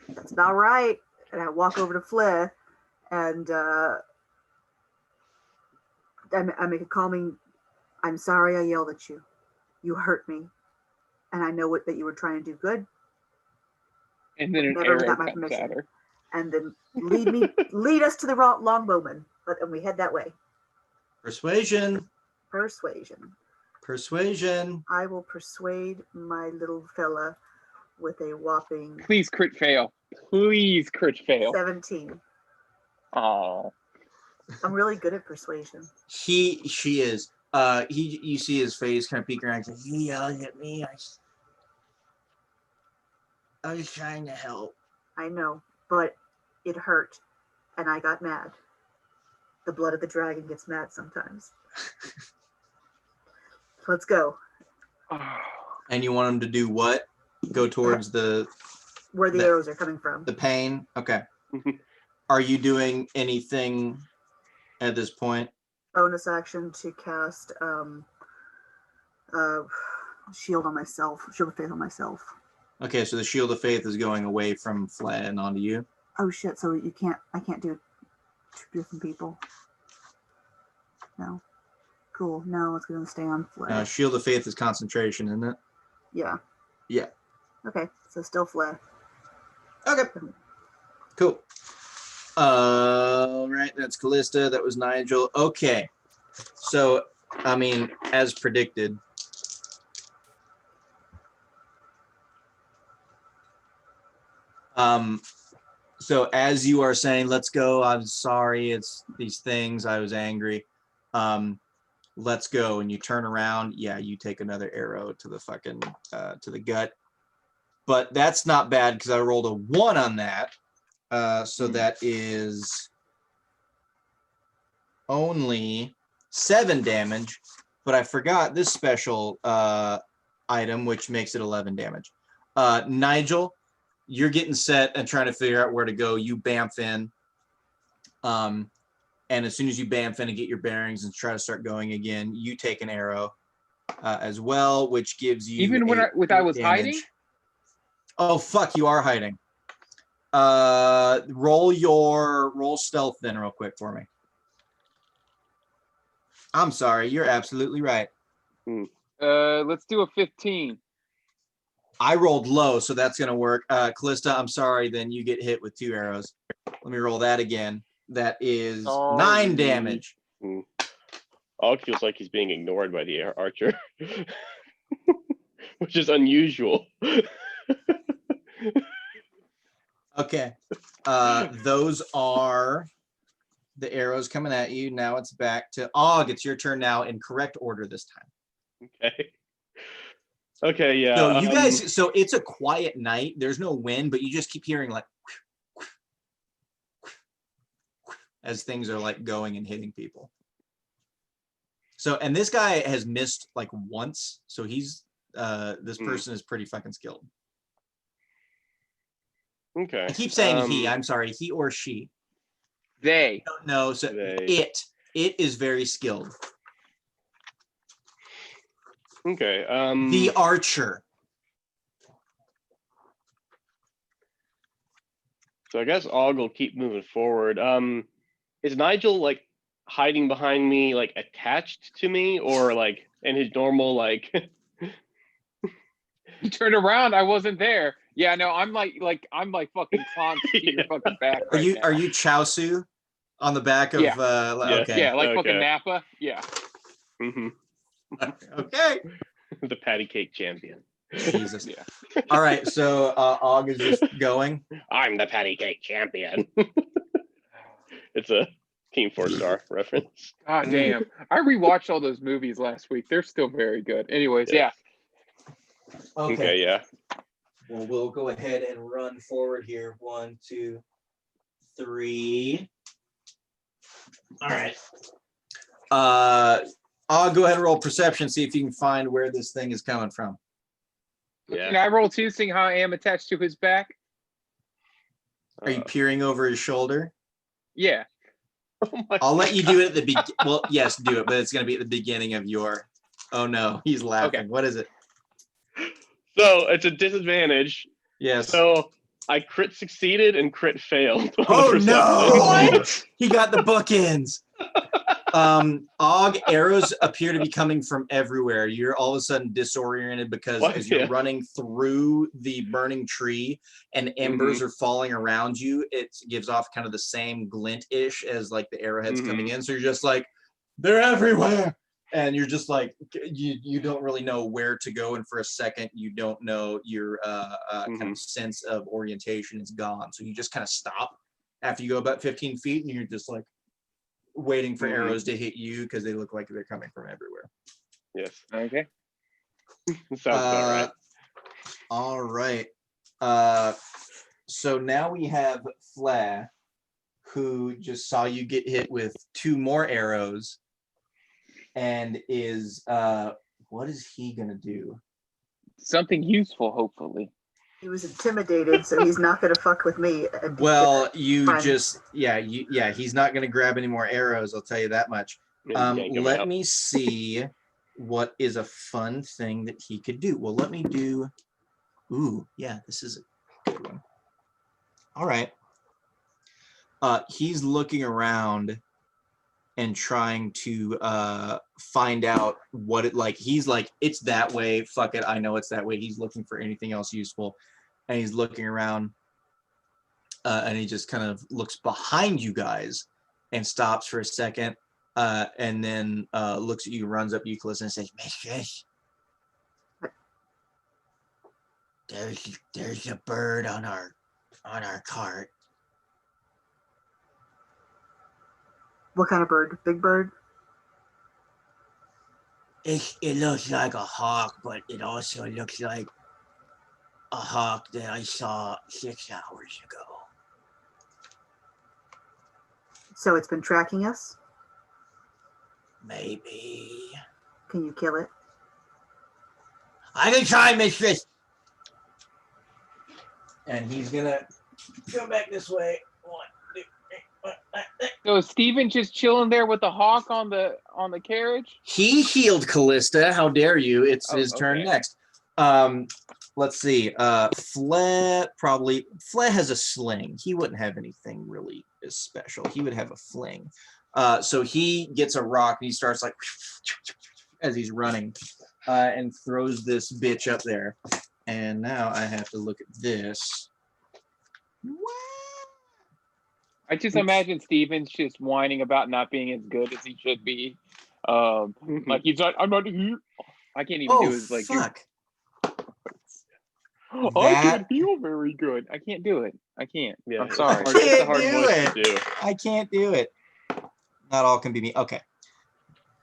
That's about right. And I walk over to Flith and I make a calming, I'm sorry I yelled at you. You hurt me. And I know that you were trying to do good. And then an Never arrow without my comes permission. at her. And then lead us to the longbowman. And we head that way. Persuasion. Persuasion. I will persuade my little fella with a whopping Please crit fail. Please crit fail. 17. Oh. I'm really good at persuasion. She is. You see his face kind of peek around. He yells at me. I was trying to help. I know, but it hurt, and I got mad. The blood of the dragon gets mad sometimes. Let's go. And you want him to do what? Go towards where the arrows are coming from. The pain. Okay. Are you doing anything at this point? Bonus action to cast shield on myself. Shield of faith on myself. Okay, so the shield of faith is going away from Fled and onto you. Oh shit! So I can't do it to different people. No. Cool. No, it's gonna stay on Fled. Shield of faith is concentration, isn't it? Yeah. Yeah. Okay, so still Fled. Okay. Cool. All right, that's Callista. That was Nigel. Okay. So, I mean, as predicted. So as you are saying, let's go, I'm sorry, it's these things, I was angry. Let's go. And you turn around, yeah, you take another arrow to the fucking to the gut. But that's not bad because I rolled a 1 on that. So that is only 7 damage, but I forgot this special item, which makes it 11 damage. Nigel, you're getting set and trying to figure out where to go. You bamf in. And as soon as you bamf in and get your bearings and try to start going again, you take an arrow as well, which gives you even when I was damage. hiding. Oh fuck! You are hiding. Roll stealth then real quick for me. I'm sorry, you're absolutely right. Let's do a 15. I rolled low, so that's gonna work. Callista, I'm sorry, then you get hit with 2 arrows. Let me roll that again. That is 9 damage. Og feels like he's being ignored by the archer, which is unusual. Okay. Those are the arrows coming at you. Now it's back to Og. It's your turn now in correct order this time. Okay. Okay, yeah. So you guys, so it's a quiet night. There's no wind, but you just keep hearing like as things are like going and hitting people. So, and this guy has missed like once. So he's, this person is pretty fucking skilled. Okay. I keep saying he, I'm sorry, he or she. They. No, so They. it is very skilled. Okay. The archer. So I guess Og will keep moving forward. Is Nigel like hiding behind me, like attached to me, or like in his normal like? You turned around, I wasn't there. Yeah, no, I'm like fucking clown to your fucking back. Are right you Chaosu on the back of Yeah. okay. Yeah, like Okay. fucking Napa. Yeah. Mm-hmm. Okay. The patty cake champion. Jesus. Yeah. All right, so Og is just going. I'm the patty cake champion. It's a Team 4-star reference. God damn. I rewatched all those movies last week. They're still very good. Anyways, yeah. Okay, yeah. Well, we'll go ahead and run forward here. 1, 2, 3. All right. I'll go ahead and roll perception, see if you can find where this thing is coming from. Yeah. Can I roll 2, seeing how I am attached to his back? Are you peering over his shoulder? Yeah. Oh my I'll let you do it at the beginning. Well, yes, do it, but it's going to be at the beginning of your. Oh no, he's laughing. Okay. What is it? So it's a disadvantage. Yes. So I crit succeeded and crit failed. on the Oh perception. no! What? He got the bookends. Og, arrows appear to be coming from everywhere. You're all of a sudden disoriented because What? as you're Yeah. running through the burning tree and embers Mm-hmm. are falling around you, it gives off kind of the same glint-ish as like the arrowheads coming Mm-hmm. in. So you're just like, they're everywhere. And you're just like, you don't really know where to go. And for a second, you don't know your kind Mhm. of sense of orientation is gone. So you just kind of stop after you go about 15 feet and you're just like, waiting for Mhm. arrows to hit you because they look like they're coming from everywhere. Yes. Okay. Sounds about right. All right. So now we have Flair, who just saw you get hit with 2 more arrows and is what is he gonna do? Something useful, hopefully. He was intimidated, so he's not gonna fuck with me. And Well, you Fine. just he's not gonna grab any more arrows, I'll tell you that much. And yank him Let out. me see what is a fun thing that he could do. Well, let me do. Ooh, yeah, this is a good one. All right. He's looking around and trying to find out what it like. He's like, it's that way. Fuck it, I know it's that way. He's looking for anything else useful, and he's looking around, and he just kind of looks behind you guys and stops for a second. And then looks at you, runs up Euclid and says, "Mistress, there's a bird on our cart." What kind of bird? Big bird? It looks like a hawk, but it also looks like a hawk that I saw 6 hours ago. So it's been tracking us? Maybe. Can you kill it? I can try, mistress. And he's gonna go back this way. 1, 2, 3, 4. So is Steven just chilling there with the hawk on the carriage? He healed Callista. How dare you? It's Oh, his turn okay. next. Let's see. Flea has a sling. He wouldn't have anything really as special. He would have a fling. So he gets a rock and he starts like as he's running and throws this bitch up there. And now I have to look at this. I just imagine Steven's just whining about not being as good as he should be. Like he's like, I'm not here. I can't even do his like. Fuck. I can't feel very good. I can't do it. I can't. Yeah, I'm sorry. I It's a hard can't do voice it. to do. I can't do it. Not all can be me. Okay.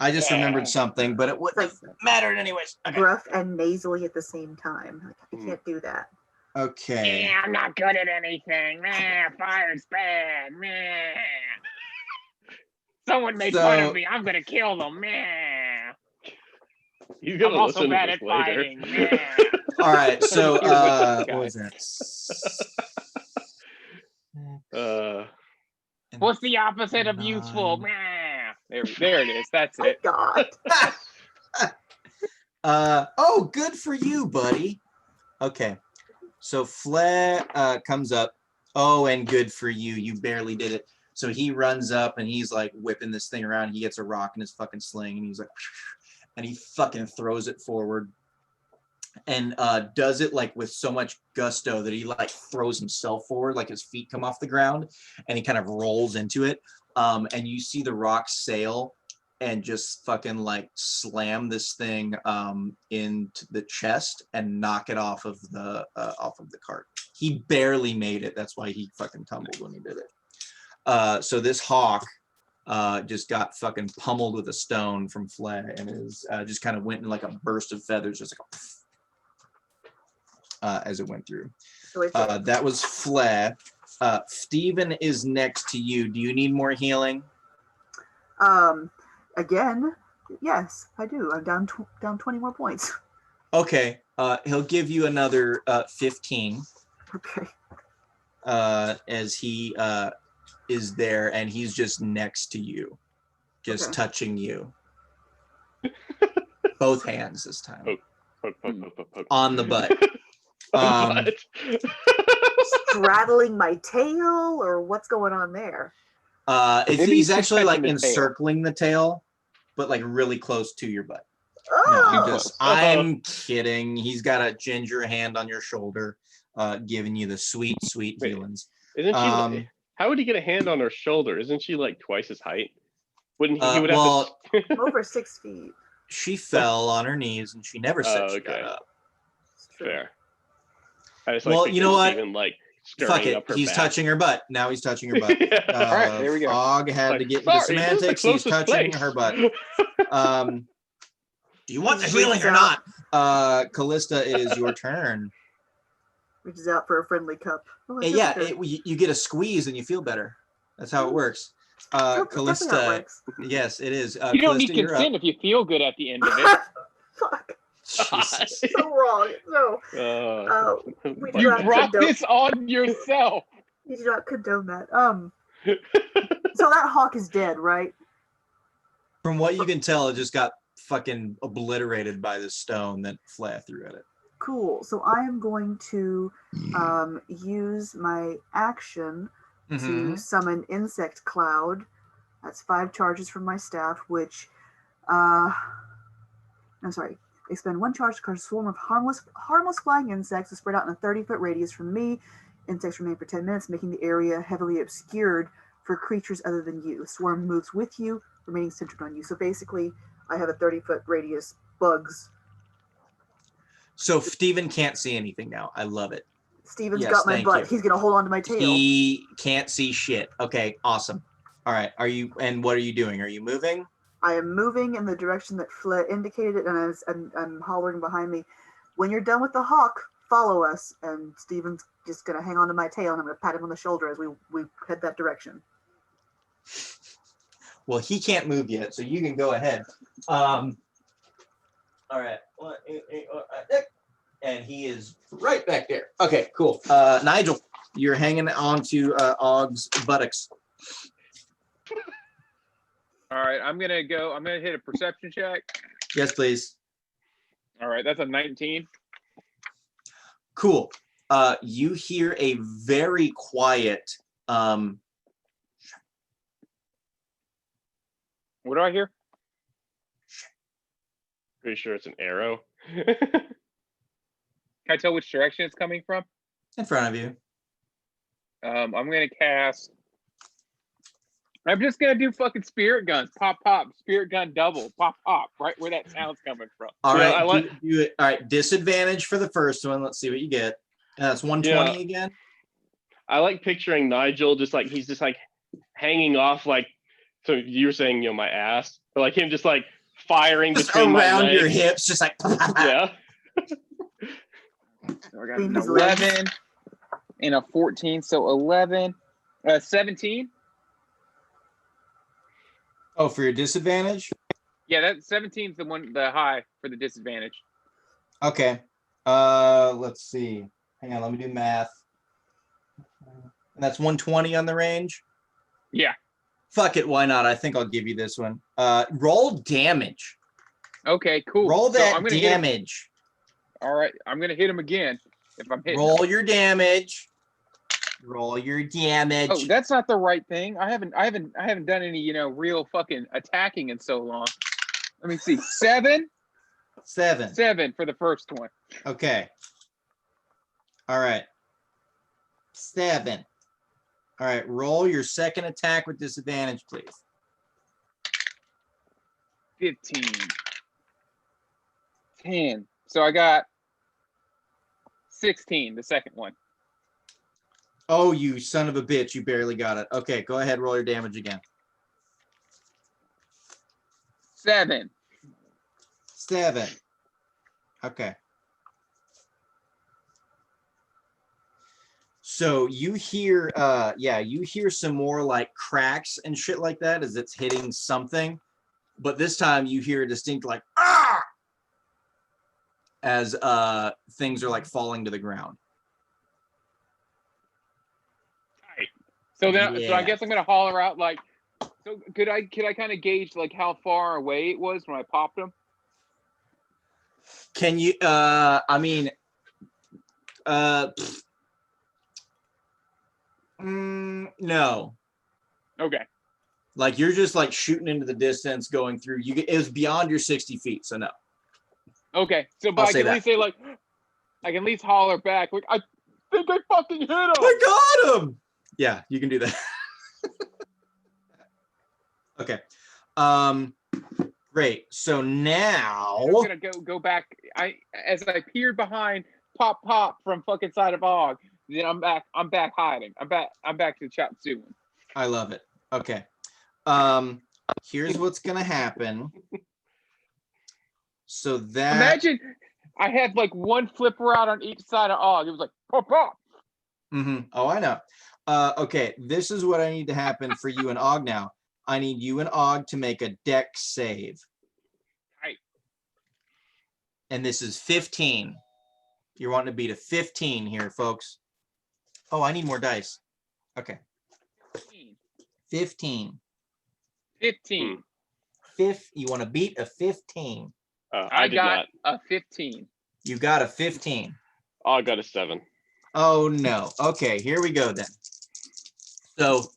I just remembered something, but it wouldn't have mattered anyways. Okay. Gruff and nasally at the same time. Like, I can't do that. Okay. Yeah, I'm not good at anything. Man, fire's bad. Man. Someone made fun of me. I'm gonna kill them. Man. He's I'm gonna also listen to bad this at later. fighting. Man. All right. So Hear what this what guy- was that? What's the opposite of useful? Man. There it is. That's My it. God. Oh, good for you, buddy. Okay. So Flair comes up. Oh, and good for you. You barely did it. So he runs up and he's like whipping this thing around. He gets a rock in his fucking sling and he's like, and he fucking throws it forward and does it like with so much gusto that he like throws himself forward, like his feet come off the ground and he kind of rolls into it. And you see the rock sail and just fucking like slam this thing into the chest and knock it off of the cart. He barely made it. That's why he fucking tumbled when he did it. So this hawk just got fucking pummeled with a stone from Flay, and is just kind of went in like a burst of feathers, just like as it went through. So it's That was Flay. Steven is next to you. Do you need more healing? again, yes, I do. I'm down down 20 more points. Okay. He'll give you another 15 Okay. as he is there, and he's just next to you, just Okay. touching you. Both hands this time. Poke. On the butt. On the butt. Straddling my tail, or what's going on there? Maybe He's he's actually like touching the tail. encircling the tail, but like really close to your butt. Oh, I'm kidding. He's got a ginger hand on your shoulder, giving you the sweet Wait. feelings. Isn't she? How would he get a hand on her shoulder? Isn't she like twice his height? Wouldn't he? He would have to. I'm over 6 feet. She fell on her knees and she never said Oh, she got okay. up. It's true. Fair. I just Well, you know what? Even like Fuck scurrying it. up her He's back. touching her butt. Now he's touching her butt. Yeah. All right, there we go. Og had to Like, get into sorry, this is the semantics. He's closest touching place. her butt. Do you want the He healing or reaches not? Callista, it is your turn. Reaches out for a friendly cup. Oh, And it's yeah, okay. you get a squeeze and you feel better. That's how it works. That's definitely how it Callista, works. yes, it is. You don't need Callista, you're up. consent if you feel good at the end of it. Fuck. Jesus. So wrong. No. We do You not brought condone, this on yourself. we do not condone that. So that hawk is dead, right? From what you can tell, it just got fucking obliterated by the stone that Flay threw at it. Cool. So I am going to use my action to summon Insect Cloud. That's 5 charges from my staff, which I'm sorry. Expend 1 charge to cast a swarm of harmless flying insects to spread out in a 30-foot radius from me. Insects remain for 10 minutes, making the area heavily obscured for creatures other than you. Swarm moves with you, remaining centered on you. So basically, I have a 30-foot radius bugs. So Steven can't see anything now. I love it. Steven's Yes, got my thank butt. you. He's gonna hold on to my tail. He can't see shit. Okay, awesome. All right, and what are you doing? Are you moving? I am moving in the direction that Flett indicated, and I'm hollering behind me. When you're done with the hawk, follow us. And Steven's just gonna hang on to my tail, and I'm gonna pat him on the shoulder as we head that direction. Well, he can't move yet, so you can go ahead. All right. And he is right back there. Okay, cool. Nigel, you're hanging on to Og's buttocks. All right, I'm gonna hit a perception check. Yes, please. All right, that's a 19. Cool. You hear a very quiet What do I hear? Pretty sure it's an arrow. Can I tell which direction it's coming from? in front of you. I'm gonna cast. I'm just gonna do fucking spirit guns. Pop, pop, spirit gun double. Pop, pop, right where that sound's coming from. All Yeah, right, I like- do it. All right, disadvantage for the first one. Let's see what you get. That's 120 again. I like picturing Nigel just like he's just like hanging off like. So you were saying my ass, but like him just like firing Just between my around your legs. hips, just like. Yeah. So I got Between an his legs. 11 and a 14, so 11, 17. Oh, for your disadvantage? Yeah, that 17 is the high for the disadvantage. Okay. Let's see. Hang on, let me do math. And that's 120 on the range. Yeah. Fuck it, why not? I think I'll give you this one. Roll damage. Okay, cool. Roll So that I'm gonna hit him. damage. All right, I'm gonna hit him again if I'm hitting. Roll him. your damage. Roll your damage. Oh, that's not the right thing. I haven't done any real fucking attacking in so long. Let me see. 7 for the first one. Okay. All right. 7. All right. Roll your second attack with disadvantage, please. 15. 10. So I got 16, the second one. Oh, you son of a bitch. You barely got it. Okay. Go ahead. Roll your damage again. 7. 7. Okay. So you hear, you hear some more like cracks and shit like that as it's hitting something, but this time you hear a distinct like ah, as things are like falling to the ground. So then, so I Yeah. guess I'm gonna holler out like. So could I kind of gauge like how far away it was when I popped them? Can you? No. Okay. Like you're just like shooting into the distance, going through. It was beyond your 60 feet, so no. Okay. So, but I'll I say can at least say like, I can at least holler back like, I think I fucking hit him. I got him. Yeah, you can do that. Okay. Great. So now I'm gonna go back. As I peered behind pop from fucking side of Og. Then I'm back hiding. I'm back to chop suey. I love it. Okay. Here's what's gonna happen. So that Imagine I had like one flipper out on each side of Og. It was like pop. Oh, I know. Okay, this is what I need to happen for you and Og now. I need you and Og to make a dex save. Right. And this is 15. You're wanting to beat a 15 here, folks. Oh, I need more dice. Okay. 15. 15. You want to beat a 15. I did got not. a 15. You got a 15. I got a 7. Oh no. Okay, here we go then. So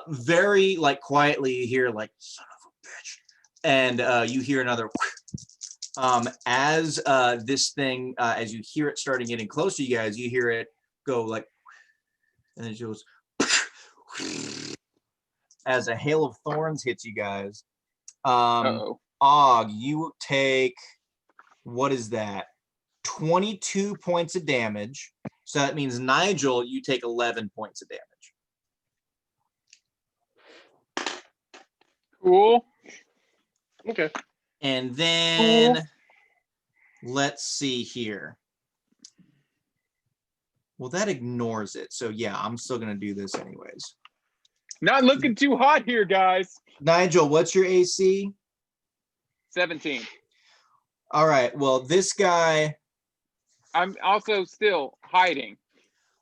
very like quietly you hear like son of a bitch. And you hear another as this thing as you hear it starting getting close to you guys, you hear it go like, and then it goes as a hail of thorns hits you guys. Og, you take, what is that? 22 points of damage. So that means Nigel, you take 11 points of damage. Cool. Okay. And then let's see here. Well, that ignores it. So yeah, I'm still gonna do this anyways. Not looking too hot here, guys. Nigel, what's your AC? 17. All right. Well, this guy. I'm also still hiding.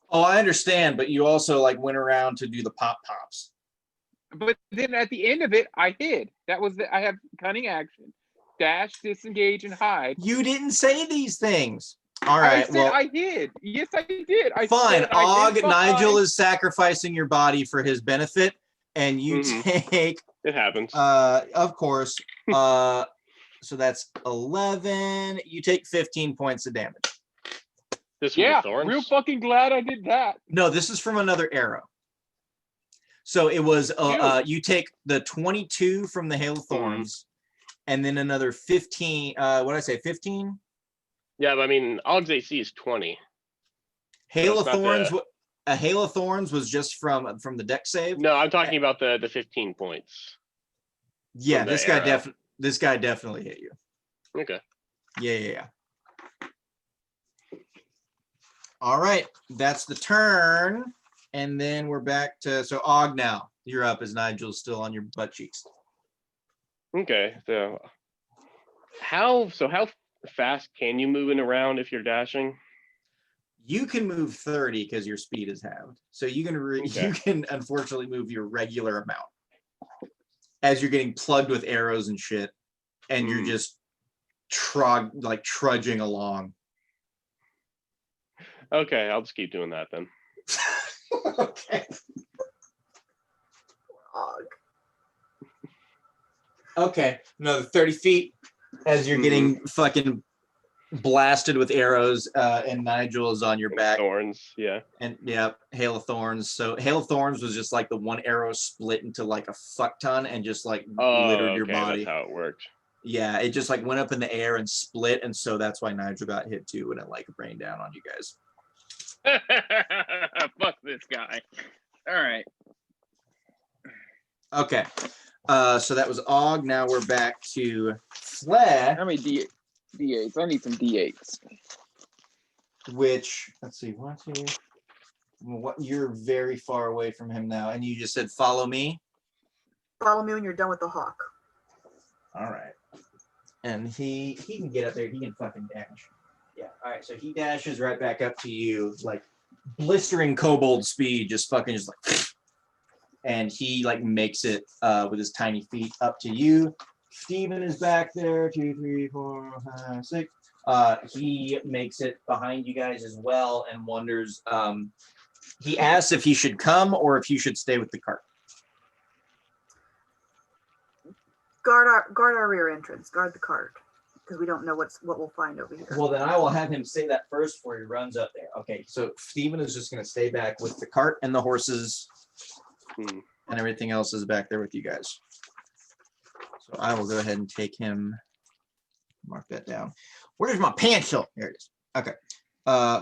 Oh, I understand, but you also like went around to do the pops. But then at the end of it, I hid. That was I have cunning action, dash, disengage, and hide. You didn't say these things. All right. I said I hid. Yes, I did. Fine. Og, hid Nigel is sacrificing your body for his benefit, and you take. It happens. Of course. So that's 11. You take 15 points of damage. This yeah, thorns? real fucking glad I did that. No, this is from another arrow. So it was you take the 22 from the hail of thorns, and then another 15. What did I say? 15. Yeah, but I mean, Og's AC is 20. Hail So of thorns. A hail of thorns was just from the deck save. No, I'm talking about the 15 points. Yeah, the this guy arrow. This guy definitely hit you. Okay. Yeah. All right, that's the turn, and then we're back to Og now. You're up as Nigel's still on your butt cheeks. Okay. So how fast can you move in around if you're dashing? You can move 30 because your speed is halved, so you can unfortunately move your regular amount as you're getting plugged with arrows and shit, and you're just trudging along. Okay, I'll just keep doing that then. Okay. Og. Okay, another 30 feet as you're getting fucking blasted with arrows, and Nigel is on your back. Thorns, yeah. And yeah, hail of thorns. So hail of thorns was just like the one arrow split into like a fuck ton and just like littered your body. That's how it worked. Yeah, it just like went up in the air and split, and so that's why Nigel got hit too, and it like rained down on you guys. Fuck this guy. All right. Okay. So that was Og. Now we're back to Flea, How many D8s? I need some D8s. which, let's see, 1, 2. What, you're very far away from him now, and you just said follow me. Follow me when you're done with the hawk. All right. And he can get up there. He can fucking dash. Yeah. All right. So he dashes right back up to you, like blistering kobold speed, just fucking just like, and he like makes it with his tiny feet up to you. Steven is back there. 2, 3, 4, 5, 6. He makes it behind you guys as well, and wonders. He asks if he should come or if you should stay with the cart. Guard our rear entrance. Guard the cart, because we don't know what we'll find over here. Well, then I will have him say that first before he runs up there. Okay, so Steven is just going to stay back with the cart and the horses, and everything else is back there with you guys. So I will go ahead and take him. Mark that down. Where's my pencil? Here it is. Okay.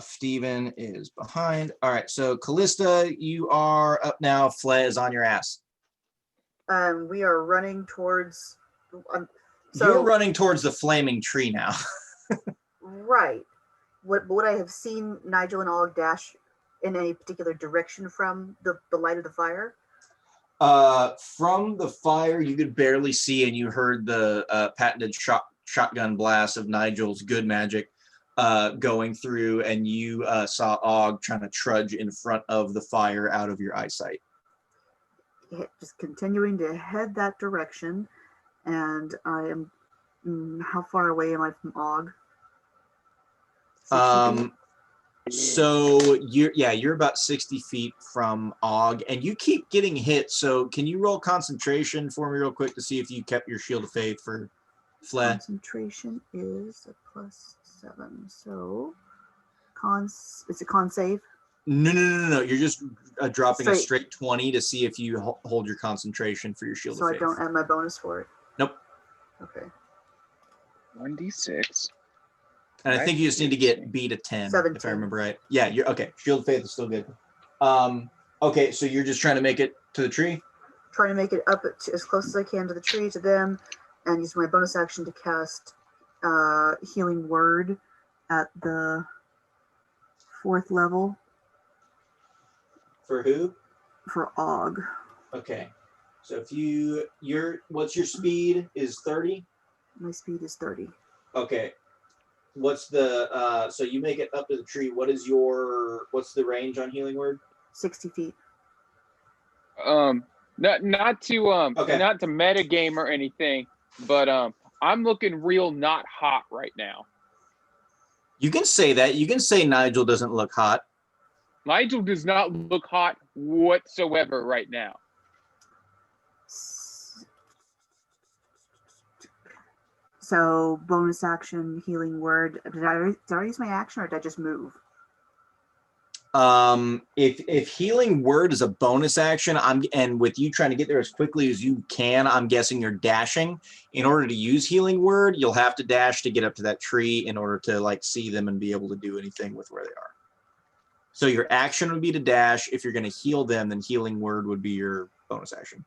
Steven is behind. All right, so Callista, you are up now. Flea is on your ass. We are running towards. You're running towards the flaming tree now. Right. Would I have seen Nigel and Og dash in any particular direction from the light of the fire? From the fire, you could barely see, and you heard the patented shotgun blast of Nigel's good magic going through, and you saw Og trying to trudge in front of the fire out of your eyesight. Just continuing to head that direction, and I am. How far away am I from Og? 60 feet? So you're about 60 feet from Og, and you keep getting hit. So can you roll concentration for me real quick to see if you kept your shield of faith for Flea? Concentration is a +7. So it's a con save. No. You're just dropping a Straight. straight 20 to see if you hold your concentration for your shield So of I faith. don't add my bonus for it. Nope. Okay. 1d6. And I think you just need to get beat a 10, if 17. I remember right. Yeah, you're okay. Shield of faith is still good. Okay, so you're just trying to make it to the tree? Trying to make it up as close as I can to the tree, to them, and use my bonus action to cast Healing Word at the 4th level For who? for Og. Okay. So if what's your speed is 30? My speed is 30. Okay. What's the so you make it up to the tree. What's the range on Healing Word? 60 feet. Not to meta game or anything, but I'm looking real not hot right now. You can say that. You can say Nigel doesn't look hot. Nigel does not look hot whatsoever right now. So bonus action, Healing Word. Did I use my action, or did I just move? If Healing Word is a bonus action, and with you trying to get there as quickly as you can, I'm guessing you're dashing. In order to use Healing Word, you'll have to dash to get up to that tree in order to like see them and be able to do anything with where they are. So your action would be to dash. If you're going to heal them, then Healing Word would be your bonus action.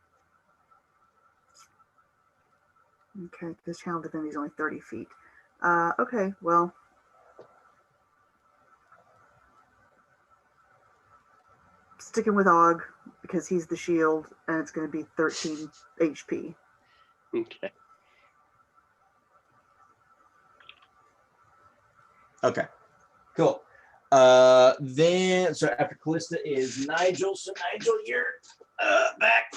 Okay, this channel divinity is only 30 feet. Okay, well. Sticking with Og because he's the shield, and it's going to be 13 HP. Okay. Okay, cool. Then so after Callista is Nigel. So Nigel, you're back.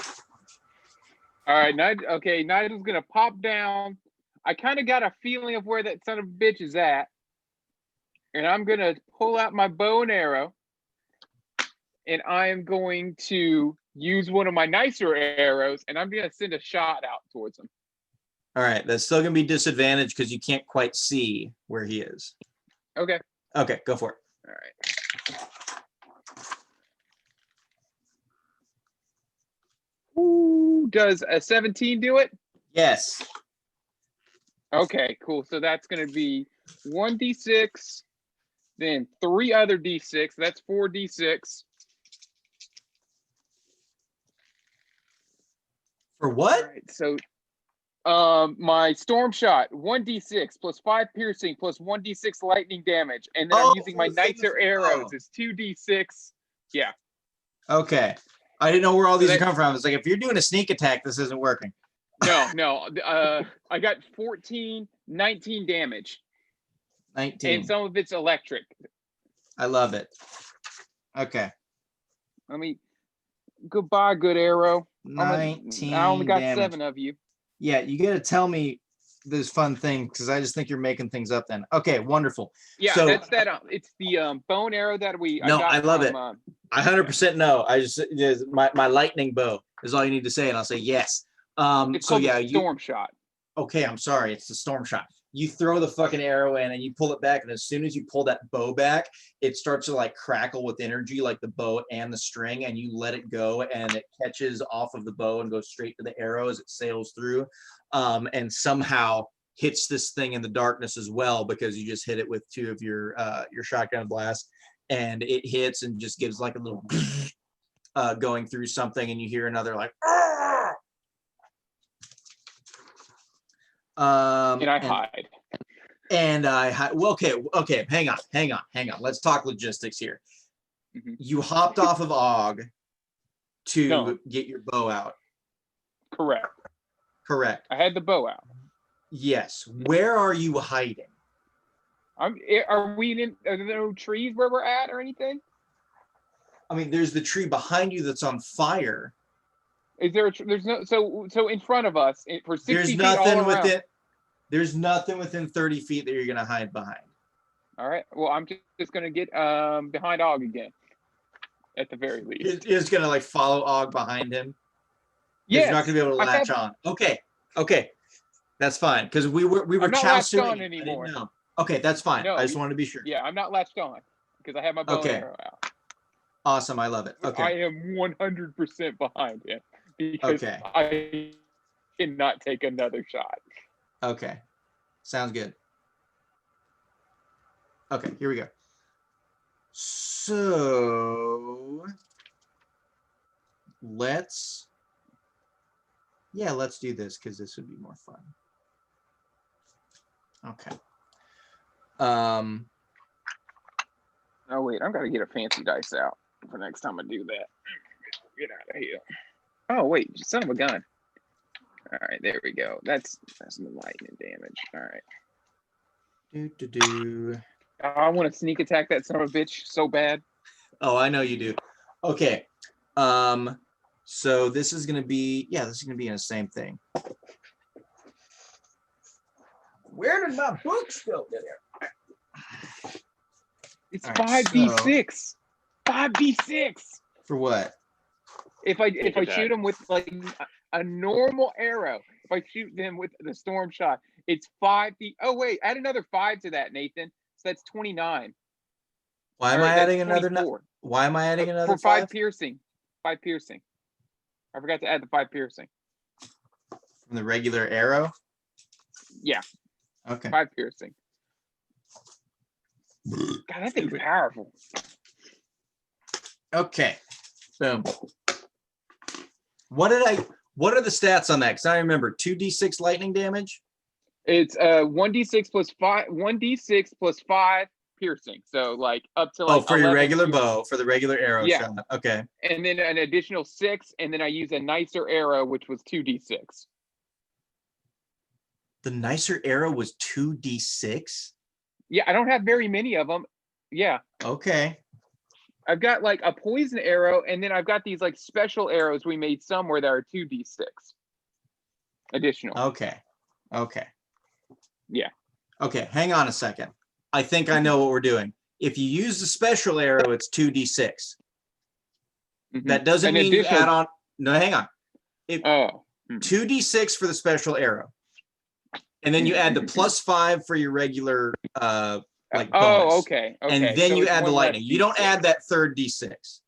All right, Nigel's gonna pop down. I kind of got a feeling of where that son of a bitch is at, and I'm gonna pull out my bow and arrow, and I am going to use one of my nicer arrows, and I'm gonna send a shot out towards him. All right, that's still gonna be disadvantage because you can't quite see where he is. Okay. Okay, go for it. All right. Ooh, does a 17 do it? Yes. Okay, cool. So that's going to be 1d6, then 3 other d6. That's 4d6. For what? All right, so my storm shot 1d6 plus 5 piercing plus 1d6 lightning damage, and then I'm Oh, using my for the knights or physical- arrows. oh. It's 2d6. Yeah. Okay. I didn't know where all So these are that- coming from. It's like if you're doing a sneak attack, this isn't working. No. I got 14, 19 damage, 19. and some of it's electric. I love it. Okay. I mean, goodbye, good arrow. 19 I only got damage. 7 of you. Yeah, you got to tell me this fun thing because I just think you're making things up then. Okay, wonderful. Yeah, So- that's that. It's the bone arrow that No, got I love from, it. I 100% know. I just my lightning bow is all you need to say, and I'll say yes. It's So called yeah, the storm shot. okay, I'm sorry, it's the storm shot. You throw the fucking arrow in and you pull it back, and as soon as you pull that bow back, it starts to like crackle with energy, like the bow and the string, and you let it go, and it catches off of the bow and goes straight to the arrow as it sails through, and somehow hits this thing in the darkness as well because you just hit it with 2 of your shotgun blasts, and it hits and just gives like a little going through something, and you hear another like. And I hide. And well, okay, hang on. Let's talk logistics here. Mhm. You hopped off of Og to No. get your bow out. Correct. Correct. I had the bow out. Yes. Where are you hiding? Are there no trees where we're at or anything? I mean, there's the tree behind you that's on fire. Is there? There's no. So in front of us, for 60 There's feet nothing all around. within. There's nothing within 30 feet that you're gonna hide behind. All right. Well, I'm just gonna get behind Og again, at the very least. You're just gonna like follow Og behind him. You're Yes. not gonna be able to I latch have- on. Okay, that's fine because we were I'm not latched chow-suing on you. I didn't anymore. know. Okay, that's fine. No, I just wanted to be sure. Yeah, I'm not latched on because I have my bow Okay. and arrow out. Awesome, I love it. Okay. I am 100% behind him because Okay. I cannot take another shot. Okay. Sounds good. Okay, here we go. So let's do this because this would be more fun. Okay. Oh wait, I've got to get a fancy dice out for next time I do that. Get out of here. Oh wait, you son of a gun. All right, there we go. That's the lightning damage. All right. I want to sneak attack that son of a bitch so bad. Oh, I know you do. Okay. So this is gonna be in the same thing. Where did my books go? There. It's All right, 5d6. 5d6. For what? If I attack. shoot him with like a normal arrow, if I shoot them with the storm shot, it's 5d. Oh wait, add another 5 to that, Nathan. So that's 29. Why am Or I that's adding another? 24. Why am I adding another For 5 5? piercing. 5 piercing. I forgot to add the 5 piercing. From the regular arrow? Yeah, Okay. 5 piercing. God, that thing's powerful. Okay. Boom. What are the stats on that? Because I remember 2d6 lightning damage. It's 1d6 plus 5. 1d6 plus 5 piercing. So like up to like. Oh, for your 11 regular piercing. bow, for the regular arrow Yeah. shot. Okay. And then an additional 6, and then I use a nicer arrow, which was 2d6. The nicer arrow was 2d6. Yeah, I don't have very many of them. Yeah, Okay. I've got like a poison arrow, and then I've got these like special arrows we made somewhere that are 2d6 additional. Okay. Okay. Yeah. Okay. Hang on a second. I think I know what we're doing. If you use the special arrow, it's 2d6. Mhm. That doesn't An mean you additional- add on. No, hang on. Oh, 2d6 for the special arrow. And then you add the +5 for your regular like bonus. oh, okay. And Okay, then so you it's add the one less lightning. You don't D6. add that third d6.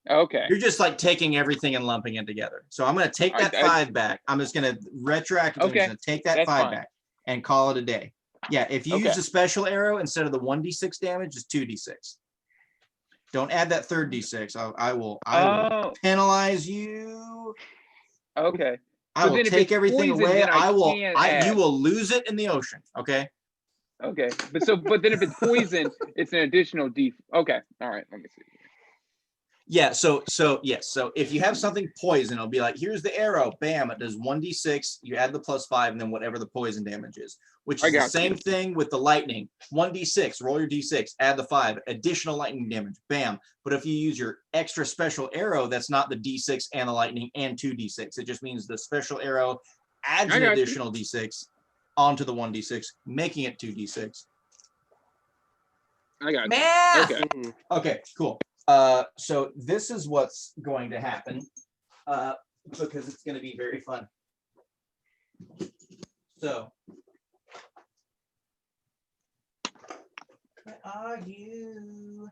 Okay. You're just like taking everything and lumping it together. So I'm going to take that 5 back. I'm just going to retroactively Okay, just gonna take that that's 5 fine. back and call it a day. Yeah, if you Okay. use the special arrow instead of the 1d6 damage, it's 2d6. Don't add that third d6. I will Oh, penalize you. okay. I But will then if take it's everything poison, away. then I can't You add. will lose it in the ocean. Okay. Okay, but then if it's poison, it's an additional D. Okay, all right. Let me see. Yeah. So yes. So if you have something poison, it'll be like, here's the arrow. Bam! It does 1d6. You add the +5, and then whatever the poison damage is. Which I is the got same you. thing with the lightning. 1d6. Roll your d6. Add the 5. Additional lightning damage. Bam! But if you use your extra special arrow, that's not the d6 and the lightning and 2d6. It just means the special arrow adds I an got you. additional d6 onto the 1d6, making it 2d6. I got you. Math! Okay. Mm. Okay, cool. So this is what's going to happen because it's going to be very fun. So, where are you?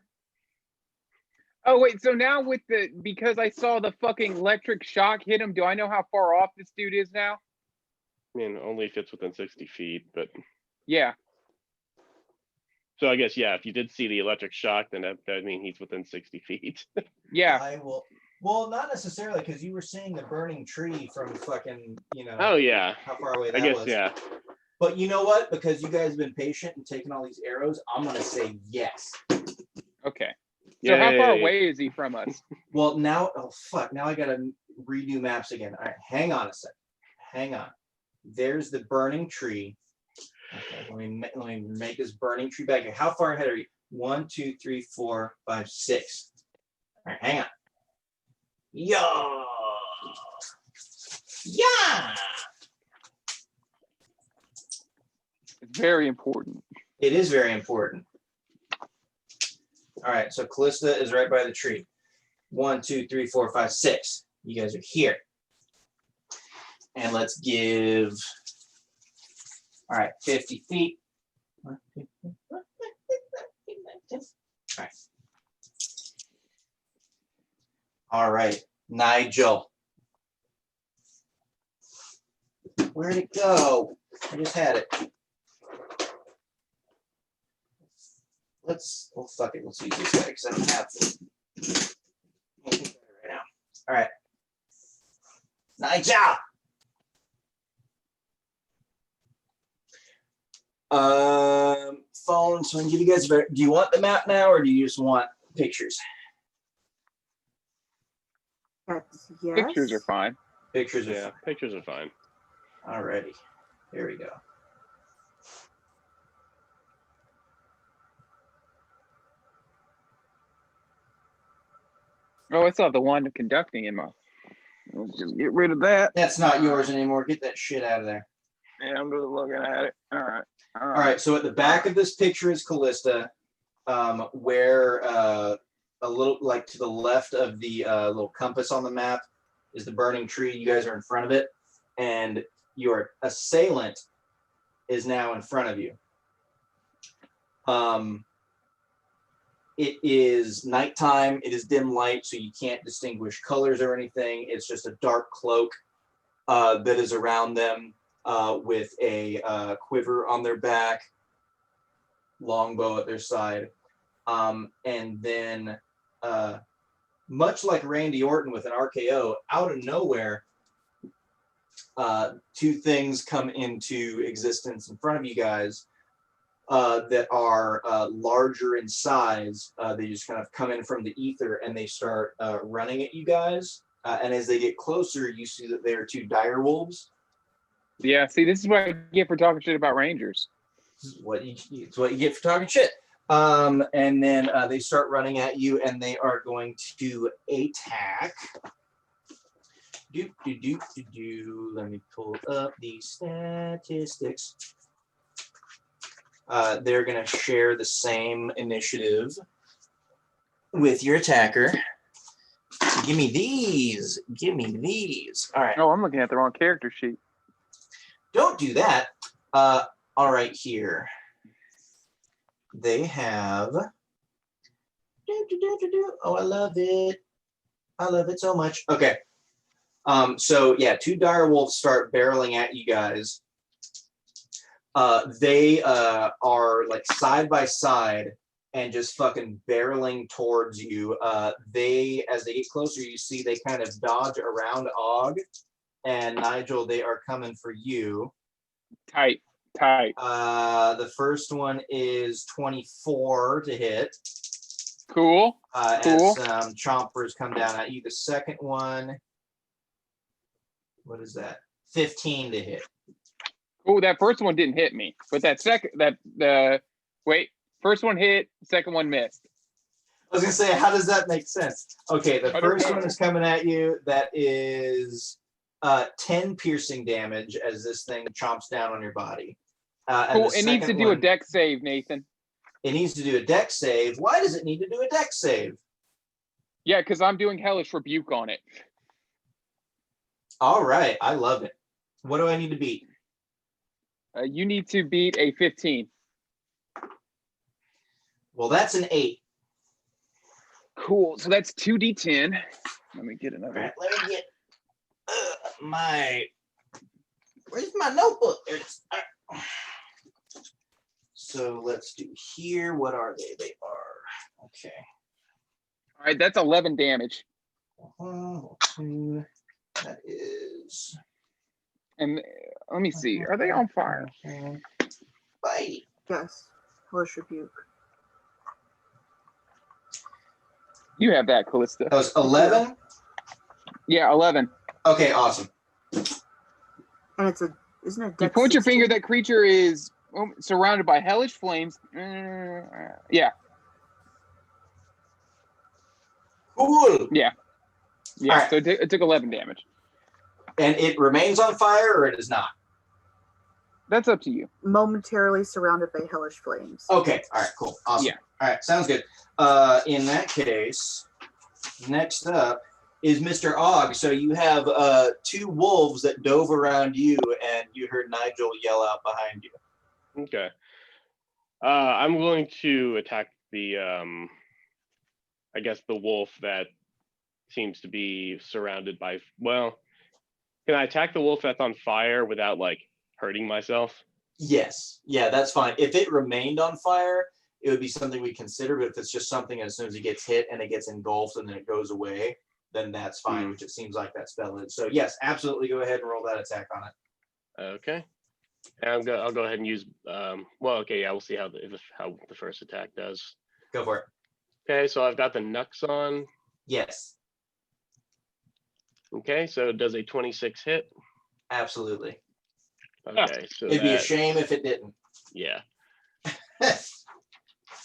Oh wait, so now with because I saw the fucking electric shock hit him, do I know how far off this dude is now? I mean, only if it's within 60 feet, but Yeah. so I guess, yeah, if you did see the electric shock, then that would mean he's within 60 feet. Yeah. I will. Well, not necessarily because you were seeing the burning tree from fucking, Oh, yeah. how far away that I guess, was. yeah. But you know what? Because you guys have been patient and taking all these arrows, I'm going to say yes. Okay. So how far Yay. away is he from us? Well, now, oh fuck, now I gotta redo maps again. All right, hang on a sec. Hang on. There's the burning tree. Okay, let me make this burning tree back here. How far ahead are you? 1, 2, 3, 4, 5, 6. All right, hang on. Yeah. Yeah. It's very important. It is very important. All right, so Callista is right by the tree. 1, 2, 3, 4, 5, 6. You guys are here. And let's give, all right, 50 feet. All right. All right, Nigel. Where'd it go? I just had it. Well, fuck it. Let's use this guy because I don't have it right now. All right. Nigel. Phone. So I can give you guys a better. Do you want the map now, or do you just want pictures? That's yes. Pictures are fine. Pictures. Yeah, pictures are fine. All righty. Here we go. Oh, I still have the one conducting in my. Let's just get rid of that. That's not yours anymore. Get that shit out of there. Yeah, I'm just looking at it. All right. All right. So at the back of this picture is Callista, where a little like to the left of the little compass on the map is the burning tree. You guys are in front of it, and your assailant is now in front of you. It is nighttime. It is dim light, so you can't distinguish colors or anything. It's just a dark cloak that is around them with a quiver on their back, longbow at their side. And then, much like Randy Orton with an RKO, out of nowhere, two things come into existence in front of you guys. That are larger in size. They just kind of come in from the ether and they start running at you guys. And as they get closer, you see that they are two dire wolves. Yeah, see, this is what I get for talking shit about Rangers. It's what you get for talking shit. And then they start running at you and they are going to attack. Let me pull up the statistics. They're going to share the same initiative with your attacker. Give me these. Give me these. All right. Oh, I'm looking at the wrong character sheet. Don't do that. All right, here. They have. Oh, I love it. I love it so much. Okay. So, yeah, two dire wolves start barreling at you guys. They are like side by side and just fucking barreling towards you. As they get closer, you see they kind of dodge around Og and Nigel, they are coming for you. Tight. The first one is 24 to hit. Cool. As some chompers come down at you. The second one, what is that? 15 to hit. Cool. That first one didn't hit me, but first one hit, second one missed. I was gonna say, how does that make sense? Okay, the I don't first know. one is coming at you. That is 10 piercing damage as this thing chomps down on your body. And Cool. the It needs to second do a one, deck save, Nathan. It needs to do a deck save. Why does it need to do a deck save? Yeah, because I'm doing Hellish Rebuke on it. All right, I love it. What do I need to beat? You need to beat a 15. Well, that's an 8. Cool. So that's 2d10. Let me get All another. right, let me get where's my notebook? There it is. All right. So let's do here. What are they? They are okay. All right, that's 11 damage. 2. That is. And let me see. Are they on fire? Bite. Yes. Hellish Rebuke. You have that, Callista. That was 11. Yeah, 11. Okay, awesome. And it's isn't it? You Dex point your 16? finger. That creature is surrounded by hellish flames. Yeah. Cool. Yeah. All right. So it took 11 damage. And it remains on fire, or it is not. That's up to you. Momentarily surrounded by hellish flames. Okay. All right. Cool. Awesome. Yeah. All right. Sounds good. In that case, next up is Mr. Og. So you have 2 wolves that dove around you, and you heard Nigel yell out behind you. Okay. I'm going to attack the I guess the wolf that seems to be surrounded by, well, can I attack the wolf that's on fire without like hurting myself? Yes. Yeah, that's fine. If it remained on fire, it would be something we consider. But if it's just something as soon as it gets hit and it gets engulfed and then it goes away, then that's fine, which it seems like that spell is. So yes, absolutely go ahead and roll that attack on it. Okay. And I'll go ahead and use well, okay, yeah, we'll see how the first attack does. Go for it. Okay, so I've got the Nux on. Yes, Okay, so it does a 26 hit. absolutely. Okay, so It'd be a that- shame if it didn't. Yeah.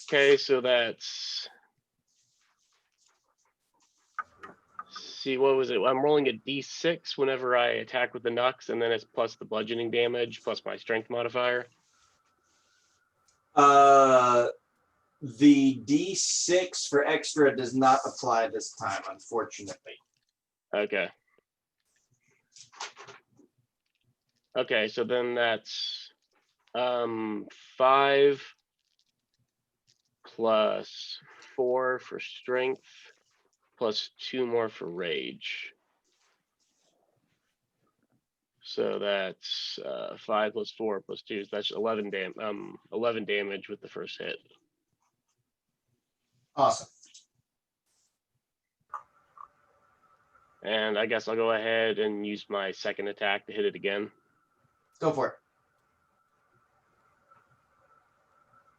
Okay, so that's, see, what was it? I'm rolling a d6 whenever I attack with the Nux, and then it's plus the bludgeoning damage plus my strength modifier. The D6 for extra does not apply this time, unfortunately. Okay. Okay, so then that's 5 plus 4 for strength plus 2 more for rage. So that's 5 plus 4 plus 2. So that's 11 damage with the first hit. Awesome. And I guess I'll go ahead and use my second attack to hit it again. Go for it.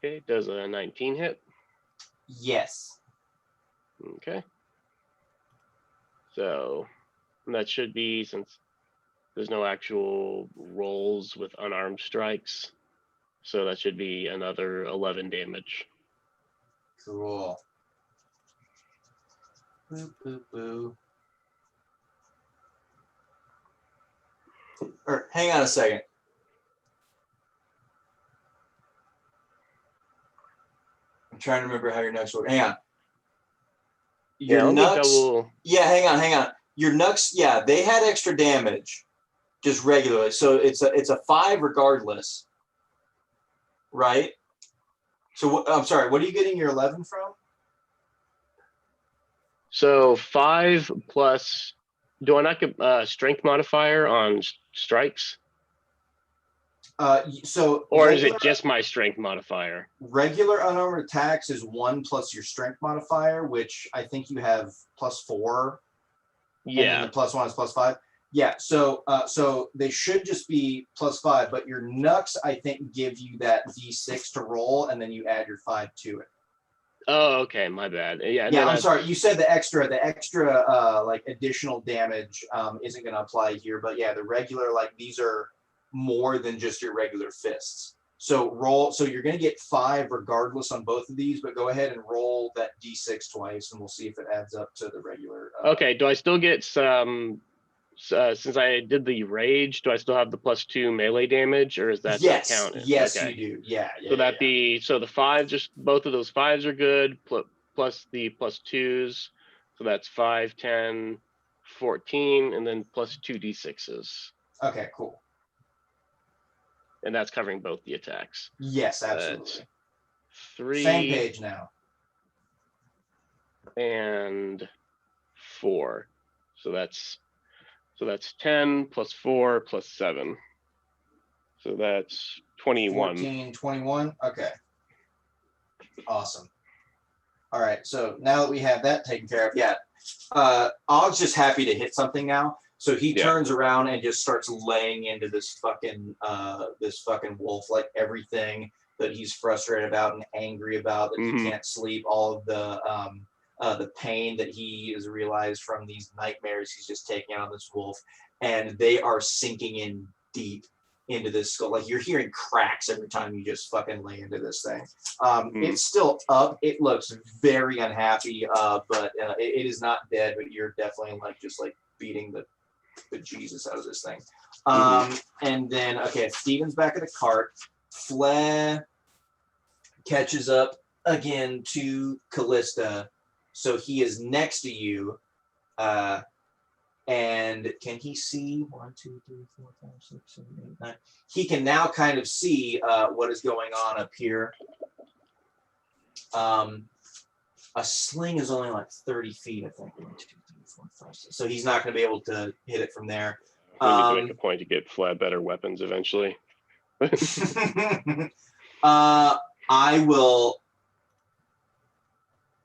Okay, does a 19 hit? Yes. Okay. So that should be, since there's no actual rolls with unarmed strikes, so that should be another 11 damage. Cool. Boo, boo, boo. Or hang on a second. I'm trying to remember how your Nux works. Hang on. Your Yeah, let me Nux. double. Yeah, hang on. Your Nux, yeah, they had extra damage, just regularly. So it's a 5 regardless, right? So I'm sorry. What are you getting your 11 from? So 5 plus. Do I not get strength modifier on strikes, So or is it just my strength modifier? regular unarmed attacks is 1 plus your strength modifier, which I think you have +4. And then Yeah. the +1 is +5. Yeah, so they should just be +5, but your Nux, I think, give you that D6 to roll, and then you add your 5 to it. Oh, okay, my bad. Yeah, and Yeah, then I'm sorry. You said the extra like additional damage isn't going to apply here, but yeah, the regular, like, these are more than just your regular fists. So roll. So you're going to get 5 regardless on both of these, but go ahead and roll that D6 twice, and we'll see if it adds up to the regular. Okay, do I still get some? Since I did the rage, do I still have the +2 melee damage, or is that Yes, not counted? yes, Okay. you do. Yeah. So the 5, just both of those 5s are good, plus the +2s. So that's 5, 10, 14, and then +2 D6s. Okay, cool. And that's covering both the attacks. Yes, absolutely. That's 3. Same page now. And 4. So that's 10 + 4 + 7. So that's 21. 14, 21. Okay. Awesome. All right. So now that we have that taken care of, yeah. Og's just happy to hit something now. So he turns around and just starts laying into this fucking wolf, like everything that he's frustrated about and angry about, that he can't sleep, all of the pain that he has realized from these nightmares he's just taking out on this wolf, and they are sinking in deep into this skull. Like, you're hearing cracks every time you just fucking lay into this thing. It's still up. It looks very unhappy, but it is not dead, but you're definitely like beating the Jesus out of this thing. And then, okay, Steven's back at the cart. Flair catches up again to Callista. So he is next to you. And can he see 1, 2, 3, 4, 5, 6, 7, 8, 9? He can now kind of see what is going on up here. A sling is only like 30 feet, I think. 1, 2, 3, 4, 5, 6. So he's not going to be able to hit it from there. We need to make a point to get Flab better weapons eventually. I will.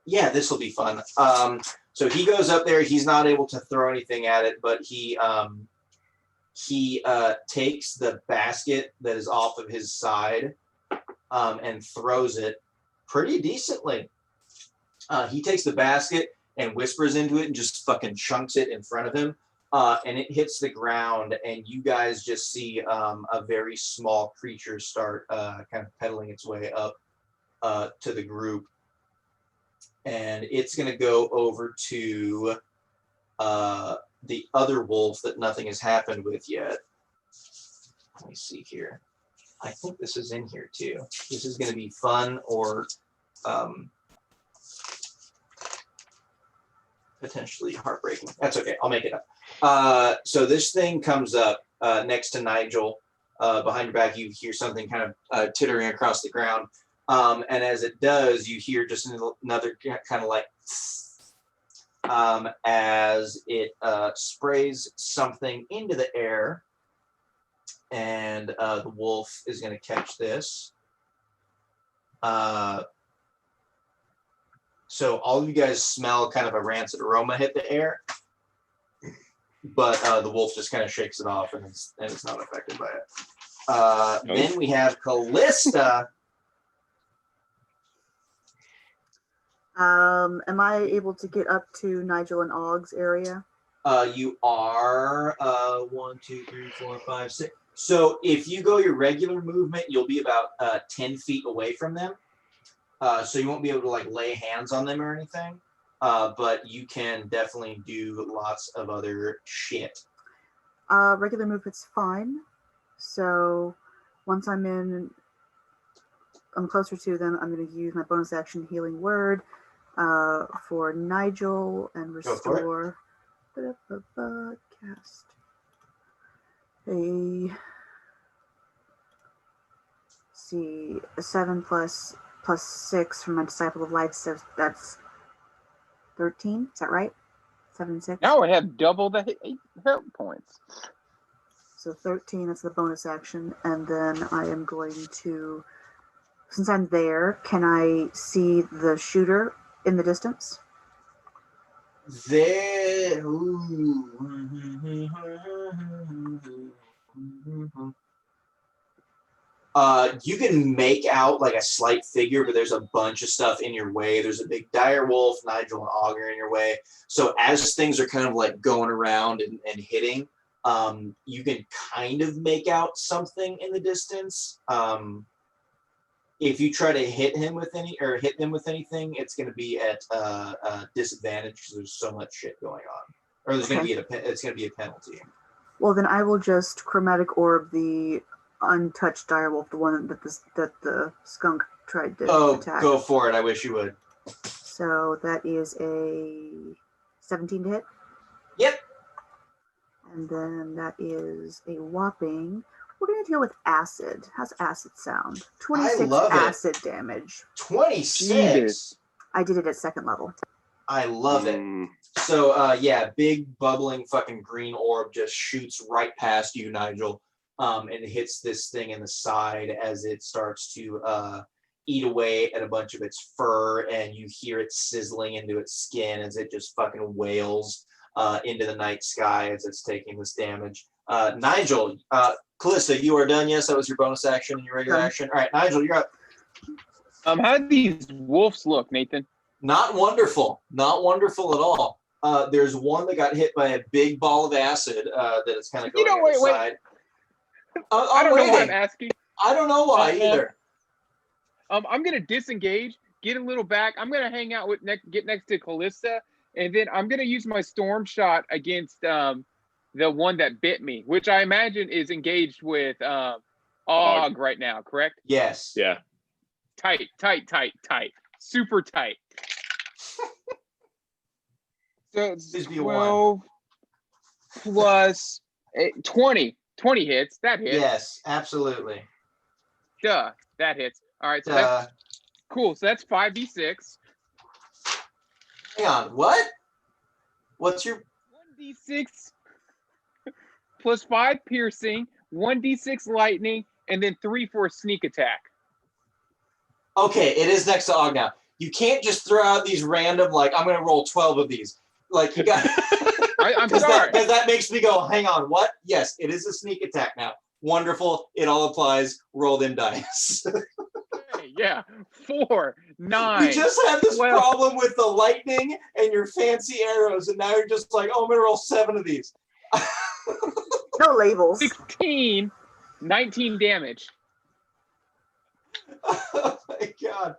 Yeah, this will be fun. So he goes up there. He's not able to throw anything at it, but he takes the basket that is off of his side and throws it pretty decently. He takes the basket and whispers into it and just fucking chunks it in front of him. And it hits the ground, and you guys just see a very small creature start kind of pedaling its way up to the group. And it's going to go over to the other wolf that nothing has happened with yet. Let me see here. I think this is in here too. This is going to be fun or potentially heartbreaking. That's okay. I'll make it up. So this thing comes up next to Nigel. Behind your back, you hear something kind of tittering across the ground. And as it does, you hear just another kind of like as it sprays something into the air. And the wolf is going to catch this. So all of you guys smell kind of a rancid aroma hit the air. But the wolf just kind of shakes it off, and it's not affected by it. Then we have Callista. Am I able to get up to Nigel and Og's area? You are 1, 2, 3, 4, 5, 6. So if you go your regular movement, you'll be about 10 feet away from them. So you won't be able to like lay hands on them or anything. But you can definitely do lots of other shit. Regular movement's fine. So once I'm closer to them, I'm going to use my bonus action healing word for Nigel and restore. Cast a 7 plus 6 from my Disciple of Life, so that's 13. Is that right? 7, 6. Now I have double the hit points. So 13. That's the bonus action, and then I am going to. Since I'm there, can I see the shooter in the distance? There. You can make out like a slight figure, but there's a bunch of stuff in your way. There's a big dire wolf, Nigel and Augur in your way. So as things are kind of like going around and hitting, you can kind of make out something in the distance. If you try to hit them with anything, it's going to be at disadvantage because there's so much shit going on, or there's going to be it's going to be a penalty. Well, then I will just chromatic orb the untouched direwolf, the one that the skunk tried to attack. Go for it. I wish you would. So that is a 17 to hit. Yep. And then that is a whopping. We're going to deal with acid. How's acid sound? 26 acid damage. 26? I did it at 2nd level. I love it. So, yeah, big bubbling fucking green orb just shoots right past you, Nigel, and hits this thing in the side as it starts to eat away at a bunch of its fur, and you hear it sizzling into its skin as it just fucking wails into the night sky as it's taking this damage. Nigel, Calista, you are done. Yes, that was your bonus action and your regular action. All right, Nigel, you're up. How do these wolves look, Nathan? Not wonderful. Not wonderful at all. There's one that got hit by a big ball of acid that is kind of going on the side. I don't know why I'm asking. I don't know why either. I'm gonna disengage, get a little back. I'm gonna hang out get next to Callista, and then I'm gonna use my storm shot against the one that bit me, which I imagine is engaged with Og right now. Correct? Yes. Yeah. Tight, super tight. So it's 12 plus 20. 20 hits. That hits. Yes, absolutely. Duh. That hits. All right. So that's cool. So that's 5d6. Hang on. What? What's your 1d6 plus 5 piercing, 1d6 lightning, and then 3 for a sneak attack. Okay, it is next to Og now. You can't just throw out these random, like, I'm going to roll 12 of these. Like, you got... I'm sorry. Because that makes me go, hang on, what? Yes, it is a sneak attack now. Wonderful. It all applies. Roll them dice. Okay, yeah. 4, 9. You just had this 12. problem with the lightning and your fancy arrows, and now you're just like, oh, I'm going to roll 7 of these. No labels. 16, 19 damage. Oh, my God.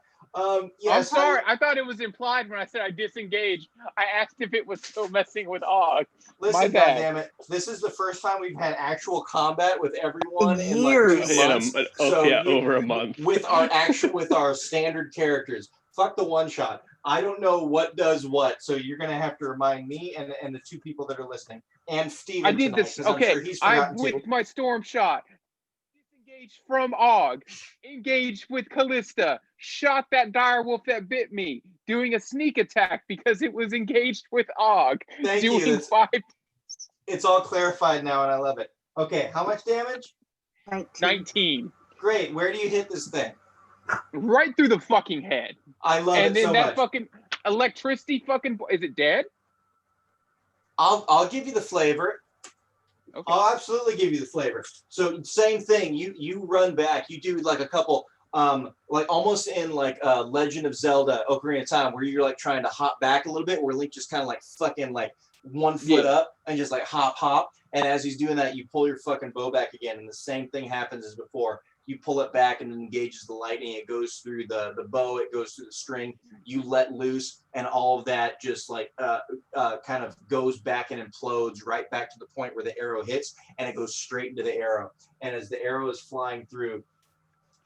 Yes, I'm sorry. I thought it was implied when I said I disengaged. I asked if it was still messing with Og. Listen, goddammit, this is the first time we've had actual combat with everyone in years. like 2 months. Over a month. With our standard characters. Fuck the one shot. I don't know what does what, so you're gonna have to remind me and the 2 people that are listening and Steven. I did this. Okay, with my storm shot. Disengaged from Og, engaged with Callista, shot that direwolf that bit me, doing a sneak attack because it was engaged with Og. Thank doing you. 5. It's all clarified now, and I love it. Okay, how much damage? 19. Great. Where do you hit this thing? Right through the fucking head. I love and it so much. And then that fucking electricity fucking... Is it dead? I'll give you the flavor. Okay. I'll absolutely give you the flavor. So same thing. You run back. You do like a couple, like almost in like Legend of Zelda: Ocarina of Time, where you're like trying to hop back a little bit, where Link just kind of like fucking like 1 foot up and just like hop. And as he's doing that, you pull your fucking bow back again, and the same thing happens as before. You pull it back and it engages the lightning. It goes through the bow. It goes through the string. You let loose, and all of that just like kind of goes back and implodes right back to the point where the arrow hits, and it goes straight into the arrow. And as the arrow is flying through,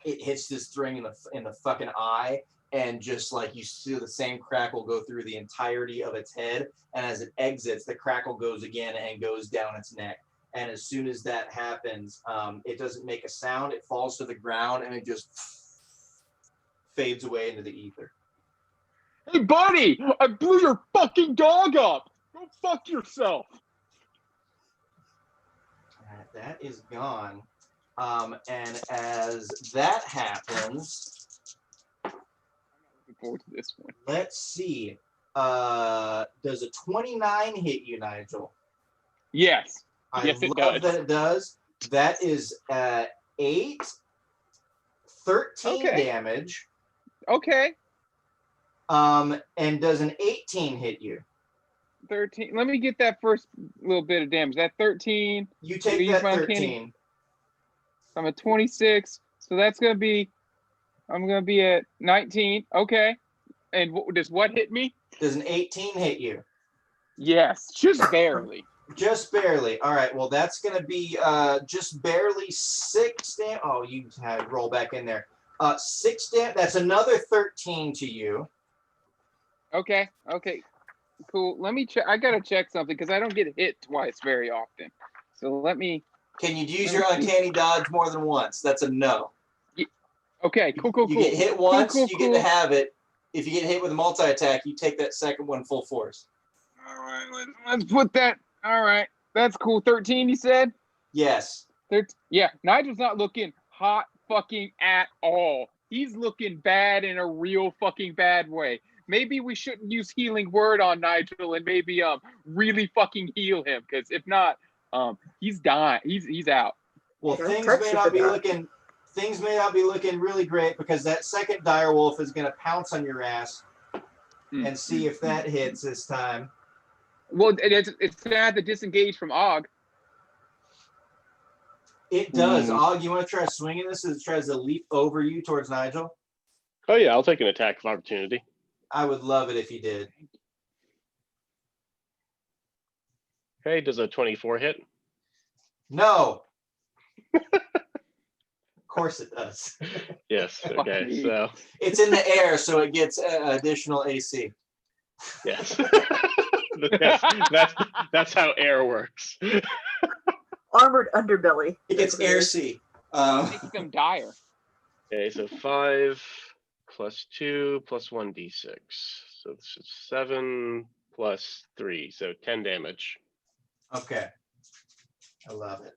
it hits this thing in the fucking eye, and just like you see the same crackle go through the entirety of its head. And as it exits, the crackle goes again and goes down its neck. And as soon as that happens, it doesn't make a sound. It falls to the ground, and it just fades away into the ether. Hey, buddy! I blew your fucking dog up! Go fuck yourself! That is gone. And as that happens... I'm looking forward to this one. Let's see. Does a 29 hit you, Nigel? Yes. I Yes, it love does. that it does. That is 8 13 Okay. damage. Okay. And does an 18 hit you? 13. Let me get that first little bit of damage. That 13. You I'm take gonna use that my 13. uncanny. I'm at 26. So that's gonna be. I'm gonna be at 19. Okay. And does what hit me? Does an 18 hit you? Yes, just barely. Just barely. All right. Well, that's going to be just barely 6 damage. Oh, you had roll back in there. 6 damage. That's another 13 to you. Okay. Okay. Cool. Let me check. I gotta check something because I don't get hit twice very often. So let me. Can you use your uncanny dodge more than once? That's a no. Okay. Cool. Cool. You Cool. get hit once, cool, you get to have it. If you get hit with a multi-attack, you take that second one full force. All right. Let's put that. All right. That's cool. 13. You said. Yes. Yeah. Nigel's not looking hot fucking at all. He's looking bad in a real fucking bad way. Maybe we shouldn't use healing word on Nigel and maybe really fucking heal him, because if not, he's dying. He's out. Well, Don't things touch may it not with be that. looking really great because that second direwolf is going to pounce on your ass and see if that hits this time. Well, it's gonna have to disengage from Og. It does. Og, you want to try swinging this as it tries to leap over you towards Nigel? Oh yeah, I'll take an attack of opportunity. I would love it if you did. Okay, does a 24 hit? No. Of course it does. Yes. Fuck Okay, me. so It's in the air, so it gets additional AC. yes. that's how air works. Armored underbelly. It gets air C. Makes them dire. Okay, so 5 plus 2 plus 1d6. So this is 7 plus 3, so 10 damage. Okay. I love it.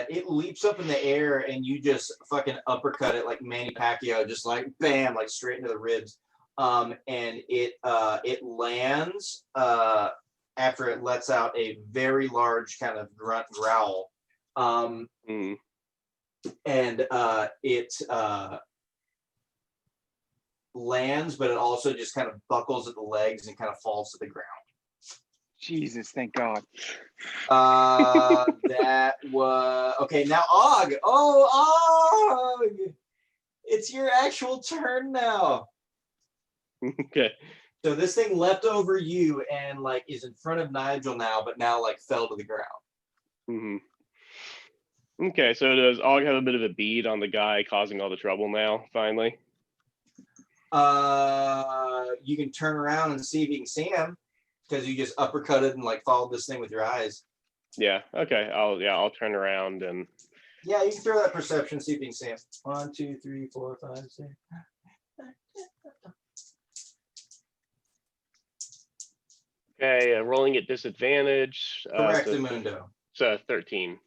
It leaps up in the air and you just fucking uppercut it like Manny Pacquiao, just like bam, like straight into the ribs. And it lands after it lets out a very large kind of grunt growl. And it lands, but it also just kind of buckles at the legs and kind of falls to the ground. Jesus, thank God. That was okay. Now Og. Oh, Og! It's your actual turn now. Okay. So this thing leapt over you and like is in front of Nigel now, but now like fell to the ground. Okay, so does Og have a bit of a bead on the guy causing all the trouble now, finally? You can turn around and see if you can see him because you just uppercutted and like followed this thing with your eyes. Yeah, okay. I'll turn around and Yeah, you can throw that perception, see if you can see him. 1, 2, 3, 4, 5, 6. okay, rolling at disadvantage. Correctamundo. So 13.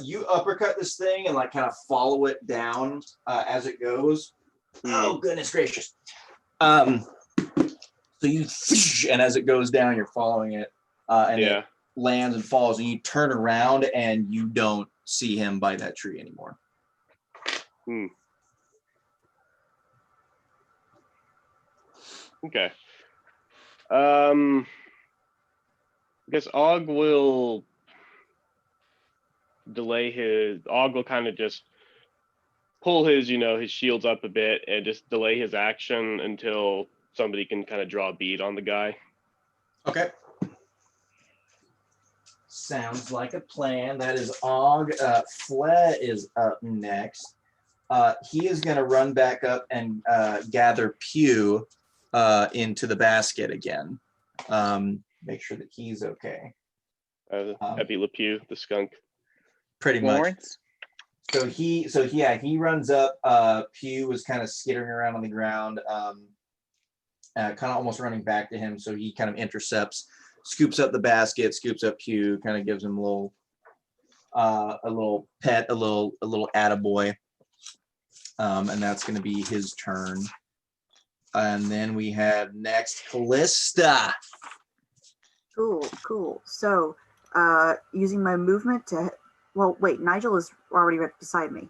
You uppercut this thing and like kind of follow it down as it goes. Oh goodness gracious! So you and as it goes down, you're following it, and it lands and falls, and you turn around and you don't see him by that tree anymore. Okay. I guess Og will delay his. Og will kind of just pull his, his shields up a bit and just delay his action until somebody can kind of draw a bead on the guy. Okay. Sounds like a plan. That is Og. Flea is up next. He is going to run back up and gather Pew into the basket again. Make sure that he's okay. Epi Le Pew, the skunk. Pretty Lawrence? much. So he runs up. Pew was kind of skittering around on the ground, kind of almost running back to him. So he kind of intercepts, scoops up the basket, scoops up Pew, kind of gives him a little pet, a little attaboy. And that's going to be his turn. And then we have next Callista. Cool. So, using my movement to Well, wait, Nigel is already right beside me.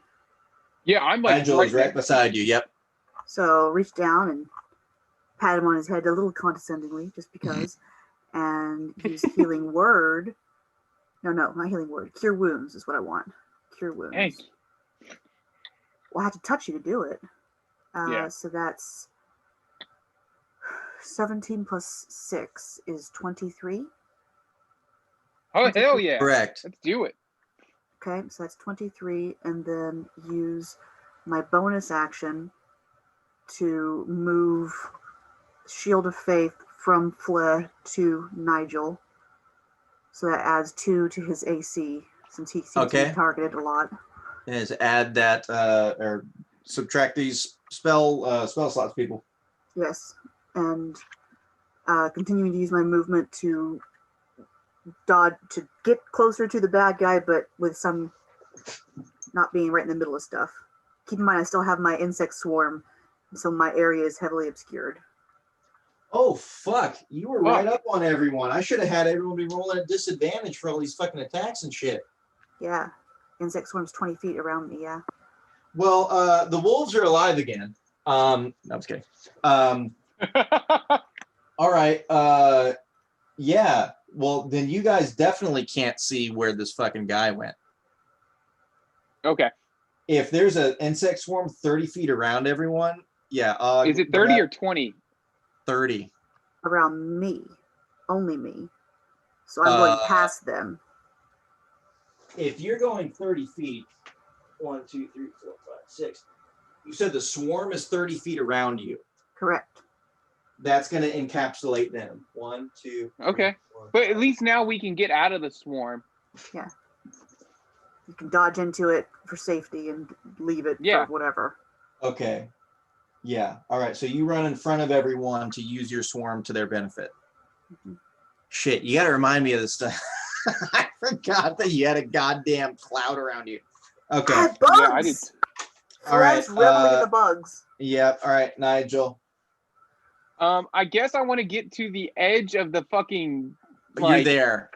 Yeah, I'm like Nigel is right there. beside you. Yep. So reach down and pat him on his head a little condescendingly, just because, and use healing word. No, not healing word. Cure wounds is what I want. Cure wounds. Thank you. Well, I have to touch you to do it. Yeah. So that's 17 plus 6 is 23. Oh hell yeah! Correct. Let's do it. Okay, so that's 23, and then use my bonus action to move Shield of Faith from Fleur to Nigel. So that adds 2 to his AC, since he seems to be targeted a lot. Is add that or subtract these spell slots, people. Yes, and continuing to use my movement to dodge, to get closer to the bad guy, but with some not being right in the middle of stuff. Keep in mind, I still have my insect swarm, so my area is heavily obscured. Oh fuck! You were right up on everyone. I should have had everyone be rolling at disadvantage for all these fucking attacks and shit. Yeah, insect swarm's 20 feet around me. Yeah. Well, the wolves are alive again. No, I'm just kidding. All right. Yeah. Well, then you guys definitely can't see where this fucking guy went. Okay. If there's an insect swarm 30 feet around everyone, yeah. Is it 30 or 20? 30. Around me. Only me. So I'm going past them. If you're going 30 feet, 1, 2, 3, 4, 5, 6. You said the swarm is 30 feet around you. Correct. That's going to encapsulate them. 1, 2. 3, Okay. 4, But at least now we can get out of the swarm. Yeah. You can dodge into it for safety and leave it for whatever. Okay. Yeah. All right. So you run in front of everyone to use your swarm to their benefit. Mm-hmm. Shit, you got to remind me of this stuff. I forgot that you had a goddamn cloud around you. Okay. Bugs! Yeah, I did. All right. Reveling in the bugs. Yeah. All right, Nigel. I guess I want to get to the edge of the fucking. You're there.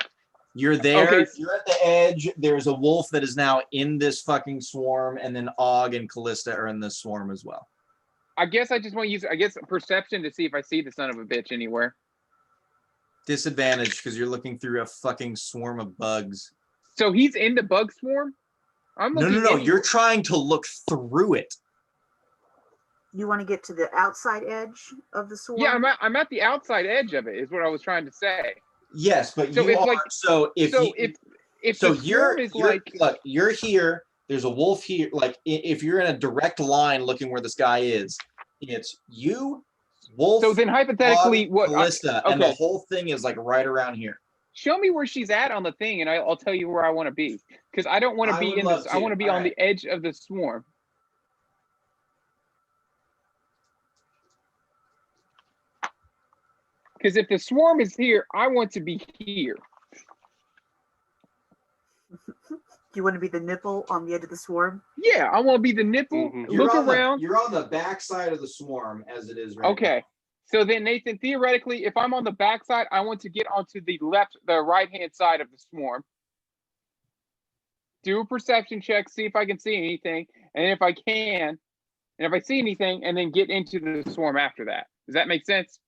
You're there. Okay. You're at the edge. There's a wolf that is now in this fucking swarm, and then Og and Callista are in this swarm as well. I guess I just want to use, perception to see if I see the son of a bitch anywhere. Disadvantage because you're looking through a fucking swarm of bugs. So he's in the bug swarm? I'm looking. No. You're trying to look through it. You want to get to the outside edge of the swarm? Yeah, I'm at the outside edge of it. Is what I was trying to say. Yes, but So you it's are. like- So if So you, if so the you're swarm is look, you're here. There's a wolf here. Like if you're in a direct line looking where this guy is, it's you, wolf. So then hypothetically, Og, what? Callista, and the whole thing is like right around here. Show me where she's at on the thing, and I'll tell you where I want to be. Because I don't want to I be would in love this. I to. want to be All on the edge of the swarm. Because if the swarm is here, I want to be here. Do you want to be the nipple on the edge of the swarm? Yeah, I want to be the nipple. Mhm. Look around. You're on the back side of the swarm as it is right Okay. So then, Nathan, theoretically, if I'm on the backside, I want to get onto the right-hand side of the swarm. Do a perception check, see if I can see anything. And if I can, and if I see anything, and then get into the swarm after that. Does that make sense?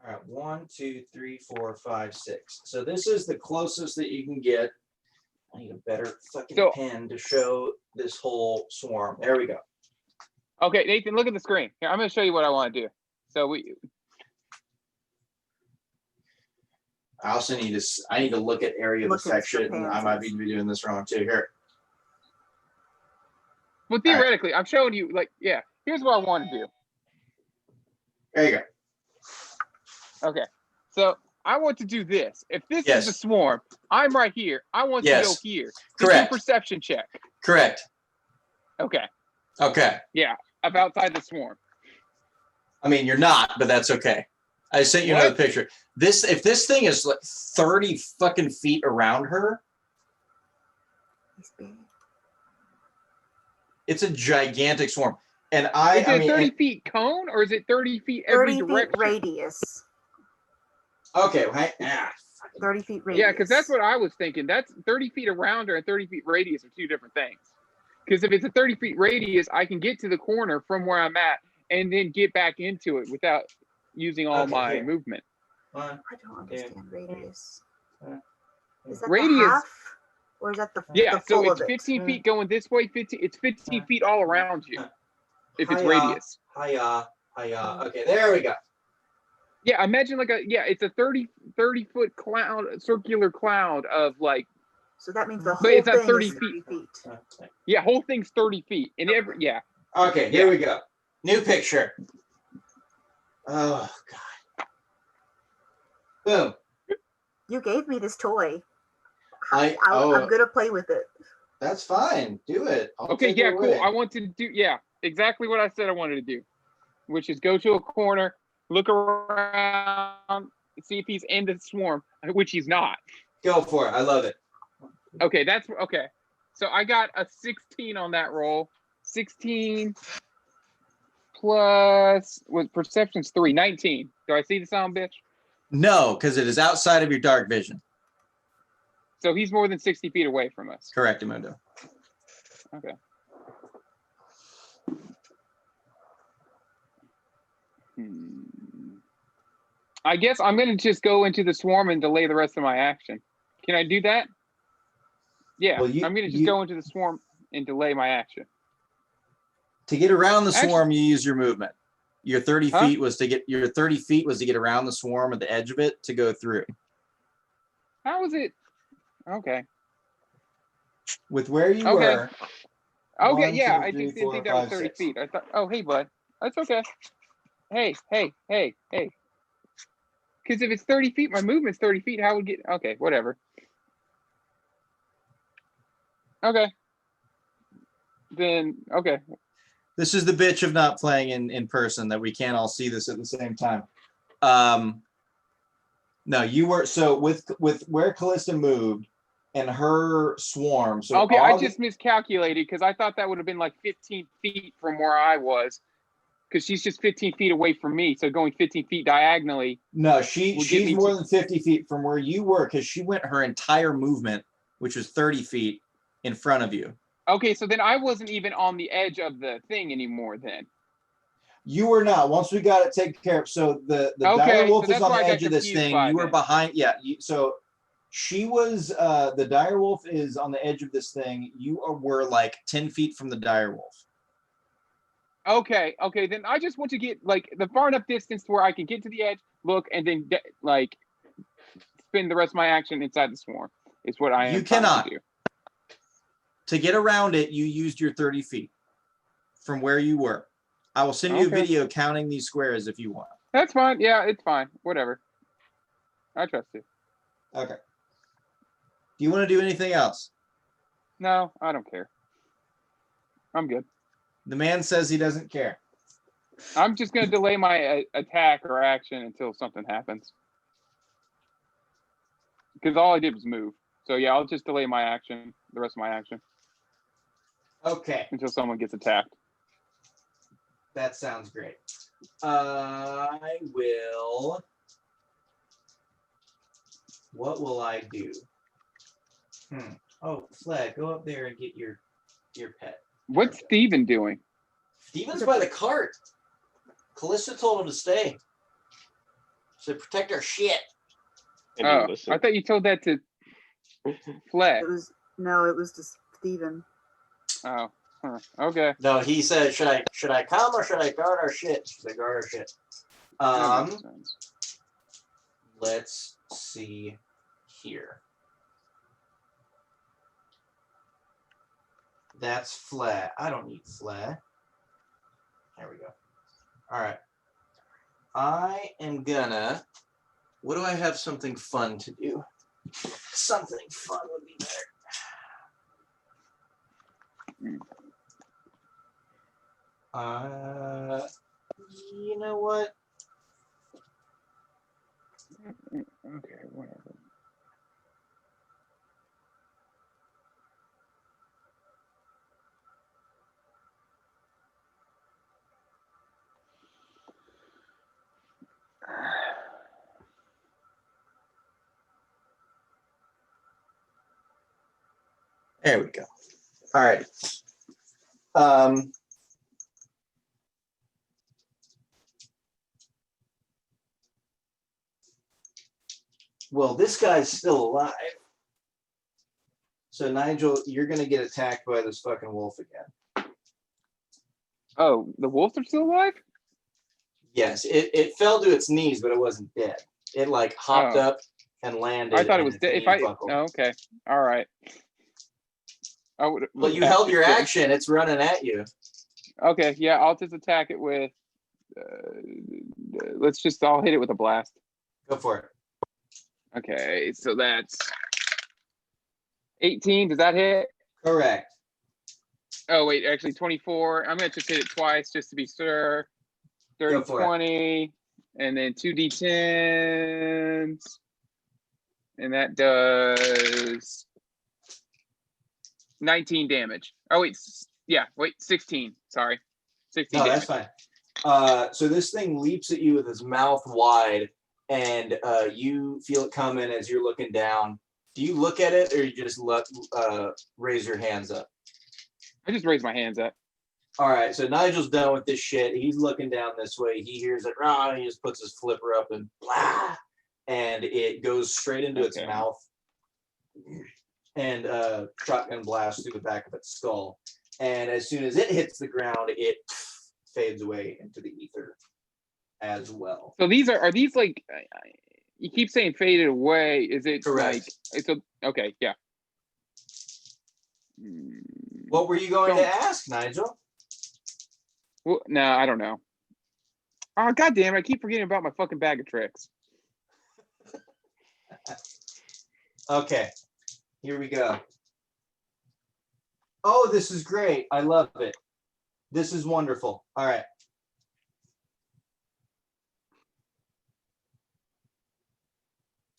All right, 1, 2, 3, 4, 5, 6. So this is the closest that you can get. I need a better fucking pen to show this whole swarm. There we go. Okay, Nathan, look at the screen. Here, I'm going to show you what I want to do. So I also need to. I need to look at area of the section. I might be doing this wrong too. Here. Well, theoretically, I'm showing you. Like, yeah. Here's what I want to do. There you go. Okay, so I want to do this. If this is the swarm, I'm right here. I want to go here. Correct. Do a perception check. Correct. Okay. Okay. Yeah, I'm outside the swarm. I mean, you're not, but that's okay. I sent you another picture. If this thing is like 30 fucking feet around her, it's a gigantic swarm. And is it 30 feet cone or is it 30 feet every 30 direction? feet radius. Okay, 30 feet radius. Yeah, because that's what I was thinking. That's 30 feet around or 30 feet radius are two different things. Because if it's a 30 feet radius, I can get to the corner from where I'm at and then get back into it without using all Okay, my here. movement. One, I don't understand radius. Uh, Is that Radius- the half? Or is that the Yeah, the so full it's of it? 15 feet going this way, 15. It's 15 feet all around you if it's Hiya. radius. Hiya. Hiya. Okay, there we go. Yeah, imagine it's a 30 foot cloud, circular cloud of like, So that means the But whole it's not thing 30 is 30 feet. yeah, whole thing's 30 feet. And yeah. Okay, here we go. New picture. Oh god. Boom. You gave me this toy. I'm I'm gonna play with it. That's fine. Do it. I'll Okay, take yeah, it cool. away. I want to do, exactly what I said I wanted to do, which is go to a corner, look around, see if he's in the swarm, which he's not. Go for it. I love it. Okay, that's okay. So I got a 16 on that roll. 16 plus perception's 3, 19. Do I see the sound, bitch? No, because it is outside of your dark vision. So he's more than 60 feet away from us. Correct, Amundo. Okay. I guess I'm going to just go into the swarm and delay the rest of my action. Can I do that? Yeah, Well, I'm going to just go into the swarm and delay my action. To get around the Actually- swarm, you use your movement. Your 30 Huh? feet was to get around the swarm at the edge of it to go through. How is it? Okay. With where you Okay. were. Okay, 1, yeah, 2, I 3, just didn't 4, think that was 5, 30 6. feet. I thought, oh, hey, bud. That's okay. Hey. Because if it's 30 feet, my movement's 30 feet. How would get, okay, whatever. Okay. Then, okay. This is the bitch of not playing in person, that we can't all see this at the same time. No, you were, so with where Callista moved and her swarm. So Okay, I all just miscalculated because I thought that would have been like 15 feet from where I was. Because she's just 15 feet away from me. So going 15 feet diagonally. No, Would get she's me more to- than 50 feet from where you were, because she went her entire movement, which was 30 feet in front of you. Okay, so then I wasn't even on the edge of the thing anymore then. You were not. Once we got it taken care of, so the Okay, dire wolf so is that's on why the I got edge of this confused thing. by You were then. behind. Yeah. So she was. The dire wolf is on the edge of this thing. You were like 10 feet from the dire wolf. Okay, then I just want to get like the far enough distance to where I can get to the edge, look, and then like spend the rest of my action inside the swarm. Is what I am You trying cannot. to do. To get around it, you used your 30 feet from where you were. I will send you a Okay. video counting these squares if you want. That's fine. Yeah, it's fine. Whatever. I trust you. Okay. Do you want to do anything else? No, I don't care. I'm good. The man says he doesn't care. I'm just gonna delay my attack or action until something happens. Because all I did was move. So yeah, I'll just delay my action, the rest of my action, Okay. until someone gets attacked. That sounds great. I will. What will I do? Oh, Flag, go up there and get your pet. What's Steven doing? Steven's by the cart. Callista told him to stay. So protect our shit. And Oh, listen. I thought you told that to Fleck. It was just Steven. Oh, huh. Okay. No, he said, should I come or should I guard our shit? Should I guard our shit? That makes sense. Let's see here. That's flat. I don't need flat. There we go. All right. I am gonna. What do I have something fun to do? Something fun would be better. You know what? Okay, whatever. There we go. All right. Well, this guy's still alive. So Nigel, you're gonna get attacked by this fucking wolf again. Oh, the wolves are still alive? Yes, it fell to its knees, but it wasn't dead. It like hopped Oh. up and landed. I thought it and was its dead. knee If I buckled. oh, okay. All right. I would Well, you held your action. It's running at you. Okay, yeah, I'll just attack it with I'll hit it with a blast. Go for it. Okay, so that's 18. Does that hit? Correct. Oh wait, actually 24. I'm gonna just hit it twice just to be sure. 30, Go for it. 20, and then 2d10s. And that does 19 damage. Oh wait, yeah, wait, 16. Sorry. 16 No, damage. that's fine. So this thing leaps at you with its mouth wide, and you feel it coming as you're looking down. Do you look at it, or you just raise your hands up? I just raised my hands up. All right, so Nigel's done with this shit. He's looking down this way. He hears it, and he just puts his flipper up and blah, and it goes straight into its Okay. mouth, and shotgun blast through the back of its skull. And as soon as it hits the ground, it fades away into the ether as well. So these are these like you keep saying faded away? Is it Correct. like it's a okay? Yeah. What were you going to Don't- ask, Nigel? Well, no, I don't know. Oh goddamn! I keep forgetting about my fucking bag of tricks. Okay, here we go. Oh, this is great. I love it. This is wonderful. All right.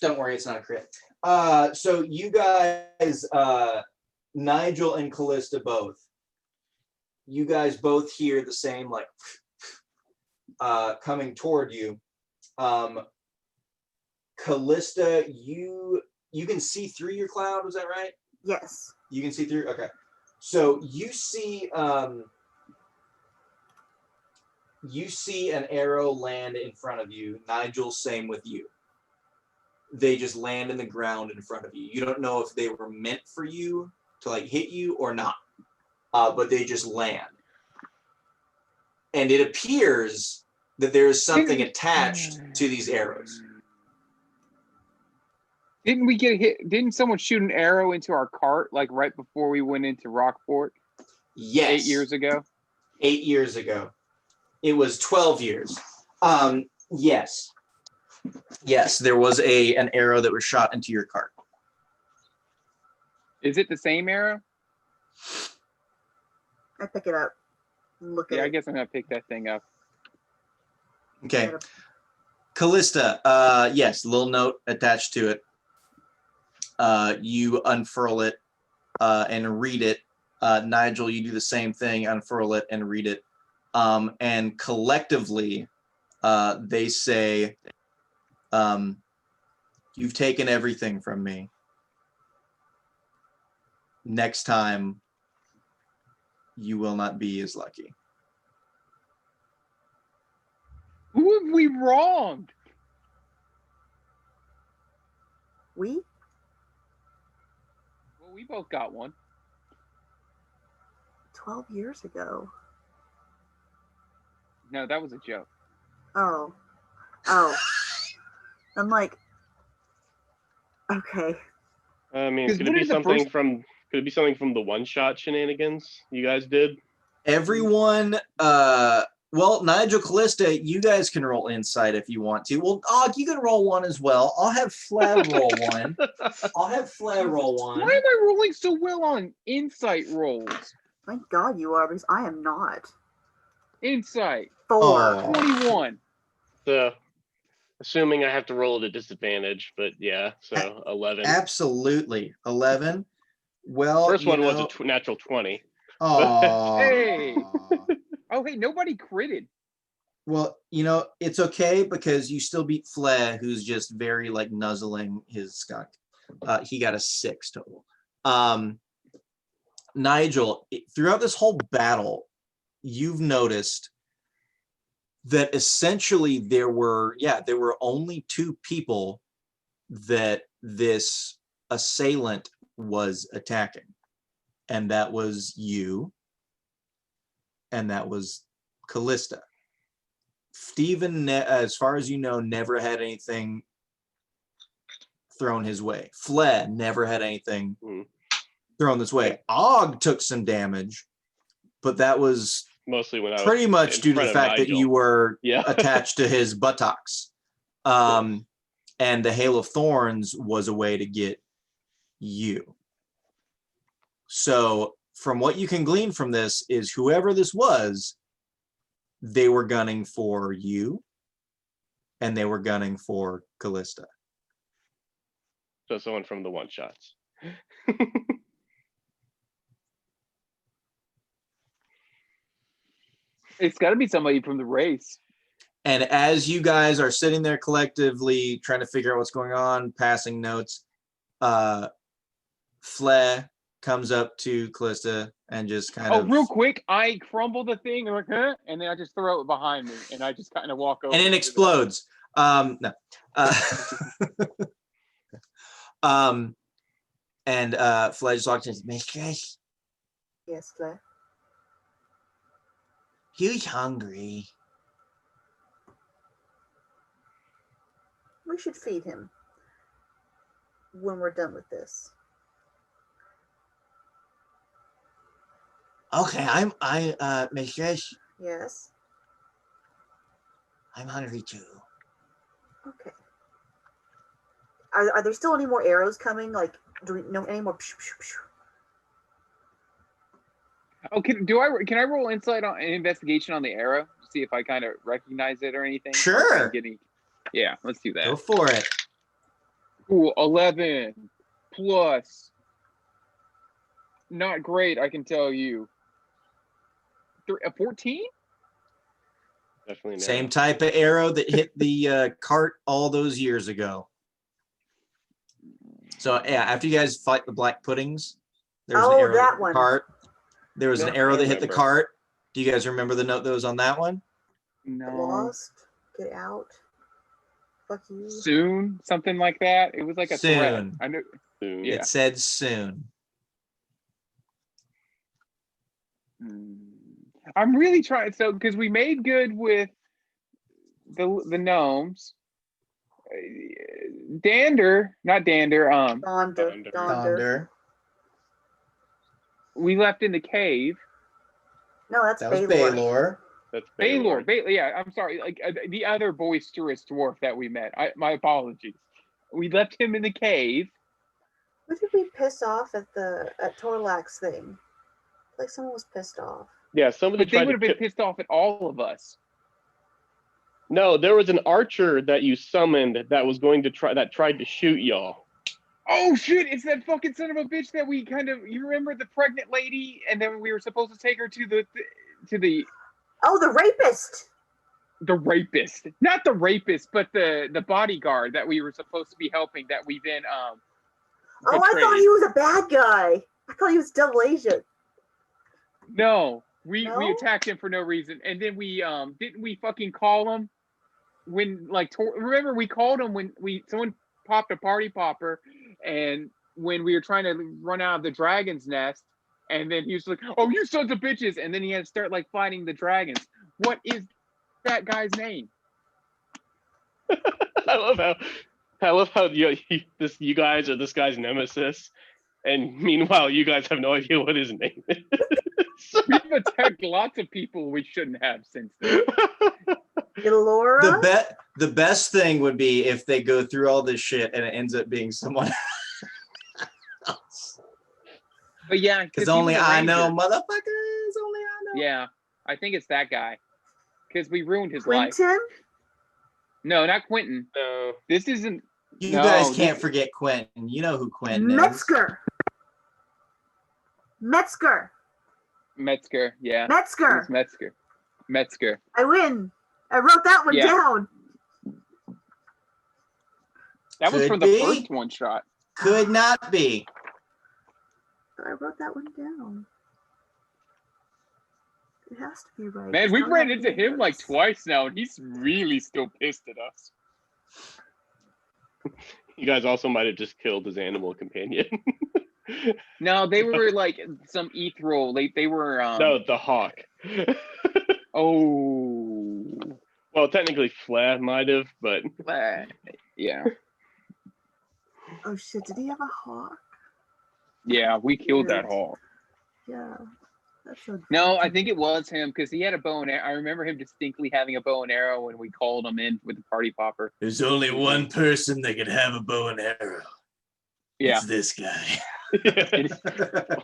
Don't worry, it's not a crit. So you guys, Nigel and Callista both, you guys both hear the same like coming toward you. Callista, you can see through your cloud, was that right? Yes. You can see through? Okay. So you see an arrow land in front of you. Nigel, same with you. They just land in the ground in front of you. You don't know if they were meant for you to like hit you or not, but they just land. And it appears that there is something attached to these arrows. Didn't we get hit? Didn't someone shoot an arrow into our cart like right before we went into Rockport? Yes. 8 years ago. 8 years ago. It was 12 years. Yes. Yes, there was an arrow that was shot into your cart. Is it the same arrow? I pick it up. Look at Yeah, I it. guess I'm gonna pick that thing up. Okay. Callista, yes, little note attached to it. You unfurl it and read it. Nigel, you do the same thing, unfurl it and read it. And collectively, they say, you've taken everything from me. Next time, you will not be as lucky. Who have we wronged? We? Well, we both got one. 12 years ago. No, that was a joke. Oh. Oh. I'm like, okay. I mean, 'Cause could it what be is the something first- from? Could it be something from the one-shot shenanigans you guys did? Everyone, well, Nigel, Callista, you guys can roll insight if you want to. Well, Og, you can roll one as well. I'll have Flav roll one. I'll have Flav roll Why one. am I rolling so well on insight rolls? Thank God you are, because I am not. Insight 4. Oh. 21. So, assuming I have to roll at a disadvantage, but yeah, so 11. Absolutely. 11. Well, First one was know, a natural 20. aw. Hey. Oh, hey, nobody critted. Well, you know, it's okay because you still beat Flair, who's just very like nuzzling his skunk. He got a 6 total. Nigel, throughout this whole battle, you've noticed that essentially there were only two people that this assailant was attacking, and that was you, and that was Callista. Stephen, as far as you know, never had anything thrown his way. Fled never had anything thrown this way. Og took some damage, but that was Mostly when I was pretty much in due to front the of fact that Nigel. you were Yeah. attached to his buttocks. And the Hail of Thorns was a way to get you. So from what you can glean from this is whoever this was, they were gunning for you, and they were gunning for Callista. So someone from the one shots. It's got to be somebody from the race. And as you guys are sitting there collectively trying to figure out what's going on, passing notes, Flea comes up to Callista and just kind of... real quick, I crumble the thing and, and then I just throw it behind me and I just kind of walk over. And it explodes. No. And Flea just walks in. Mistress, Yes, Flea. who's hungry? We should feed him when we're done with this. Okay, Mistress, Yes. I'm hungry too. Okay. Are there still any more arrows coming? Like, do we know any more? Oh, can I roll insight on an investigation on the arrow to see if I kind of recognize it or anything? Sure. Yeah, let's do that. Go for it. Ooh, 11 plus. Not great, I can tell you. 14? Definitely not. Same type of arrow that hit the cart all those years ago. So yeah, after you guys fight the black puddings, there's an arrow that that hit the one. cart. There was an No, arrow I that hit the remember. cart. Do you guys remember the note that was on that one? No. Lost. Get out. Fuck you. Soon, something like that. It was like a threat. Soon. I know. Soon. Yeah. It said soon. I'm really trying. So, because we made good with the gnomes. Not Dander. Donder. Donder. We left in the cave. No, that's That was Baylor. Baylor. That's Baylor. Yeah, I'm sorry. Like the other boisterous dwarf that we met. My apologies. We left him in the cave. Who did we piss off at Torlax's thing? Like someone was pissed off. Yeah, somebody But they tried would to have been kill. pissed off at all of us. No, there was an archer that you summoned that was going to tried to shoot y'all. Oh shit! It's that fucking son of a bitch that we you remember the pregnant lady, and then we were supposed to take her to the Oh, the rapist! rapist, not the rapist, but the bodyguard that we were supposed to be helping. That we then Oh, I thought betrayed. he was a bad guy. I thought he was double agent. No, we No? attacked him for no reason, and then we didn't we fucking call him when remember we called him when someone popped a party popper, and when we were trying to run out of the dragon's nest, and then he was like, "Oh, you sons of bitches!" and then he had to start like fighting the dragons. What is that guy's name? I love how you guys are this guy's nemesis, and meanwhile you guys have no idea what his name is. We've attacked lots of people we shouldn't have since then. Elora? The best thing would be if they go through all this shit and it ends up being someone else. But yeah, Because he was only a I know, ranger. motherfuckers. Only I know. Yeah, I think it's that guy. Because we ruined his life. Quentin? No, not Quentin. No. This isn't. You No, guys this- can't forget Quentin. You know who Quentin is. Metzger. Metzger. Metzger. Yeah. Metzger. It's Metzger. Metzger. I win. I wrote that one Yeah. down. That was Could from the be. first one shot. Could not be. But I wrote that one down. It has to be right. Man, 'cause we've I don't ran have into any him like notes. twice now, and he's really still pissed at us. You guys also might have just killed his animal companion. No, they were like some ethereal. They were No, the hawk. Oh, Well, technically, Flair might have, but yeah, Oh shit! Did he have a hawk? yeah, we killed that Weird. hawk. Yeah. That's so. No, I think it was him because he had a bow and arrow. I remember him distinctly having a bow and arrow when we called him in with the party popper. There's only one person that can have a bow and arrow. Yeah, It's this guy.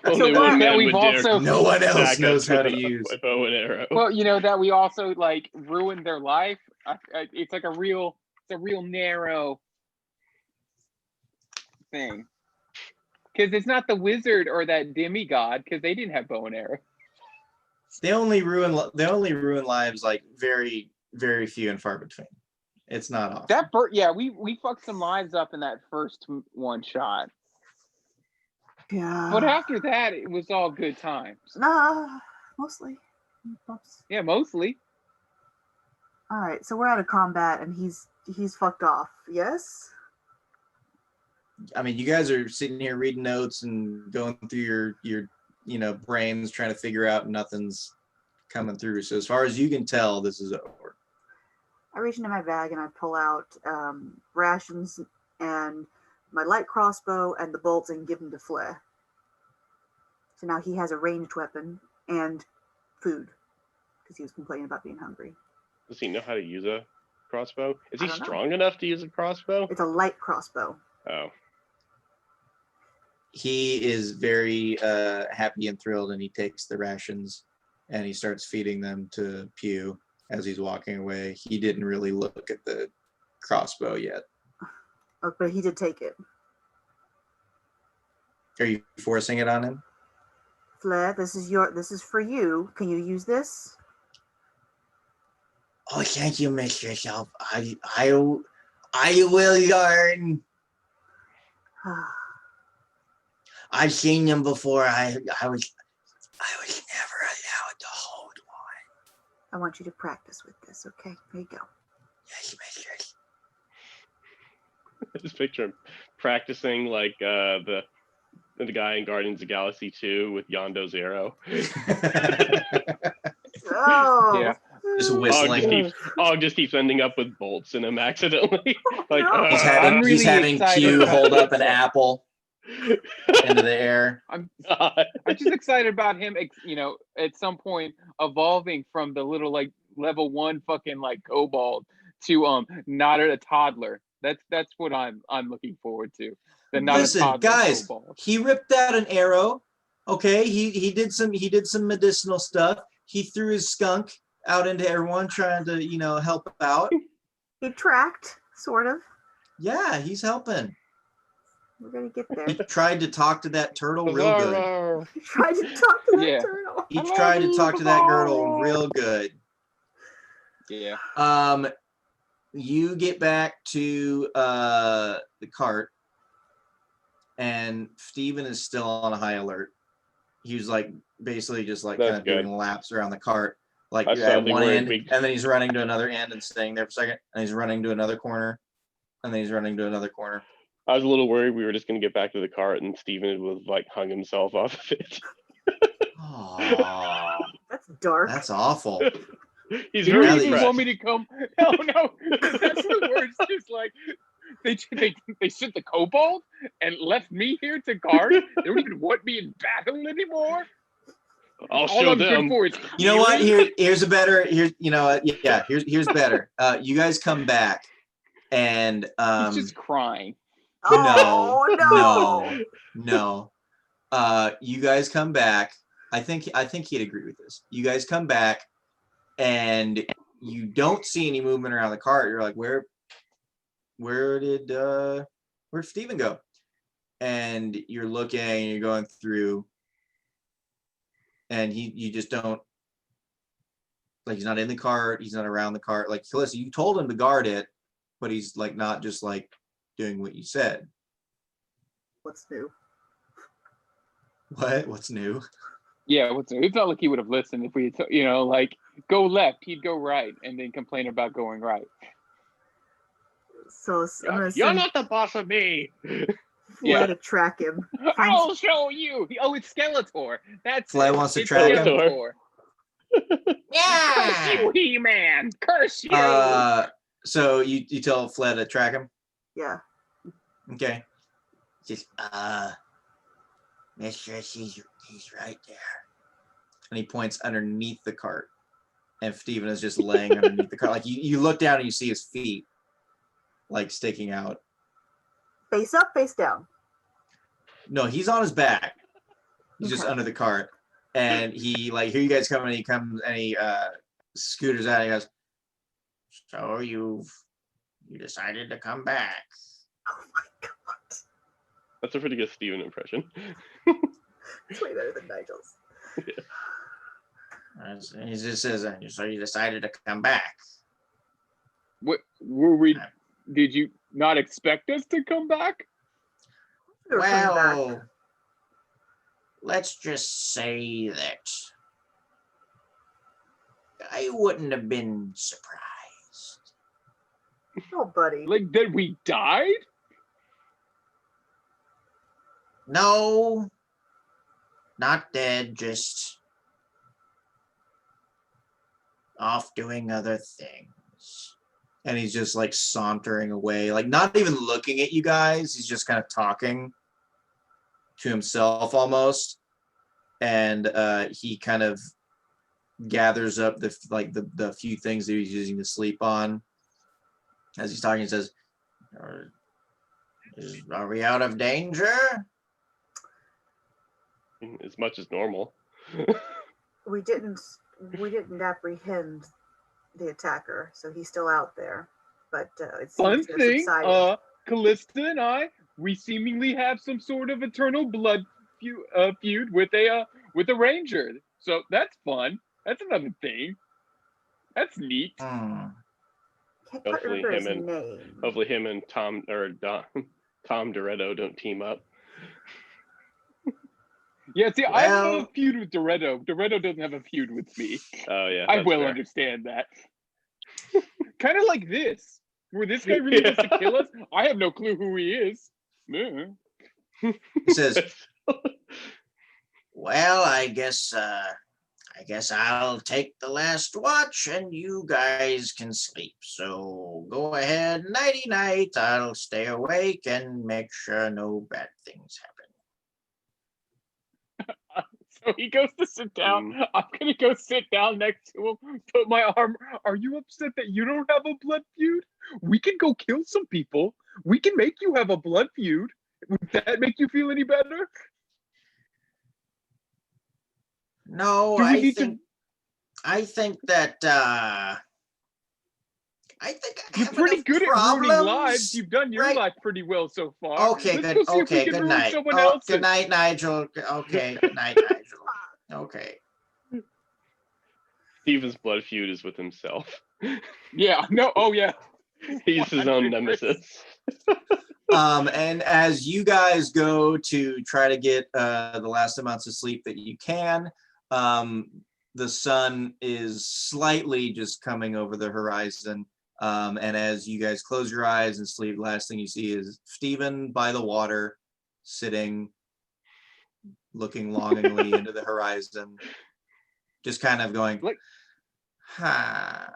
only what- one that man we've would dare also- No one else attack knows us how with to a- use. a bow and arrow. well, you know that we also like ruined their life. It's like it's a real narrow thing. Because it's not the wizard or that demigod, because they didn't have bow and arrow. They only ruin lives like very, very few and far between. It's not often. That we fucked some lives up in that first one shot. Yeah. But after that, it was all good times. Nah, mostly. Oops. Yeah, mostly. All right, so we're out of combat, and he's fucked off. Yes. I mean, you guys are sitting here reading notes and going through your brains trying to figure out, nothing's coming through. So as far as you can tell, this is over. I reach into my bag and I pull out rations and my light crossbow and the bolts and give them to Flair. So now he has a ranged weapon and food because he was complaining about being hungry. Does he know how to use a crossbow? Is I he don't know. strong enough to use a crossbow? It's a light crossbow. Oh. He is very happy and thrilled, and he takes the rations and he starts feeding them to Pew as he's walking away. He didn't really look at the crossbow yet. Oh, but he did take it. Are you forcing it on him? Flair, this is for you. Can you use this? Oh, thank you, Mistress. I will learn. I've seen them before. I was never allowed to hold one. I want you to practice with this, okay? There you go. Yes, Mistress. I just picture him practicing like the guy in Guardians of the Galaxy 2 with Yondo's arrow. Oh. Yeah. Just Og whistling. just keeps ending up with bolts in him accidentally. Like No. He's I'm having really excited Q about hold up an this. apple into the air. God. I'm just excited about him, at some point evolving from the little like level 1 fucking like kobold to not a toddler. That's what I'm looking forward to. The not Listen, a toddler guys, kobold. he ripped out an arrow. Okay, he did some medicinal stuff. He threw his skunk out into everyone trying to, help out. He tracked, sort of. Yeah, he's helping. We're gonna get He there. tried to talk to that turtle real good. He tried to talk to that Yeah. turtle. He tried to talk to that girdle real good. Yeah. You get back to the cart, and Steven is still on a high alert. He was like basically just like That's kind of good. doing laps around the cart, like I at sadly one worried end, we- and then he's running to another end and staying there for a second, and he's running to another corner, and then he's running to another corner. I was a little worried we were just gonna get back to the cart and Steven would have like hung himself off of it. Oh, That's dark. that's awful. He's You very Now that even you- want impressed. me to come? No, that's the worst. Just like they sent the kobold and left me here to guard. They don't even want me in battle anymore. I'll All show I'm good them. for is You know what? healing. Here's better. You guys come back, and He's just crying. Oh no. You guys come back. I think he'd agree with this. You guys come back, and you don't see any movement around the cart. You're like, where'd Steven go? And you're looking, and you're going through, and you just don't, like, he's not in the cart, he's not around the cart. Like, listen, you told him to guard it, but he's like not just like doing what you said. What's new? What? What's new? Yeah, it's not like he would have listened if we had, like go left, he'd go right, and then complain about going right. So I'm gonna You're send not the boss of me. Yeah. Flay to track him. I'll show you. Oh, it's Skeletor. That's Flay it. wants to It's track him? Skeletor. Curse Yeah. you, He-Man. Curse you. So you tell Fled to track him? Yeah. Okay. Just mistress, he's right there. And he points underneath the cart. And Steven is just laying underneath the cart. Like you look down and you see his feet like sticking out. Face up, face down. No, he's on his back. He's just Okay. under the cart. And he like hear you guys coming, and he comes and he scooters out and he goes, So you decided to come back. Oh my god. That's a pretty good Steven impression. It's way better than Nigel's. He just says, so you decided to come back. What were we? Did you not expect us to come back? We're coming back. Well, let's just say that I wouldn't have been surprised. Oh, buddy. Like that we died? No, not dead, just off doing other things. and he's just like sauntering away, like not even looking at you guys. He's just kind of talking to himself almost. And he kind of gathers up the few things that he's using to sleep on. As he's talking, he says, Are we out of danger? As much as normal. We didn't apprehend the attacker, so he's still out there. But it Fun seems to have thing, subsided. Callista and I, we seemingly have some sort of eternal blood feud with a ranger. So that's fun. That's another thing. That's neat. Can't quite Hopefully remember his him and- name. Hopefully him and Tom Dorretto don't team up. Yeah, see, I have Well- a feud with Dorretto. Dorretto doesn't have a feud with me. Oh yeah. I that's will fair. understand that. Kind of like this, where this guy really wants to kill us. I have no clue who he is. Yeah. he says, Well, I guess I'll take the last watch and you guys can sleep. So go ahead, nighty night. I'll stay awake and make sure no bad things happen. So he goes to sit down. I'm gonna go sit down next to him, put my arm. Are you upset that you don't have a blood feud? We can go kill some people. We can make you have a blood feud. Would that make you feel any better? No, Do we I need think that I think I You're have pretty enough good at ruining problems. lives. You've done your right? life pretty well so far. Okay, Let's good. go see if we Okay, can good ruin night. someone Oh, else's. good night, Nigel. Okay, good night, Nigel. Okay. Steven's blood feud is with himself. Yeah. No. Oh yeah. He's his own 100%. nemesis. and as you guys go to try to get the last amounts of sleep that you can, the sun is slightly just coming over the horizon. And as you guys close your eyes and sleep, last thing you see is Stephen by the water, sitting, looking longingly into the horizon, just kind of going, Like- ha.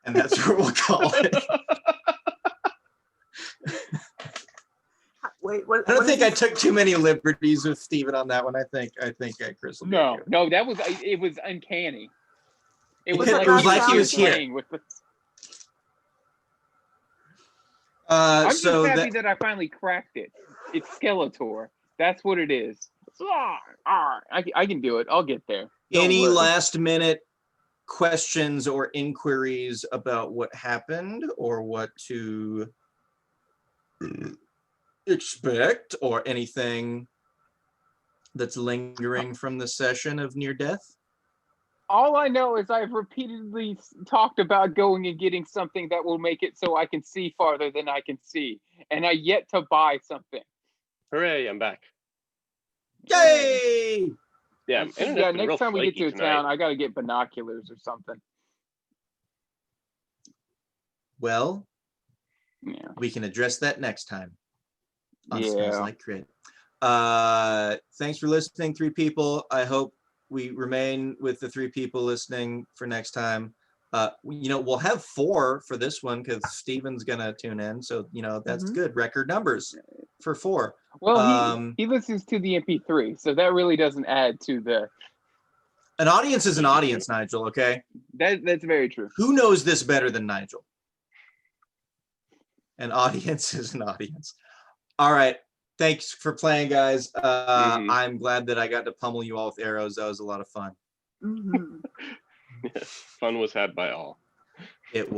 And that's where we'll call it. Wait, what? I don't what think is I his- took too many liberties with Steven on that one. I think Chris will get No. you. No. That was. It was uncanny. It was It like, was like he he was here. playing with the. I'm just So happy that I finally cracked it. It's Skeletor. That's what it is. I can do it. I'll get there. Don't any worry. last minute questions or inquiries about what happened or what to expect or anything that's lingering from the session of near death? All I know is I've repeatedly talked about going and getting something that will make it so I can see farther than I can see, and I yet to buy something. Hooray, I'm back. Yay! Yeah, Yeah, internet's been real next time we get to flaky a tonight. town, I gotta get binoculars or something. Well, Yeah. we can address that next time on Smells Yeah. Like Crit. Thanks for listening, 3 people. I hope we remain with the 3 people listening for next time. We'll have 4 for this one because Steven's gonna tune in, so that's Mhm. good. Record numbers for 4. Well, he listens to the MP3, so that really doesn't add to the. An audience is an audience, Nigel. Okay, That's very true. who knows this better than Nigel? An audience is an audience. All right. Thanks for playing, guys. I'm glad that I got to pummel you all with arrows. That was a lot of fun. Mhm. Fun was had by all. It was.